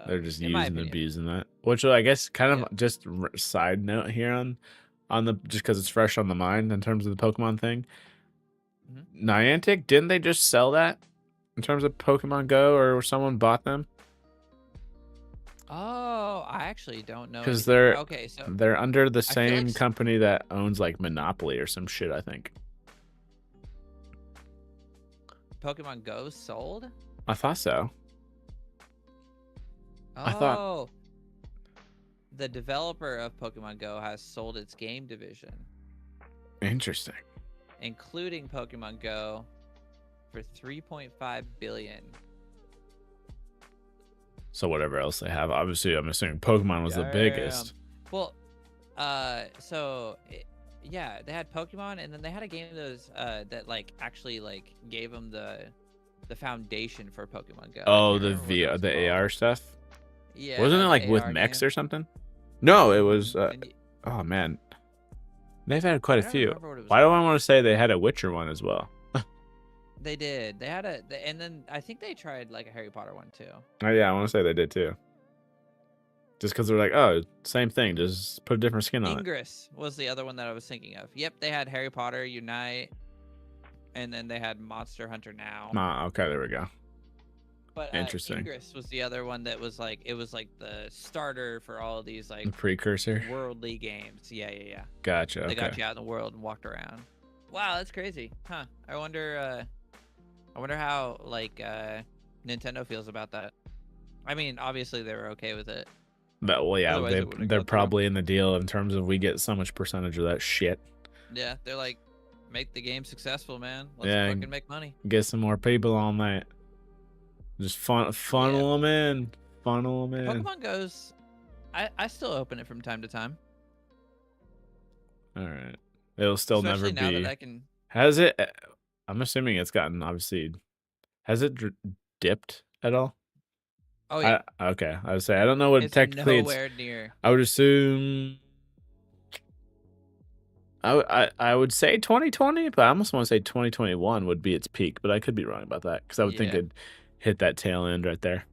They're just using and abusing that. Which I guess kind of just side note here on the just because it's fresh on the mind in terms of the Pokemon thing. Niantic, didn't they just sell that in terms of Pokemon Go, or someone bought them? Oh, I actually don't know. Because they're under the same company that owns like Monopoly or some shit, I think. Pokemon Go sold? I thought so. I thought Oh, the developer of Pokemon Go has sold its game division, interesting. including Pokemon Go, for 3.5 billion. So whatever else they have, obviously, I'm assuming Pokemon was the biggest. Well, yeah, they had Pokemon, and then they had a game that was that like actually like gave them the foundation for Pokemon Go. I Oh, can't the remember what it was the called. AR stuff. Yeah, Wasn't it the like with AR mechs game. or something? No, it was. And Oh man, they've had quite a I don't few. remember what it was Why do I called. want to say they had a Witcher one as well? They did. They had and then I think they tried like a Harry Potter one too. Oh yeah, I want to say they did too. Just because they're like, oh, same thing, just put a different skin on it. Ingress was the other one that I was thinking of. Yep, they had Harry Potter Unite, and then they had Monster Hunter Now. Ah, okay, there we go. But Interesting. Ingress was the other one that was like, it was like the starter for all of these like The precursor. worldly games. Yeah. Gotcha. They Okay. got you out in the world and walked around. Wow, that's crazy, huh? I wonder how like Nintendo feels about that. I mean, obviously they were okay with it. But well, yeah, Otherwise it wouldn't they're go through. probably in the deal in terms of we get so much percentage of that shit. Yeah, they're like, make the game successful, man. Let's Yeah, fucking make money. Get some more people on that. Just funnel them in. Funnel them in. Pokemon Go's, I still open it from time to time. All right. It'll still Especially never now be. that I can. Has it? I'm assuming it's gotten obviously. Has it dipped at all? Oh yeah. Okay. I would say I don't know what It's technically nowhere near. I would assume. I would say 2020, but I almost want to say 2021 would be its peak, but I could be wrong about that because I would think Yeah. it'd hit that tail end right there.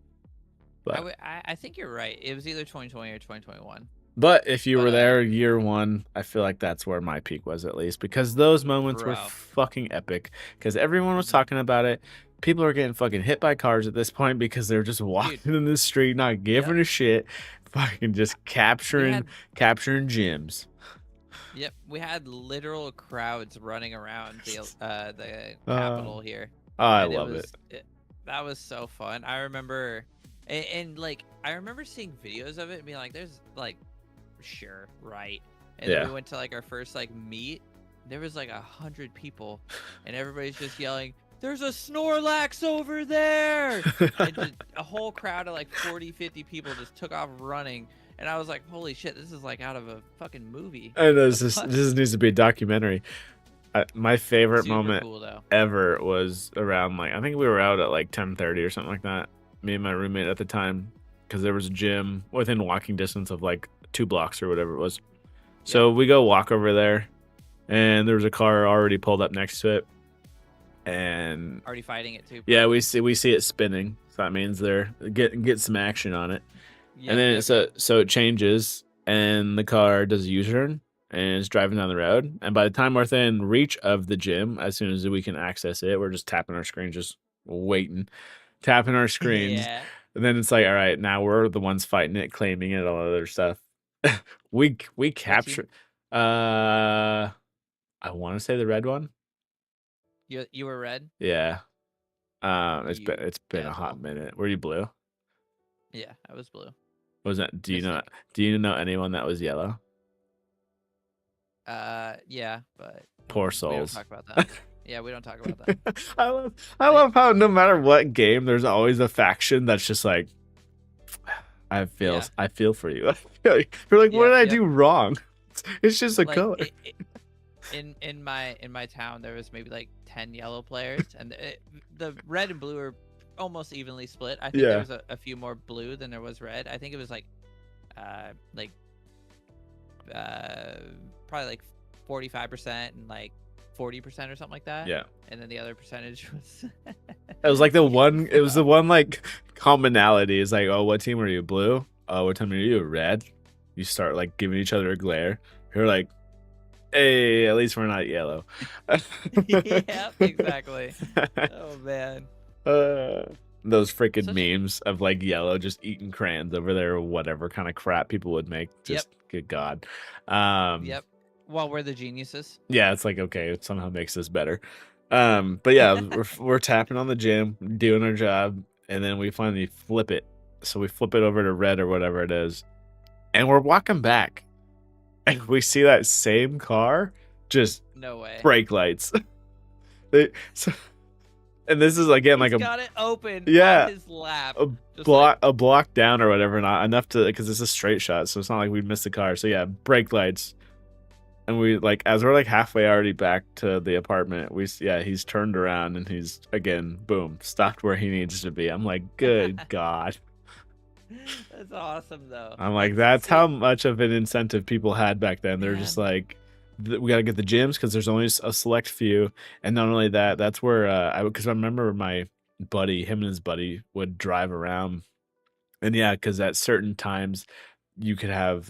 But I think you're right. It was either 2020 or 2021. But if you were But, there year one, I feel like that's where my peak was at least because those moments were Bro. fucking epic because everyone was talking about it. People are getting fucking hit by cars at this point because they're just walking in the street, not giving a shit, fucking just capturing gyms. Yep, we had literal crowds running around the capital here. Oh, I love it. That was so fun. I remember, and like I remember seeing videos of it and being like, "There's like, sure, right." And then we went to like our first like meet. There was like 100 people, and everybody's just yelling, "There's a Snorlax over there!" And just a whole crowd of like 40, 50 people just took off running. And I was like, holy shit, this is like out of a fucking movie. I know, this needs to be a documentary. My favorite Super moment cool, ever was around like, I think we were out at like 10:30 or something like that. Me and my roommate at the time, because there was a gym within walking distance of like 2 blocks or whatever it was. So we go walk over there, and there was a car already pulled up next to it. And already fighting it too. Yeah, we see it spinning. So that means they're get some action on it. And then so it changes, and the car does a U-turn and it's driving down the road. And by the time we're within reach of the gym, as soon as we can access it, we're just tapping our screen, just waiting, tapping our screens. And then it's like, all right, now we're the ones fighting it, claiming it, all other stuff. we captured. I want to say the red one. You were red. Yeah. It's been a hot minute. Were you blue? Yeah, I was blue. Was that? Do you know anyone that was yellow? Yeah, but poor souls. We don't talk about that. Yeah, we don't talk about that. I love how no matter what game, there's always a faction that's just like, I feel for you. You're like, what did I do wrong? It's just a color. In my town, there was maybe like 10 yellow players, and the red and blue are almost evenly split. I think there was a few more blue than there was red. I think it was probably like 45% and like 40% or something like that. Yeah. And then the other percentage was it was like the one like commonality is like, oh, what team are you? Blue? Oh, what team are you? Red? You start like giving each other a glare. You're like, hey, at least we're not yellow. Yeah, exactly. Oh man. Those freaking memes of like yellow just eating crayons over there or whatever kind of crap people would make. Just good God. Yep. Well, we're the geniuses. Yeah, it's like, okay, it somehow makes this better. But yeah, we're tapping on the gym, doing our job, and then we finally flip it. So we flip it over to red or whatever it is, and we're walking back, and we see that same car, just No way. brake lights. So, and this is again like He's got it open yeah, on his lap. a block down or whatever, not enough to, because it's a straight shot, so it's not like we'd miss the car. So yeah, brake lights. And we like, as we're like halfway already back to the apartment, he's turned around and he's again, boom, stopped where he needs to be. I'm like, good God. That's awesome though. I'm like, that's how much of an incentive people had back then. They're just like, we got to get the gyms because there's only a select few. And not only that, that's where because I remember my buddy, him and his buddy would drive around. And yeah, because at certain times you could have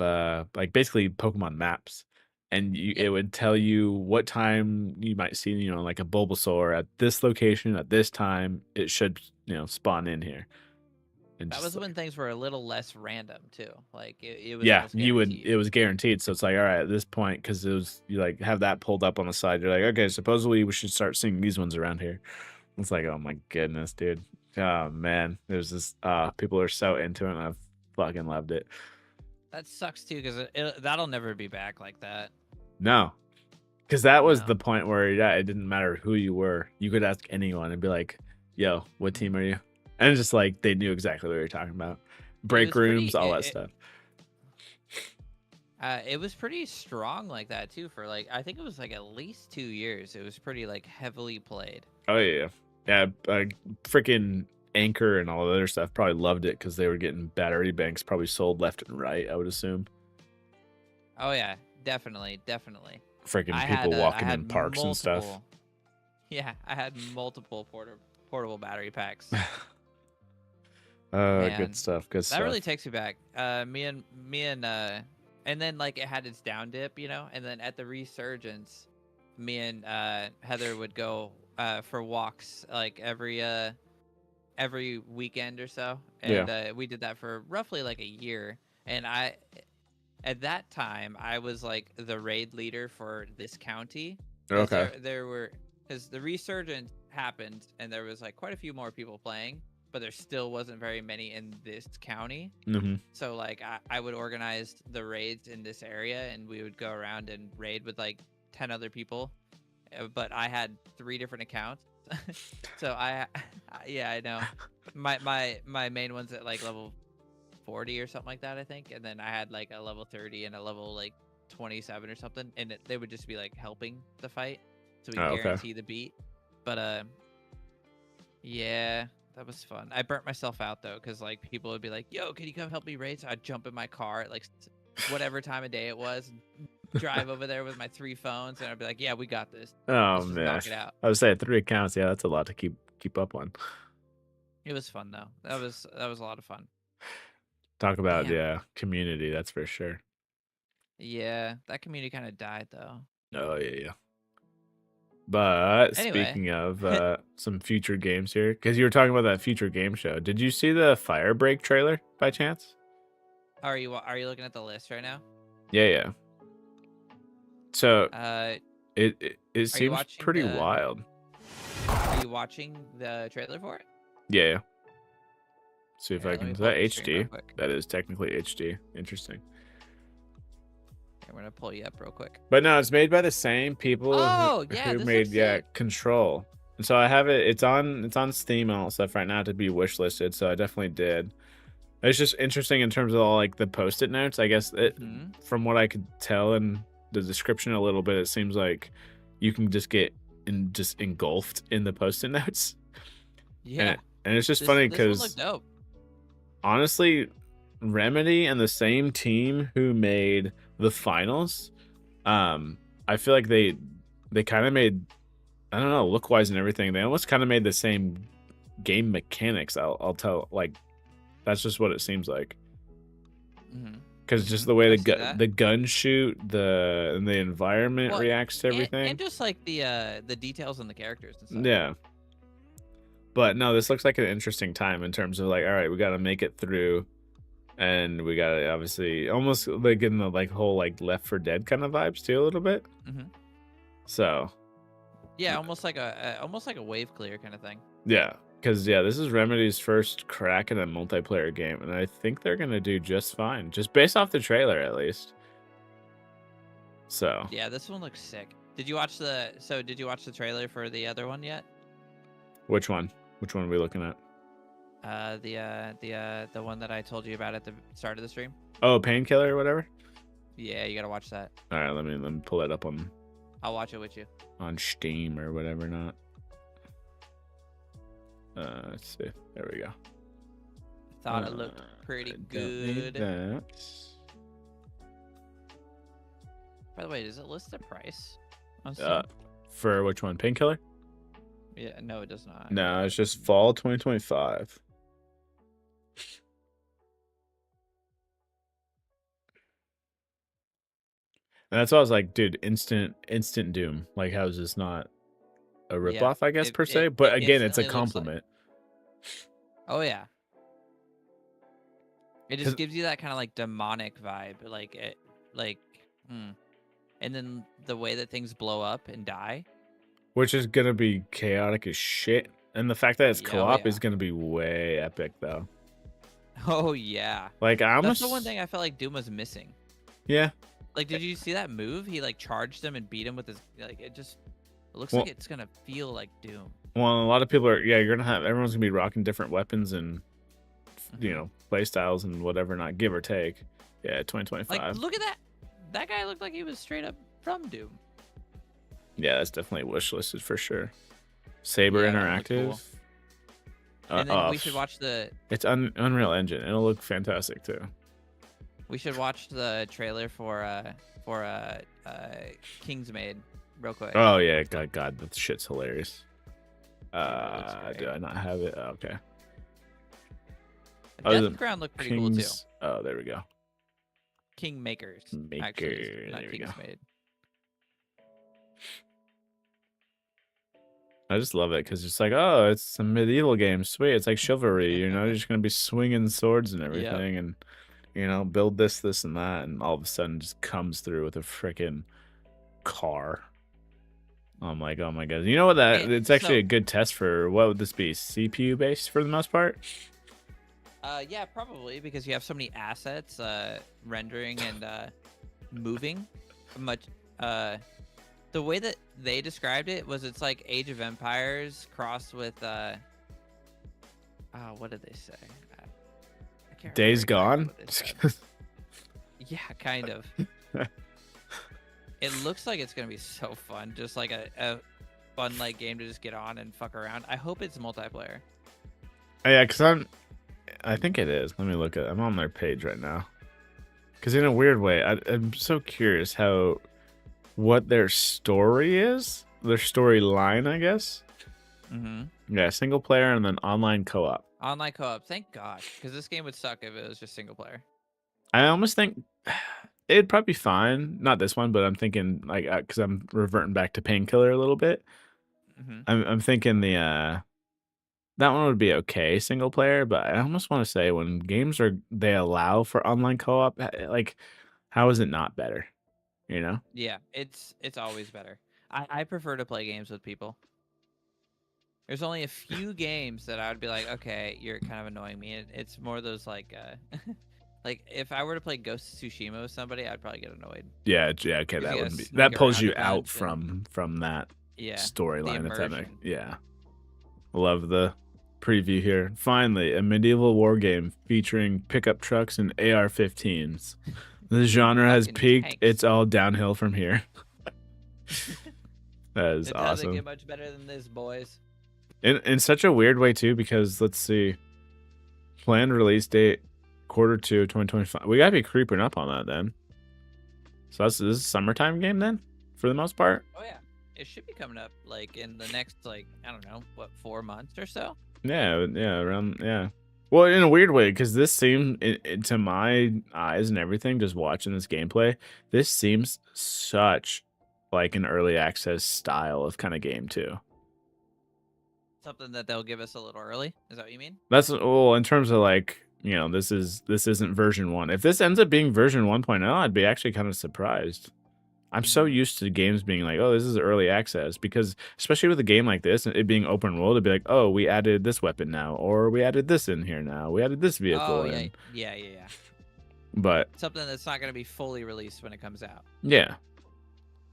like basically Pokemon maps. And it would tell you what time you might see, like a Bulbasaur at this location at this time. It should, spawn in here. And that was when things were a little less random too. Like it was. Yeah, it was guaranteed. So it's like, all right, at this point, because it was, you like have that pulled up on the side. You're like, okay, supposedly we should start seeing these ones around here. It's like, oh my goodness, dude. Oh man, there's this. People are so into it, and I've fucking loved it. That sucks too, because that'll never be back like that. No, because that was the point where it didn't matter who you were. You could ask anyone and be like, "Yo, what team are you?" And it's just like they knew exactly what you're talking about. Break rooms, all that stuff. It was pretty strong like that too. For like, I think it was like at least 2 years. It was pretty like heavily played. Oh yeah. Freaking Anchor and all the other stuff probably loved it because they were getting battery banks probably sold left and right, I would assume. Oh yeah. Definitely. Freaking people walking in parks and stuff. Yeah, I had multiple portable battery packs. Good stuff. That really takes me back. Me and and then like it had its down dip, and then at the resurgence, me and Heather would go for walks like every weekend or so, and we did that for roughly like a year, and at that time, I was like the raid leader for this county. Okay. There were, because the resurgence happened and there was like quite a few more people playing, but there still wasn't very many in this county. Mm-hmm. So like I would organize the raids in this area and we would go around and raid with like 10 other people. But I had 3 different accounts. So I know. My main one's at like level 40 or something like that, I think, and then I had like a level 30 and a level like 27 or something, and they would just be like helping the fight, so we guarantee the beat. But yeah, that was fun. I burnt myself out though, because like people would be like, "Yo, can you come help me raid?" So I'd jump in my car at like whatever time of day it was, drive over there with my 3 phones, and I'd be like, "Yeah, we got this." Oh Let's just man, knock it out. I would say 3 accounts. Yeah, that's a lot to keep up on. It was fun though. That was a lot of fun. Talk about community, that's for sure. Yeah, that community kind of died though. Oh yeah. But Anyway. speaking of some future games here, because you were talking about that future game show, did you see the Firebreak trailer by chance? Are you looking at the list right now? Yeah. So it seems pretty the... wild. Are you watching the trailer for it? Yeah. See if I can. Is that HD? Quick. That is technically HD. Interesting. I'm gonna pull you up real quick. But no, it's made by the same people who made Control. And so I have it. It's on Steam and all that stuff right now to be wishlisted. So I definitely did. It's just interesting in terms of all like the post-it notes. I guess from what I could tell in the description a little bit, it seems like you can just get engulfed in the post-it notes. Yeah. And it's just funny because honestly, Remedy and the same team who made the finals, I feel like they kind of made, I don't know, look wise and everything, they almost kind of made the same game mechanics. I'll tell, like, that's just what it seems like. Because just the way the gun shoot, and the environment reacts to everything, and just like the details on the characters and stuff. Yeah. But no, this looks like an interesting time in terms of like, all right, we got to make it through, and we got to obviously almost like in the like whole like Left 4 Dead kind of vibes too a little bit. So yeah, almost like a wave clear kind of thing. Yeah, Because yeah, this is Remedy's first crack at a multiplayer game, and I think they're gonna do just fine, just based off the trailer at least. So Yeah, this one looks sick. Did you watch the trailer for the other one yet? which one? Which one are we looking at? The one that I told you about at the start of the stream. Oh, Painkiller or whatever. Yeah, you gotta watch that. All right, let me pull it up I'll watch it with you. on Steam or whatever. Not. Let's see. There we go. Thought it looked pretty I don't need good. that. By the way, does it list the price on Steam? For which one? Painkiller? Yeah, no, it does not. No, it's just fall 2025. And that's why I was like, dude, instant Doom. Like, how is this not a ripoff, I guess, per se? But again, it's a compliment. Oh yeah. It just gives you that kind of like demonic vibe, and then the way that things blow up and die, which is gonna be chaotic as shit. And the fact that it's co-op is gonna be way epic, though. Oh yeah. Like that's the one thing I felt like Doom was missing. Yeah. Like, did you see that move? He like charged him and beat him with his it looks like it's gonna feel like Doom. Well, a lot of people are everyone's gonna be rocking different weapons and play styles and whatever, not give or take. Yeah, 2025. Like, look at that. That guy looked like he was straight up from Doom. Yeah, that's definitely wishlisted for sure. Saber Interactive. Cool. And then we should watch It's Unreal Engine. It'll look fantastic too. We should watch the trailer for Kingsmaid real quick. Oh yeah, God, that shit's hilarious. Do I not have it? Oh, okay. Death Crown looked pretty cool too. Oh, there we go. Kingmakers. Maker. Actually, not there we go. Kingsmaid. I just love it because it's like, oh, it's a medieval game. Sweet. It's like chivalry. You're just gonna be swinging swords and everything, and build this, and that, and all of a sudden just comes through with a freaking car. I'm like, oh my god. You know what? It's actually a good test for what would this be? CPU based for the most part. Yeah, probably, because you have so many assets rendering and moving. The way that they described it was it's like Age of Empires crossed with what did they say? I can't Days Gone. Yeah, kind of. It looks like it's gonna be so fun, just like a fun like game to just get on and fuck around. I hope it's multiplayer. Oh, yeah, because I think it is. Let me look at. I'm on their page right now. Because in a weird way, I'm so curious what their story is, their storyline, I guess. Yeah, single player and then online co-op. Online co-op, thank God, because this game would suck if it was just single player. I almost think it'd probably be fine. Not this one, but I'm thinking like because I'm reverting back to Painkiller a little bit. I'm thinking that one would be okay single player, but I almost want to say when games they allow for online co-op, like how is it not better? Yeah, it's always better. I prefer to play games with people. There's only a few games that I would be like, okay, you're kind of annoying me. It's more those like like if I were to play Ghost of Tsushima with somebody, I'd probably get annoyed. Yeah, okay, that wouldn't be. That pulls you out from that storyline. If that makes, love the preview here. Finally, a medieval war game featuring pickup trucks and AR-15s. The genre has peaked. Tanks. It's all downhill from here. That is it awesome. It doesn't get much better than this, boys. In such a weird way too, because let's see, planned release date Q2 2025. We gotta be creeping up on that then. So this is a summertime game then, for the most part. Oh yeah, it should be coming up like in the next I don't know 4 months or so. Yeah, around Well, in a weird way, because this seems, to my eyes and everything, just watching this gameplay, this seems such like an early access style of kind of game too. Something that they'll give us a little early. Is that what you mean? That's in terms of like, this isn't version 1. If this ends up being version 1.0, I'd be actually kind of surprised. I'm so used to games being like, oh, this is early access, because especially with a game like this, it being open world, it'd be like, oh, we added this weapon now, or we added this in here now, we added this Oh vehicle yeah, in. yeah. But Something that's not gonna be fully released when it comes out. yeah,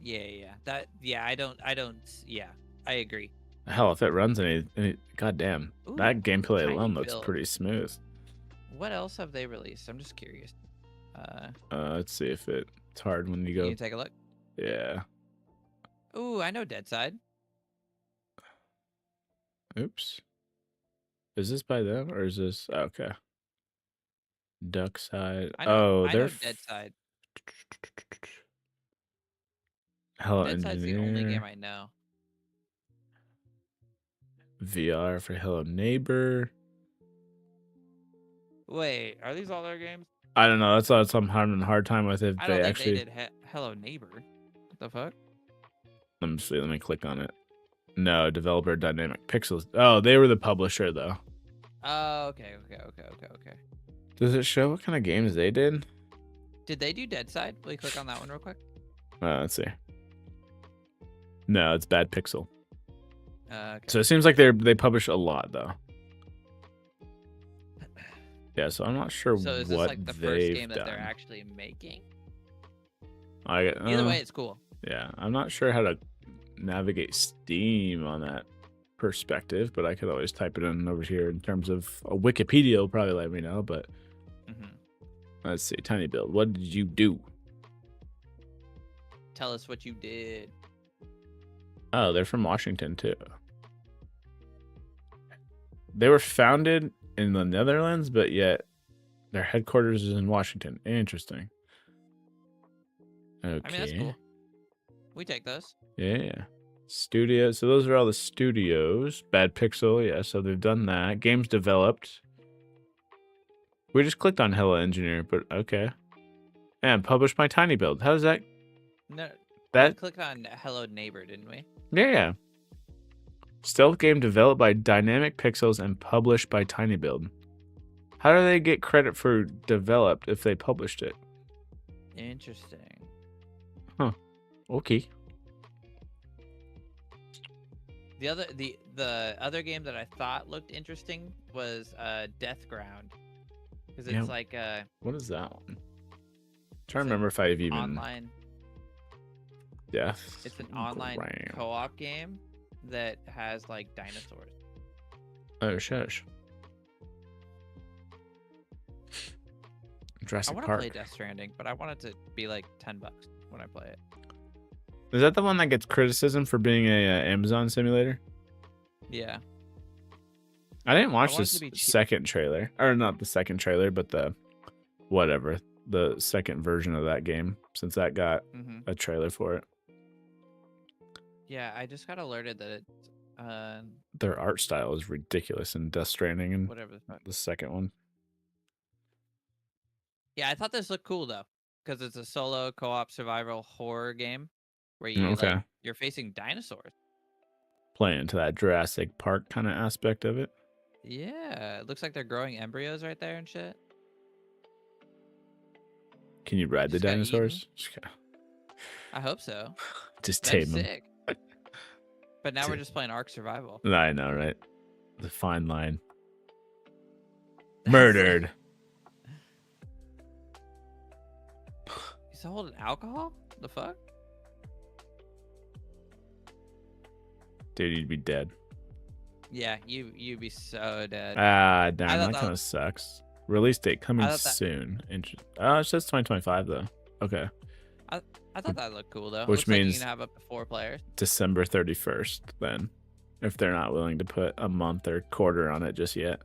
Yeah. I don't. Yeah, I agree. hell, if it runs any goddamn, Ooh, that gameplay tiny alone looks build. pretty smooth. What else have they released? I'm just curious. Let's see if it's hard when you Can go. you take a look? Yeah. Ooh, I know Dead Side. Oops. Is this by them or is this okay? Duck side. Oh, I they're know Dead Side. Hello Dead Side's the only game Engineer. I know. VR for Hello Neighbor. Wait, are these all their games? I don't know. That's what I'm having a hard time with if I they don't think actually. they did Hello Neighbor. What the fuck? Let me see. Let me click on it. No, developer Dynamic Pixels. Oh, they were the publisher though. Oh, okay. Does it show what kind of games they did? Did they do Dead Side? Will you click on that one real quick? Let's see. No, it's Bad Pixel. Okay. So it seems like they publish a lot though. Yeah, so I'm not sure So is this what like the first they've game that done. they're actually making? Either way, it's cool. Yeah, I'm not sure how to navigate Steam on that perspective, but I could always type it in over here in terms of a Wikipedia will probably let me know. But let's see, Tiny Build. What did you do? Tell us what you did. Oh, they're from Washington too. They were founded in the Netherlands, but yet their headquarters is in Washington. Interesting. Okay. I mean, that's cool. We take those. Yeah. Studio. So those are all the studios. Bad Pixel. Yeah. So they've done that. Games developed. We just clicked on Hello Engineer, but okay. And published by Tiny Build. How does that? No, That we clicked on Hello Neighbor, didn't we? Yeah. Stealth game developed by Dynamic Pixels and published by Tiny Build. How do they get credit for developed if they published it? Interesting. Huh. Okay. The other game that I thought looked interesting was Death Ground, because it's like what is that one? I'm trying to remember if I've even online. Yeah. It's an online co-op game that has like dinosaurs. Oh shush. Jurassic I want to Park. play Death Stranding, but I want it to be like $10 when I play it. Is that the one that gets criticism for being a Amazon simulator? Yeah. I didn't watch want it this to be second trailer, or not the second trailer, but the second version of that game, since that got a trailer for it. Yeah, I just got alerted that it. Their art style is ridiculous in Death Stranding and Whatever the fuck. the second one. Yeah, I thought this looked cool though, because it's a solo co-op survival horror game where you like you're facing dinosaurs. Playing into that Jurassic Park kind of aspect of it. Yeah, it looks like they're growing embryos right there and shit. Can you ride the dinosaurs? I hope so. Just tame them. Sick. But now we're just playing Ark Survival. I know, right? The fine line. Murdered. He's holding alcohol? The fuck? Dude, you'd be dead. Yeah, you'd be so dead. Ah, damn, that kind of sucks. Release date coming soon. Oh, it says 2025 though. Okay. I thought that looked cool though. Which means like you can have up to 4 players. December 31st then, if they're not willing to put a month or quarter on it just yet.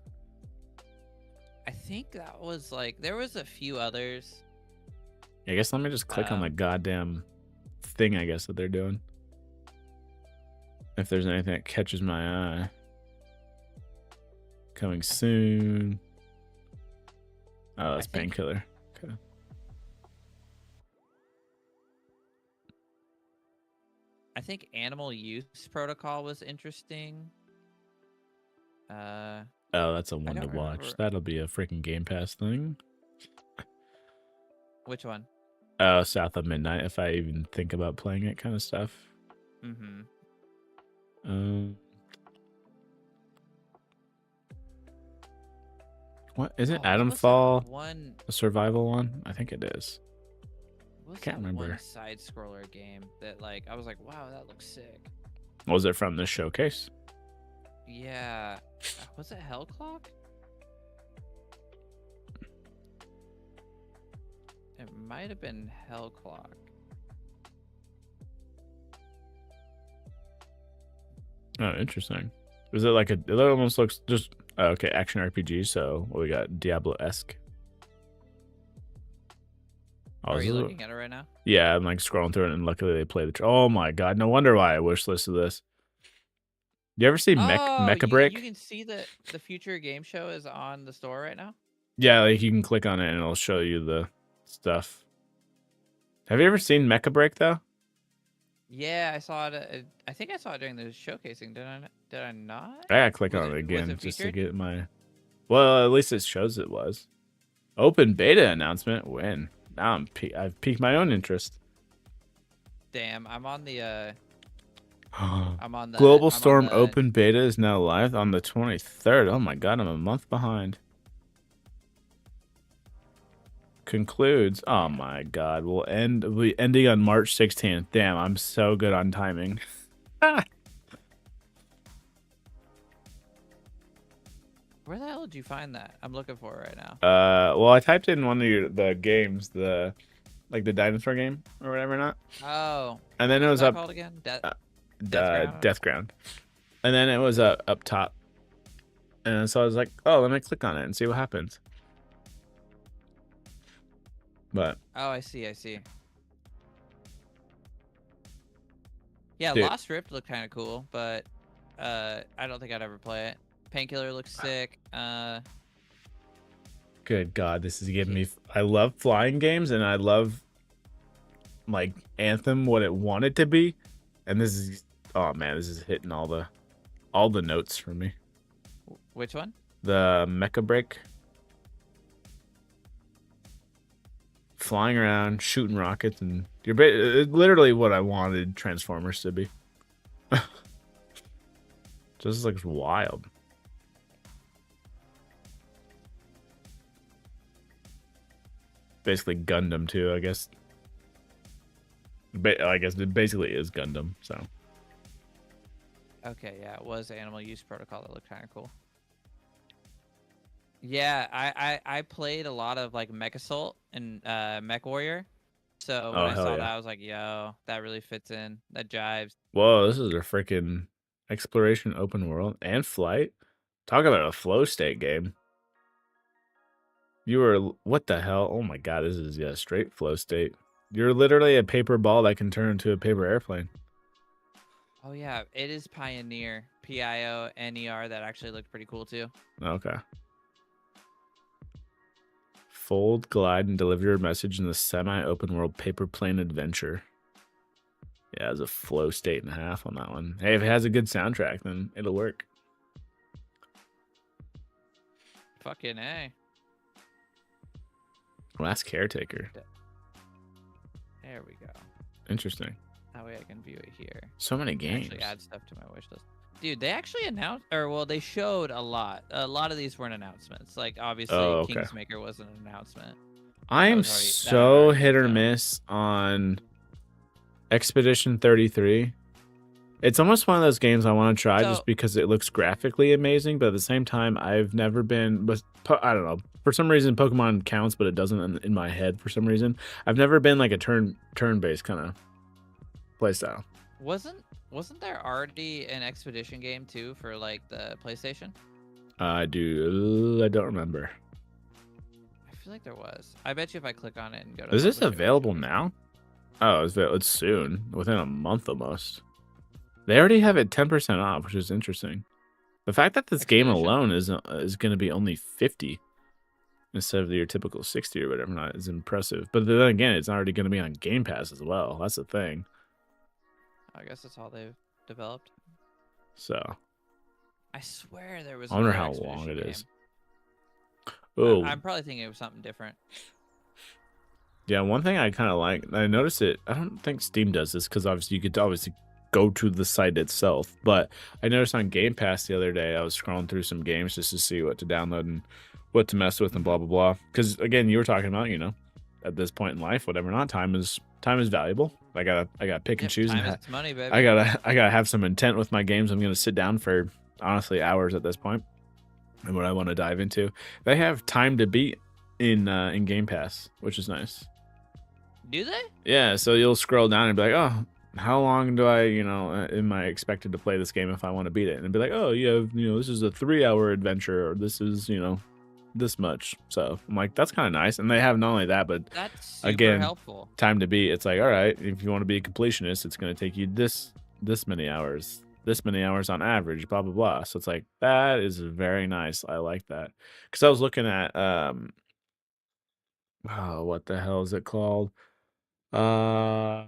I think that was like there was a few others. I guess let me just click on the goddamn thing, I guess, that they're doing. If there's anything that catches my eye. Coming soon. Oh, that's Painkiller. Okay. I think Animal Use Protocol was interesting. Oh, that's a one to watch. That'll be a freaking Game Pass thing. Which one? South of Midnight, if I even think about playing it, kind of stuff. Mm-hmm. What is it? What was that Adamfall, one? a survival one? I think it is. What was I can't that remember. one side scroller game that like I was like, wow, that looks sick. Was it from this showcase? Yeah. Was it Hell Clock? It might have been Hell Clock. Oh, interesting. Is it like a? It almost looks just okay. Action RPG. So what we got? Diablo-esque. Oh, Are this you is looking at it right now? yeah, I'm like scrolling through it, and luckily they play the. Oh my god! No wonder why I wish listed this. You ever see Oh, Mecha you Break? can see that the future game show is on the store right now. Yeah, like you can click on it and it'll show you the stuff. Have you ever seen Mecha Break though? Yeah, I saw it. I think I saw it during the showcasing. Did I? Did I not? I gotta click Was on it it? Was again it just to featured? get my. Well, at least it shows it was. Open beta announcement. When? Now I've piqued my own interest. Damn, I'm on the. I'm on the. Global I'm on Storm the. open beta is now live on the 23rd. Oh my god, I'm a month behind. Concludes. Oh my god, we'll be ending on March 16th. Damn, I'm so good on timing. Where the hell did you find that? I'm looking for it right now. Well, I typed in one of the games, the dinosaur game or whatever, not. Oh. And then it What was that up. called again? Uh, Death Ground? Death Ground. And then it was up top. And so I was like, oh, let me click on it and see what happens. But Oh, I see. I see. Yeah, dude, Lost Rift looked kind of cool, but I don't think I'd ever play it. Painkiller looks sick. good God, this is giving me. I love flying games and I love like Anthem, what it wanted to be. And this is, oh man, this is hitting all the notes for me. Which one? The Mecha Break. Flying around, shooting rockets, and you're literally what I wanted Transformers to be. Just looks wild. Basically Gundam too, I guess. I guess it basically is Gundam. So. Okay, yeah, it was Animal Use Protocol that looked kind of cool. Yeah, I played a lot of like Mech Assault and Mech Warrior. So when Oh I hell saw yeah! that, I was like, yo, that really fits in. That jives. Whoa, this is a freaking exploration open world and flight. Talk about a flow state game. You were what the hell? Oh my god, this is a straight flow state. You're literally a paper ball that can turn into a paper airplane. Oh yeah, it is Pioneer, Pioneer. That actually looked pretty cool too. Okay. Fold, glide, and deliver your message in the semi-open world paper plane adventure. Yeah, it's a flow state and a half on that one. Hey, if it has a good soundtrack, then it'll work. Fucking A. Last Caretaker. There we go. Interesting. That way I can view it here. So many games. Actually add stuff to my wish list. Dude, they actually announced, or well, they showed a lot. A lot of these weren't announcements. Like obviously, Oh, okay. Kingsmaker wasn't an announcement. I am so hit or miss on Expedition 33. It's almost one of those games I want to try just because it looks graphically amazing, but at the same time, I've never been. I don't know. For some reason, Pokemon counts, but it doesn't in my head. For some reason, I've never been like a turn-based kind of playstyle. Wasn't there already an Expedition game too for like the PlayStation? I don't remember. I feel like there was. I bet you if I click on it and go to. Is this available now? Oh, it's soon, within a month almost. They already have it 10% off, which is interesting. The fact that this game alone is going to be only 50 instead of your typical 60 or whatever not is impressive. But then again, it's already going to be on Game Pass as well. That's the thing. I guess that's all they've developed. So. I swear there was. I wonder how long it is. Oh. I'm probably thinking of something different. Yeah, one thing I kind of like, I noticed it. I don't think Steam does this because obviously you could obviously go to the site itself. But I noticed on Game Pass the other day, I was scrolling through some games just to see what to download and what to mess with and blah blah blah. Because again, you were talking about, at this point in life, whatever not, time is valuable. I gotta pick and Yep, choose, and time is money, I baby. gotta have some intent with my games. I'm gonna sit down for honestly hours at this point, and what I want to dive into. They have time to beat in Game Pass, which is nice. Do they? Yeah, so you'll scroll down and be like, oh, how long do I, am I expected to play this game if I want to beat it? And it'd be like, oh, you have, this is a 3-hour adventure, or this is, this much. So I'm like, that's kind of nice. And they have not only that, but That's super again, helpful. time to beat. It's like, all right, if you want to be a completionist, it's going to take you this many hours, on average, blah blah blah. So it's like that is very nice. I like that because I was looking at oh, what the hell is it called? Uh,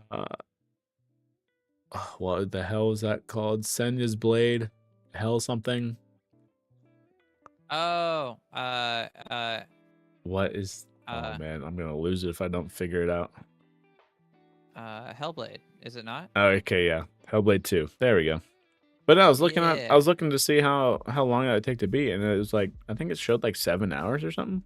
what the hell is that called? Senya's Blade, Hell something. Oh, What is? Oh man, I'm gonna lose it if I don't figure it out. Hellblade, is it not? Oh, okay, yeah, Hellblade 2. There we go. But I was looking at, Yeah. I was looking to see how long that would take to beat, and it was like, I think it showed like 7 hours or something.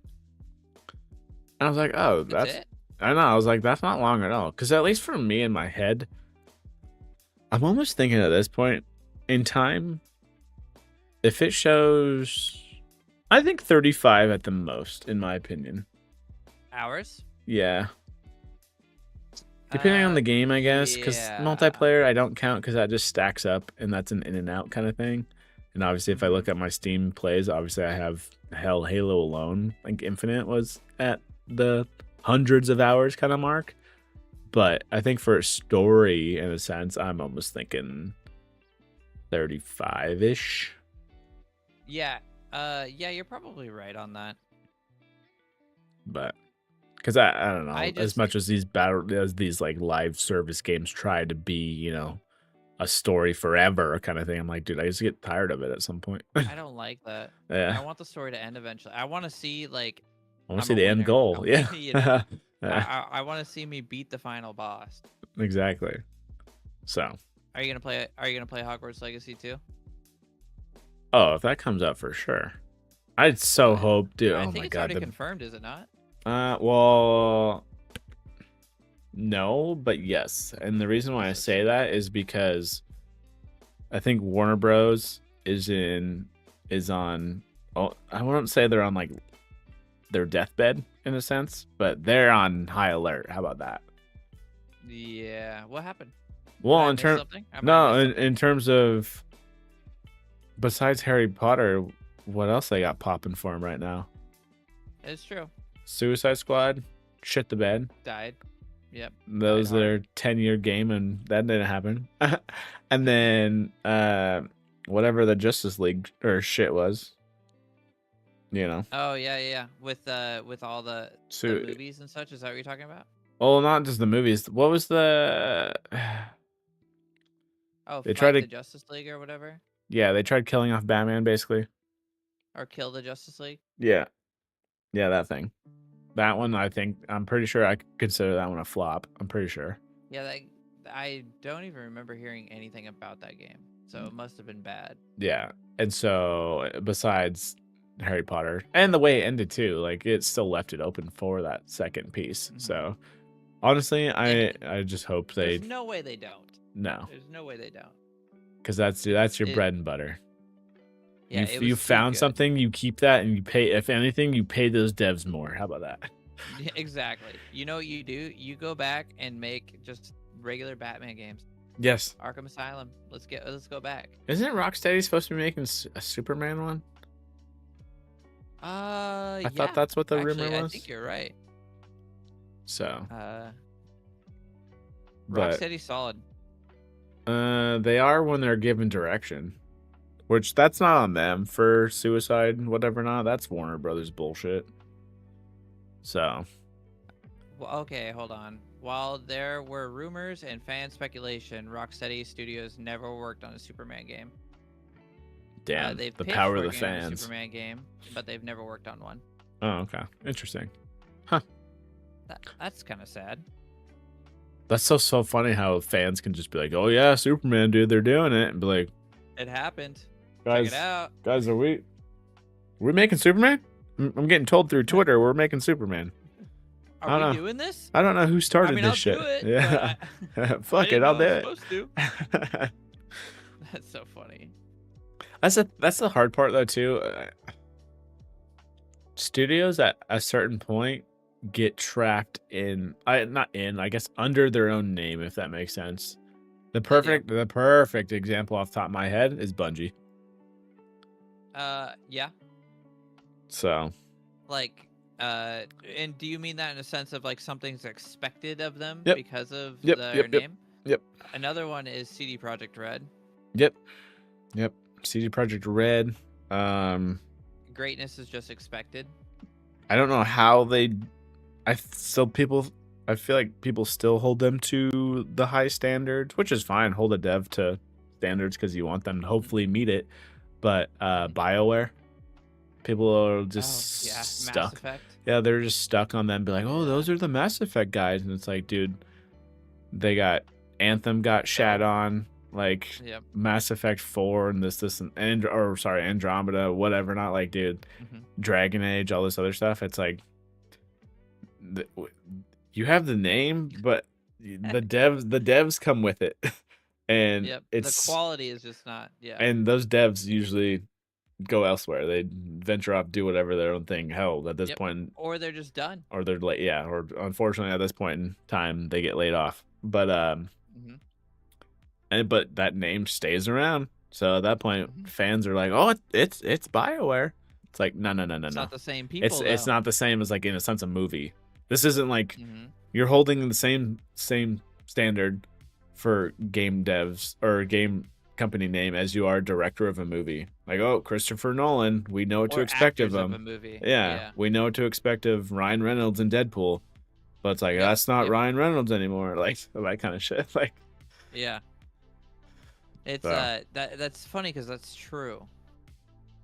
And I was like, oh, That's it? I know. I was like, that's not long at all. Because at least for me in my head, I'm almost thinking at this point in time, if it shows, I think 35 at the most, in my opinion. Hours? Yeah. Depending on the game, I guess. Because multiplayer, I don't count because that just stacks up and that's an in and out kind of thing. And obviously, if I look at my Steam plays, obviously I have Halo alone. I think Infinite was at the hundreds of hours kind of mark. But I think for a story, in a sense, I'm almost thinking 35-ish. Yeah. Yeah, you're probably right on that. But because I don't know, I as just- much as these like live service games try to be, a story forever kind of thing, I'm like, dude, I just get tired of it at some point. I don't like that. Yeah, I want the story to end eventually. I want to see like I want to I'm see a the end winner. goal. Yeah, You know? Yeah, I want to see me beat the final boss. exactly. So, Are you gonna play it? Are you gonna play Hogwarts Legacy too? oh, if that comes out for sure, I'd so hope, dude. I Oh think my it's god, already confirmed, is it not? well, no, but yes. And the reason why I say that is because I think Warner Bros. is on. Oh, I wouldn't say they're on like their deathbed in a sense, but they're on high alert. How about that? Yeah. What happened? Well, in terms in terms of besides Harry Potter, what else they got popping for him right now? It's true. Suicide Squad, shit the bed. Died. Yep. That was their 10-year game, and that didn't happen. And then whatever the Justice League or shit was, Oh yeah. With all the movies and such. Is that what you're talking about? Well, not just the movies. What was the? Oh, they fight tried to the Justice League or whatever, Yeah, they tried killing off Batman basically. or kill the Justice League. Yeah, that thing. That one, I'm pretty sure I could consider that one a flop. I'm pretty sure. Yeah, I don't even remember hearing anything about that game, so it must have been bad. Yeah, and so besides Harry Potter and the way it ended too, like it still left it open for that second piece. So honestly, I just hope they. There's no way they don't. No. There's no way they don't. Because that's your bread and butter. Yeah, you found something, you keep that, and you pay. If anything, you pay those devs more. How about that? Yeah, exactly. You know what you do? You go back and make just regular Batman games. Yes. Arkham Asylum. Let's go back. Isn't Rocksteady supposed to be making a Superman one? I thought that's what the rumor was. I think you're right. So. Rocksteady's solid. They are when they're given direction, which that's not on them for Suicide and whatever. Not that's Warner Brothers bullshit. So. Well, okay, hold on. While there were rumors and fan speculation, Rocksteady Studios never worked on a Superman game. Damn, they've the pitched power of the working on a fans. Superman game, but they've never worked on one. Oh, okay, interesting. Huh? That's kind of sad. That's so funny how fans can just be like, "Oh yeah, Superman, dude, they're doing it," and be like, It happened. "Guys, Check it out. guys, are we making Superman? I'm getting told through Twitter we're making Superman. I Are don't we know. doing this? I don't know who started I mean, this I'll shit. do it. Yeah, But I fuck it, didn't I'll know do I it." was supposed to. That's so funny. That's the hard part though too. Studios at a certain point get trapped in, I guess under their own name, if that makes sense. The perfect example off the top of my head is Bungie. Yeah. So Like, and do you mean that in a sense of like something's expected of them Yep. because of Yep, their yep, name? yep. Another one is CD Projekt Red. Yep. CD Projekt Red. Greatness is just expected. I don't know how they. I feel like people still hold them to the high standards, which is fine. Hold a dev to standards because you want them to hopefully meet it. But BioWare, people are just Mass stuck. Effect. Yeah, they're just stuck on them. Be like, oh, those are the Mass Effect guys, and it's like, dude, they got Anthem got shat on, like Yep. Mass Effect 4 and this and Andromeda, whatever. Not like, dude, Dragon Age, all this other stuff. It's like, you have the name, but the devs come with it, and the quality is just not. Yeah. And those devs usually go elsewhere. They venture off, do whatever their own thing. Hell, at this point, or they're just done, or they're late. Yeah, or unfortunately, at this point in time, they get laid off. But but that name stays around. So at that point, fans are like, "Oh, it's BioWare." It's like, no. It's not the same people. It's not the same as like in a sense of movie. This isn't like you're holding the same standard for game devs or game company name as you are director of a movie. Like, oh, Christopher Nolan, we know what to expect of him. A movie. Yeah, we know what to expect of Ryan Reynolds in Deadpool. But it's like, that's not Ryan Reynolds anymore. Like that kind of shit. Like, yeah. It's that's funny because that's true.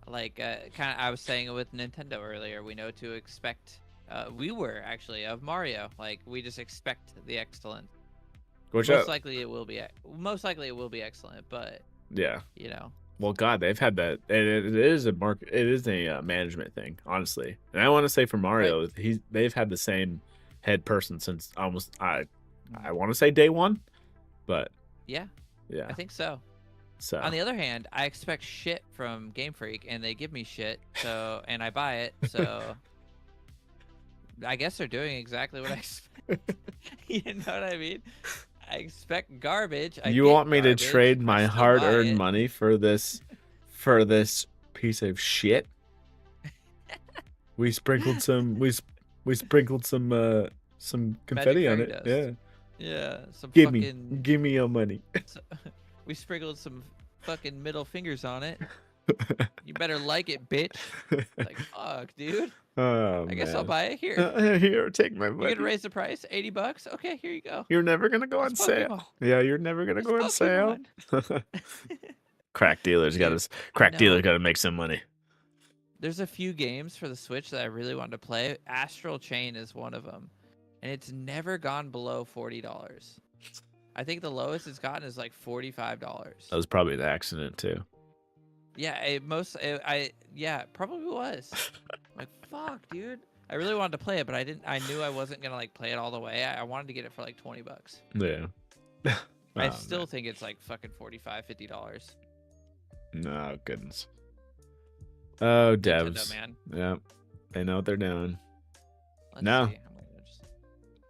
Like kind of, I was saying it with Nintendo earlier. We know to expect. We were actually of Mario. Like we just expect the excellence. Most likely it will be excellent, but yeah, you know. Well, God, they've had that. It is a management thing, honestly. And I want to say for Mario, they've had the same head person since almost I want to say day one, but yeah, I think so. So on the other hand, I expect shit from Game Freak, and they give me shit, so and I buy it, so I guess they're doing exactly what I expect. You know what I mean? I expect garbage. You want me to trade my hard-earned money for this piece of shit? We sprinkled some confetti on it. Yeah. Yeah. Give me your money. We sprinkled some fucking middle fingers on it. You better like it, bitch. Like, fuck, dude. Oh, I guess I'll buy it here. Here, take my money. You gonna raise the price? $80? Okay, here you go. You're never gonna go on sale. Yeah, you're never gonna go on sale. Crack dealers gotta make some money. There's a few games for the Switch that I really wanted to play. Astral Chain is one of them, and it's never gone below $40. I think the lowest it's gotten is like $45. That was probably an accident too. Yeah, it probably was. Like, fuck, dude. I really wanted to play it, but I knew I wasn't gonna like play it all the way. I wanted to get it for like $20. Yeah. I still think it's like fucking $45-$50. No goodness. Oh, devs. Nintendo, man. Yeah, they know what they're doing. Let's see.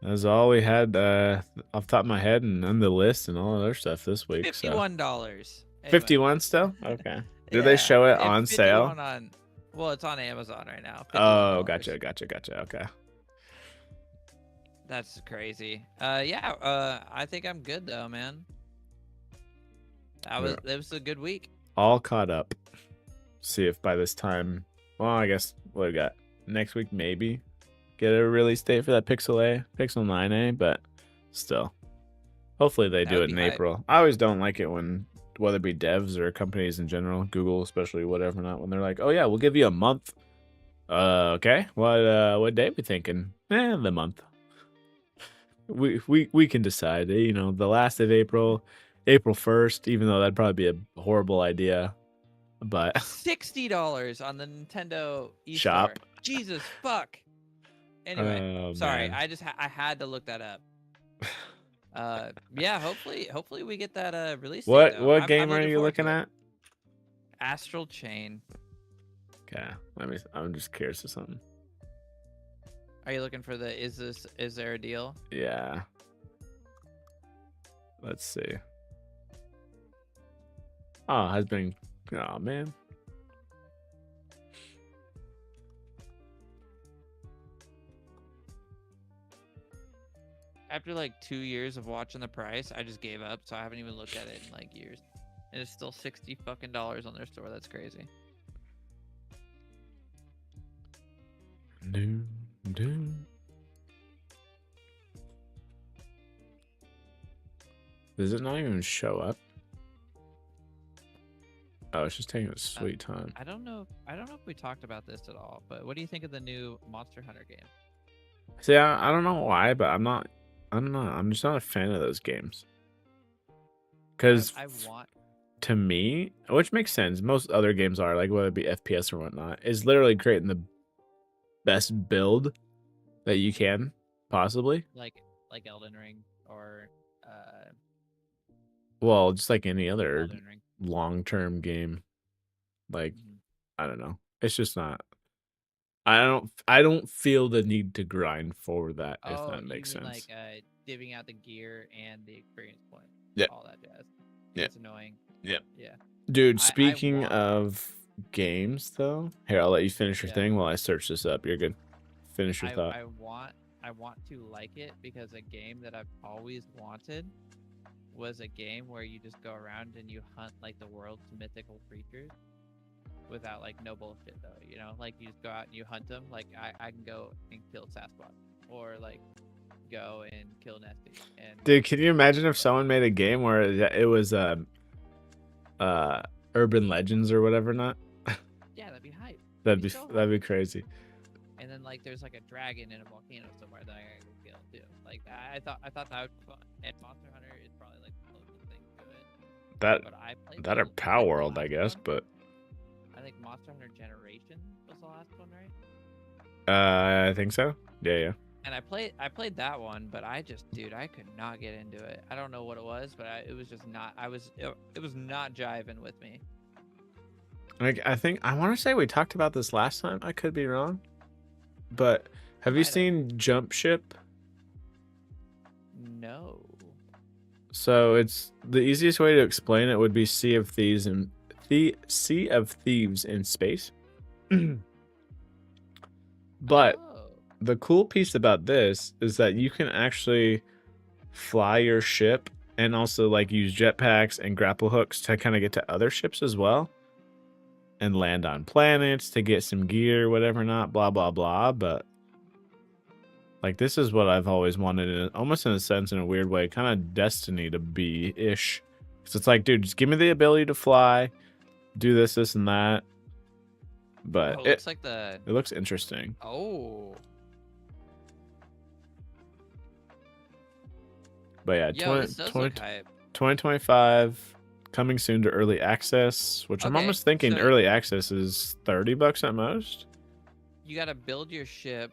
That's all we had off the top of my head and on the list and all other stuff this week. $51. Anyway. 51 still? Okay. Do they show it on sale? Well, it's on Amazon right now. Oh, gotcha. Okay. That's crazy. I think I'm good though, man. It was a good week. All caught up. See if by this time, well, I guess what we got next week, maybe get a release date for that Pixel 9a, but still, hopefully they do it in April. I always don't like it when, whether it be devs or companies in general, Google especially, whatever, not when they're like, oh yeah, we'll give you a month. Okay, what day we thinking? The month. we can decide. You know, the last of April, April 1st. Even though that'd probably be a horrible idea, but $60 on the Nintendo shop. eStore. Jesus fuck. Anyway, Oh sorry. man. I had to look that up. Yeah. Hopefully we get that release date What though. what I'm game are looking you forward looking to it. at? Astral Chain. Okay, I'm just curious of something. Are you looking for the? Is there a deal? Yeah. Let's see. Oh, has been. Oh man. After like 2 years of watching the price, I just gave up. So I haven't even looked at it in like years. And it's still $60 fucking on their store. That's crazy. Doom, doom. Does it not even show up? Oh, it's just taking its sweet time. I don't know if we talked about this at all, but what do you think of the new Monster Hunter game? See, I don't know why, but I'm not. I don't know. I'm just not a fan of those games. Because I want. to me, which makes sense, most other games are like whether it be FPS or whatnot, is literally creating the best build that you can possibly. Like Elden Ring or Well, just like any other Elden Ring. long-term game, like Mhm. I don't know. It's just not. I don't feel the need to grind for that, if Oh, that you makes mean sense. like divvying out the gear and the experience point? Yeah. All that jazz. Yeah. It's annoying. Yeah. Yeah. Dude, I speaking want. of games though, here I'll let you finish your Yeah. thing while I search this up. You're good. Finish your thought. I want to like it because a game that I've always wanted was a game where you just go around and you hunt like the world's mythical creatures without like no bullshit though, you know, like you just go out and you hunt them. Like I can go and kill Sasquatch or like go and kill Nessie. And Dude, can you imagine if someone made a game where it was urban legends or whatever not? yeah, that'd be hype. So That'd be crazy. And then like there's like a dragon in a volcano somewhere that I gotta go kill too. Like I thought that would be fun. And Monster Hunter is probably like the closest thing to it. That But I played that or the Power World, I last guess, one. but I think Monster Hunter Generation was the last one, right? I think so. Yeah. And I played that one, but I just, dude, I could not get into it. I don't know what it was, but it was just not. It was not jiving with me. Like I want to say we talked about this last time. I could be wrong, but have you Might have. seen Jump Ship? No. So it's the easiest way to explain it would be Sea of Thieves and Sea of Thieves in space. But Oh. the cool piece about this is that you can actually fly your ship and also like use jetpacks and grapple hooks to kind of get to other ships as well and land on planets to get some gear, whatever not, blah blah blah. But like this is what I've always wanted, almost in a sense, in a weird way, kind of Destiny to be ish. Because it's like, dude, just give me the ability to fly, do this, and that. But Oh, it looks like the. it looks interesting. Oh. But yeah, Yo, this does look hype. 2025 coming soon to early access, which I'm Okay, almost thinking so- early access is $30 at most. You got to build your ship,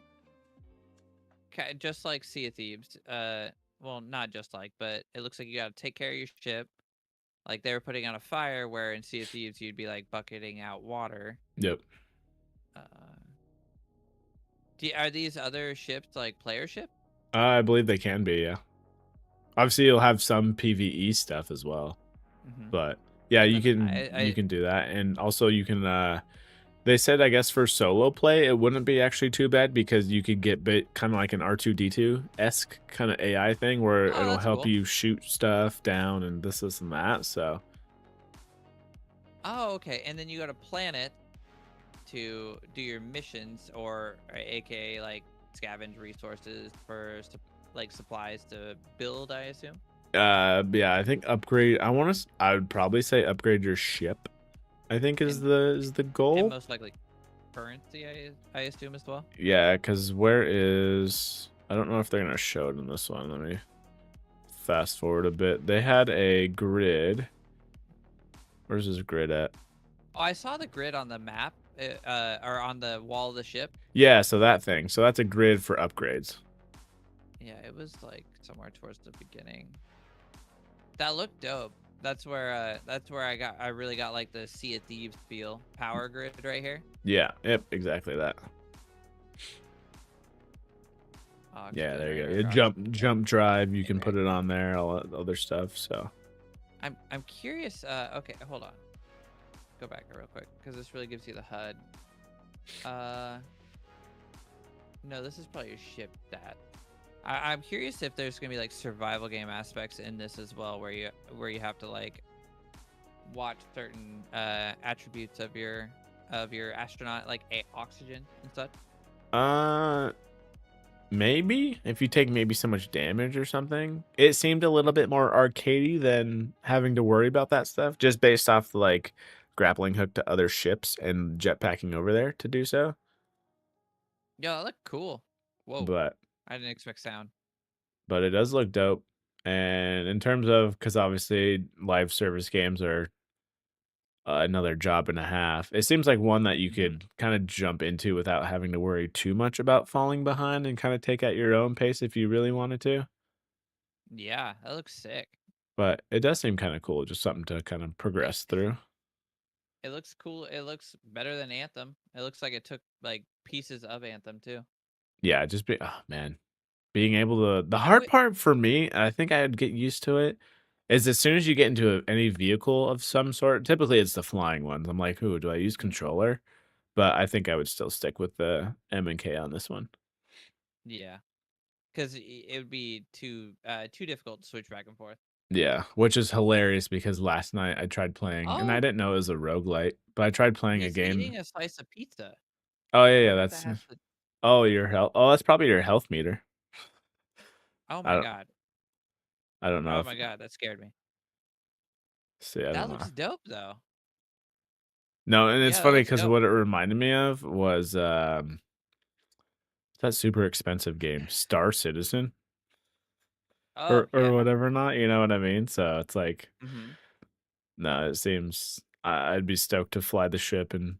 just like Sea of Thieves. Well, not just like, but it looks like you got to take care of your ship. Like they were putting out a fire, where in Sea of Thieves you'd be like bucketing out water. Yep. Are these other ships like player ship? I believe they can be, yeah. Obviously, you'll have some PvE stuff as well. Mm-hmm. But yeah, you Then can you can do that, and also you can. They said I guess for solo play it wouldn't be actually too bad because you could get kind of like an R2D2 esque kind of AI thing where Oh, it'll that's help cool. you shoot stuff down and this and that. So Oh, okay. And then you got a planet to do your missions, or AKA like scavenge resources for like supplies to build, I assume. yeah, I think upgrade. I would probably say upgrade your ship. I think is the goal. And most likely currency, I assume as well. Yeah, because where is I don't know if they're gonna show it in this one. Let me fast forward a bit. They had a grid. Where's this grid at? Oh, I saw the grid on the map, or on the wall of the ship. Yeah, so that thing. So that's a grid for upgrades. Yeah, it was like somewhere towards the beginning. That looked dope. That's where I really got like the Sea of Thieves feel. Power grid right here. Yeah, yep, exactly that. Oh, Yeah, good there right you go. here Your across. jump drive, you can Right. put it on there, all that other stuff. So I'm curious. Okay, hold on. Go back real quick because this really gives you the HUD. Uh, no, this is probably your ship stat. I'm curious if there's gonna be like survival game aspects in this as well, where you have to like watch certain attributes of your astronaut, like oxygen and such. uh maybe if you take maybe so much damage or something. It seemed a little bit more arcadey than having to worry about that stuff, just based off the like grappling hook to other ships and jetpacking over there to do so. Yeah, that looked cool. Whoa, But I didn't expect sound. it does look dope. And in terms of, because obviously live service games are another job and a half. It seems like one that you Hmm. could kind of jump into without having to worry too much about falling behind and kind of take at your own pace if you really wanted to. Yeah, that looks sick. But it does seem kind of cool, just something to kind of It progress through. it looks cool. It looks better than Anthem. It looks like it took like pieces of Anthem too. Yeah, just be oh man, being able to the I hard would. part for me, I think I'd get used to it, is as soon as you get into any vehicle of some sort, typically it's the flying ones. I'm like, "Ooh, do I use Mhm. controller?" But I think I would still stick with the M and K on this one. Yeah, because it would be too difficult to switch back and forth. Yeah, which is hilarious because last night I tried playing and I Oh, didn't know it was a roguelite, but I tried playing a he's game. eating a slice of pizza. Oh, I yeah, yeah, wonder if that that's has to. oh, your health. Oh, that's probably your health meter. Oh I my don't god. I don't know Oh if my god, that scared me. see, I don't That know. looks dope though. No, and it's Yeah, that funny looks because dope. what it reminded me of was that super expensive game, Star Citizen Oh or yeah. whatever not, you know what I mean? So it's like, Hmm. no, it seems I'd be stoked to fly the ship and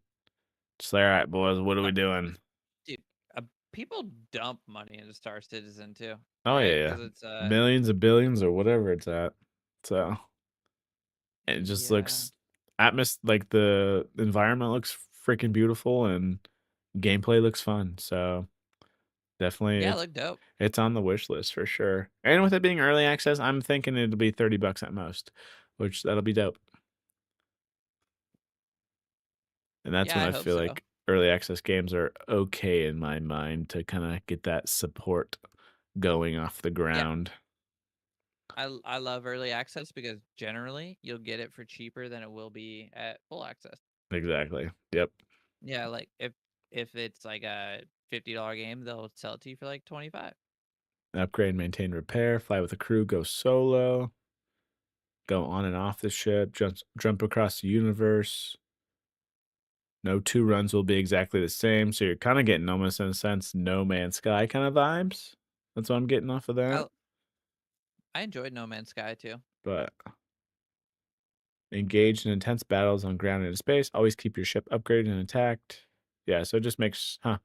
just like, all right, boys, what are we doing? Dude, uh, people dump money into Star Citizen too, Oh yeah, right? yeah. Because it's Millions of billions or whatever it's at. So it just yeah, looks like the environment looks freaking beautiful and gameplay looks fun. So definitely yeah, look dope. it's on the wish list for sure. And with it being early access, I'm thinking it'll be $30 at most, which that'll be dope. And that's Yeah, when I I hope feel so. like early access games are okay in my mind to kind of get that support going off the Yeah, ground. I love early access because generally you'll get it for cheaper than it will be at full access. Exactly. Yep. Yeah, like if it's like a $50 game, they'll sell it to you for like 25. Upgrade, maintain, repair, fly with a crew, go solo, go on and off the ship, jump across the universe. No two runs will be exactly the same, so you're kind of getting almost in a sense No Man's Sky kind of vibes. That's what I'm getting off of that. I enjoyed No Man's Sky too. But engage in intense battles on ground and in space. Always keep your ship upgraded and intact. Yeah, so it just makes huh.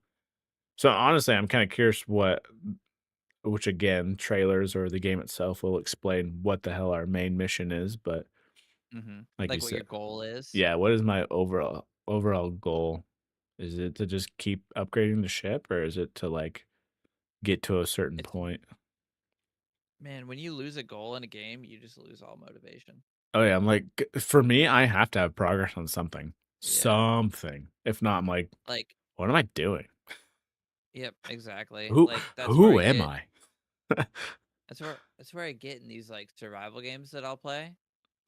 So honestly, I'm kind of curious which again, trailers or the game itself will explain what the hell our main mission is. But like you Like what said, your goal is. yeah, what is my overall goal? Is it to just keep upgrading the ship, or is it to like get to a certain It's point? Man, when you lose a goal in a game, you just lose all motivation. Oh yeah, I'm like for me, I have to have progress on something. Yeah. Something. If not, I'm like, Like, what am I doing? yep, exactly. Who Like who am I? that's where I get in these like survival games that I'll play.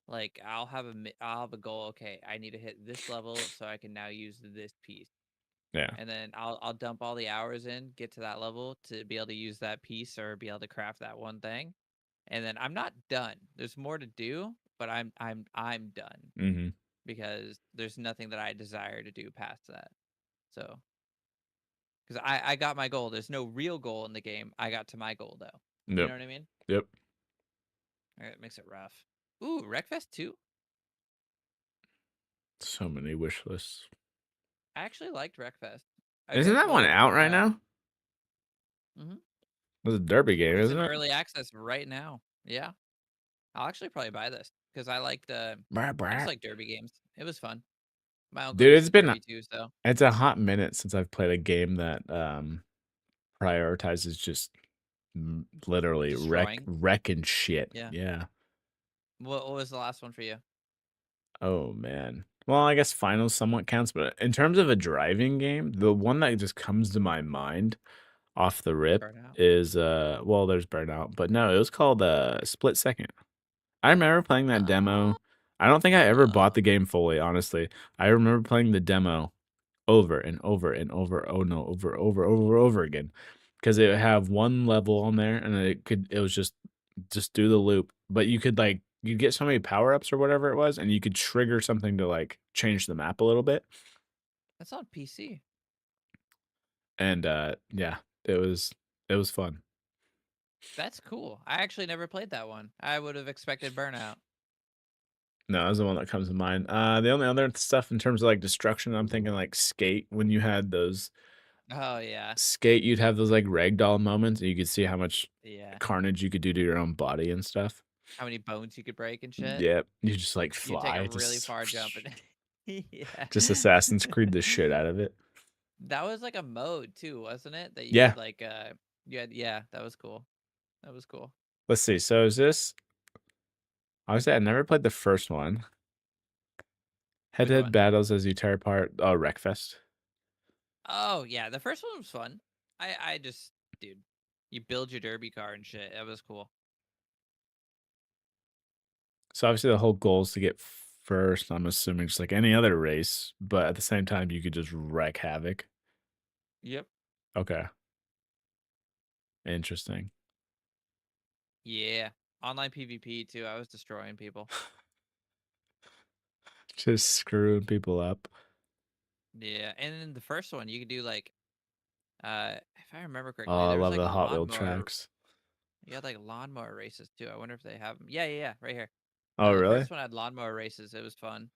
Like I'll have a goal. Okay, I need to hit this level so I can now use this piece. Yeah. And then I'll dump all the hours in, get to that level to be able to use that piece or be able to craft that one thing. And then I'm not done. There's more to do, but I'm done Mhm. because there's nothing that I desire to do past that. So Because I got my goal. There's no real goal in the game. I got to my goal though. You Yep. know what I mean? Yep. All right, it makes it rough. Ooh, Wreckfest 2? So many wish lists. I actually liked Wreckfest. I Isn't bet that one we'll out right now? hmm It's a derby game, It's isn't in it? early access right now. Yeah. I'll actually probably buy this because I like the Brah, I just brah. like derby games. It was fun. My uncle Dude, used it's to been derby too, so it's a hot minute since I've played a game that prioritizes just literally destroying. wrecking shit. Yeah. Yeah. What was the last one for you? Oh man. Well, I guess finals somewhat counts, but in terms of a driving game, the one that just comes to my mind off the rip Burnout. is well, there's Burnout, but no, it was called Split Second. I remember playing that Oh, demo. I don't think I ever bought the game fully, honestly. I remember playing the demo over and over and over, oh no, over again. Because it would have one level on there and it was just do the loop. But you could like you get so many power-ups or whatever it was, and you could trigger something to like change the map a little bit. that's on PC. And yeah, it was fun. That's cool. I actually never played that one. I would have expected Burnout. No, that's the one that comes to mind. The only other stuff in terms of like destruction, I'm thinking like Skate when you had those Oh yeah. Skate, you'd have those like ragdoll moments, and you could see how much Yeah. carnage you could do to your own body and stuff. How many bones you could break and shit. Yep, you just like You take a fly, really far jump and yeah. just Assassin's Creed the shit out of it. That was like a mode too, wasn't it? That you Yeah, could like you had yeah, that was cool. That was cool. let's see. So is this? Obviously, I never played the first one. Which Head-to-head one? battles as you tear apart. Oh, Wreckfest. Oh yeah, the first one was fun. I just dude, you build your derby car and shit. That was cool. So obviously, the whole goal is to get first. I'm assuming just like any other race, but at the same time, you could just wreck havoc. Yep. Okay, interesting. Yeah. Online PvP too. I was destroying people. Just screwing people up. Yeah. And then the first one you could do like if I remember correctly, Oh, I there was love like the Hot Wheel lawnmower. tracks. You had like lawnmower races too. I wonder if they have them. Yeah, yeah, yeah, right here. Oh, The really? first one had lawnmower races. It was fun.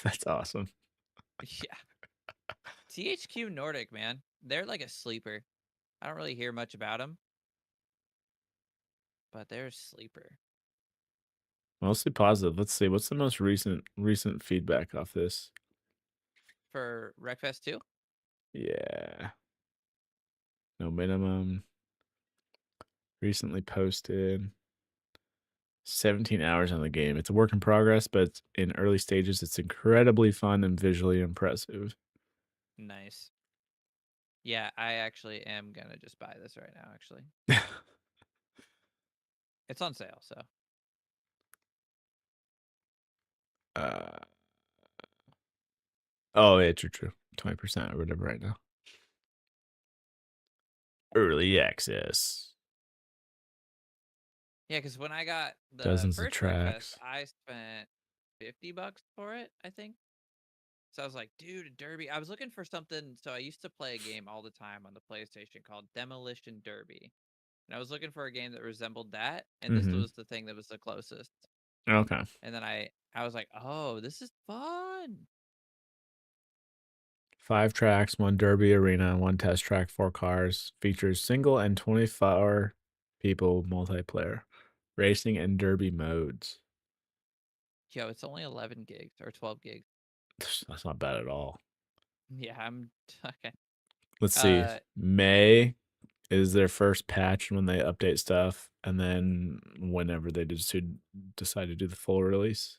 That's awesome. Yeah. THQ Nordic, man. They're like a sleeper. I don't really hear much about them, but they're a sleeper. Mostly positive. Let's see. What's the most recent feedback off this? For Wreckfest 2? Yeah. No minimum. Recently posted. 17 hours on the game. It's a work in progress, but in early stages. It's incredibly fun and visually impressive. Nice. Yeah, I actually am gonna just buy this right now, actually. It's on sale, so. uh, oh, yeah, true. 20% or whatever right now. Early access. Yeah, because when I got the Dozens of first Wreckfest, tracks. I spent $50 for it, I think. So I was like, dude, a Derby. I was looking for something. So I used to play a game all the time on the PlayStation called Demolition Derby. And I was looking for a game that resembled that. And this Mm-hmm. was the thing that was the closest. Okay. And then I was like, oh, this is fun. 5 tracks, 1 derby arena, 1 test track, 4 cars. Features single and 24 people multiplayer. Racing and derby modes. Yo, it's only 11 gigs or 12 gigs. That's not bad at all. Yeah, I'm okay. Let's see. Uh, May is their first patch when they update stuff, and then whenever they decide to do the full release.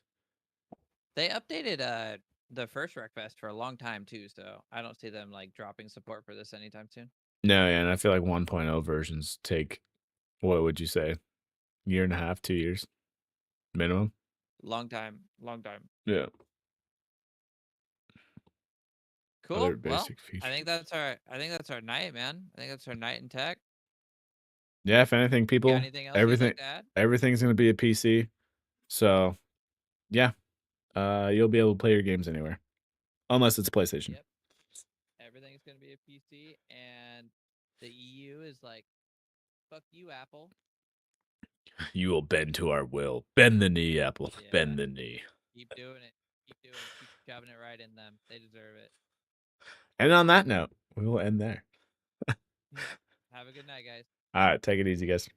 they updated the first Wreckfest for a long time too, so I don't see them like dropping support for this anytime soon. No, yeah, and I feel like 1.0 versions take, what would you say, year and a half, 2 years minimum? Long time, long time. Yeah. Other Cool. Well, basic features. I think that's our night, man. I think that's our night in tech. Yeah, if anything, You got people, anything else you'd everything, like to add? everything's gonna be a PC. So yeah, you'll be able to play your games anywhere, unless it's PlayStation. Yep. Everything's gonna going to be a PC, and the EU is like, fuck you, Apple. You will bend to our will. Bend the knee, Apple. Yeah. Bend the knee. Keep doing it. Keep doing it. Keep shoving it right in them. They deserve it. And on that note, we will end there. Yeah. Have a good night, guys. All right, take it easy, guys.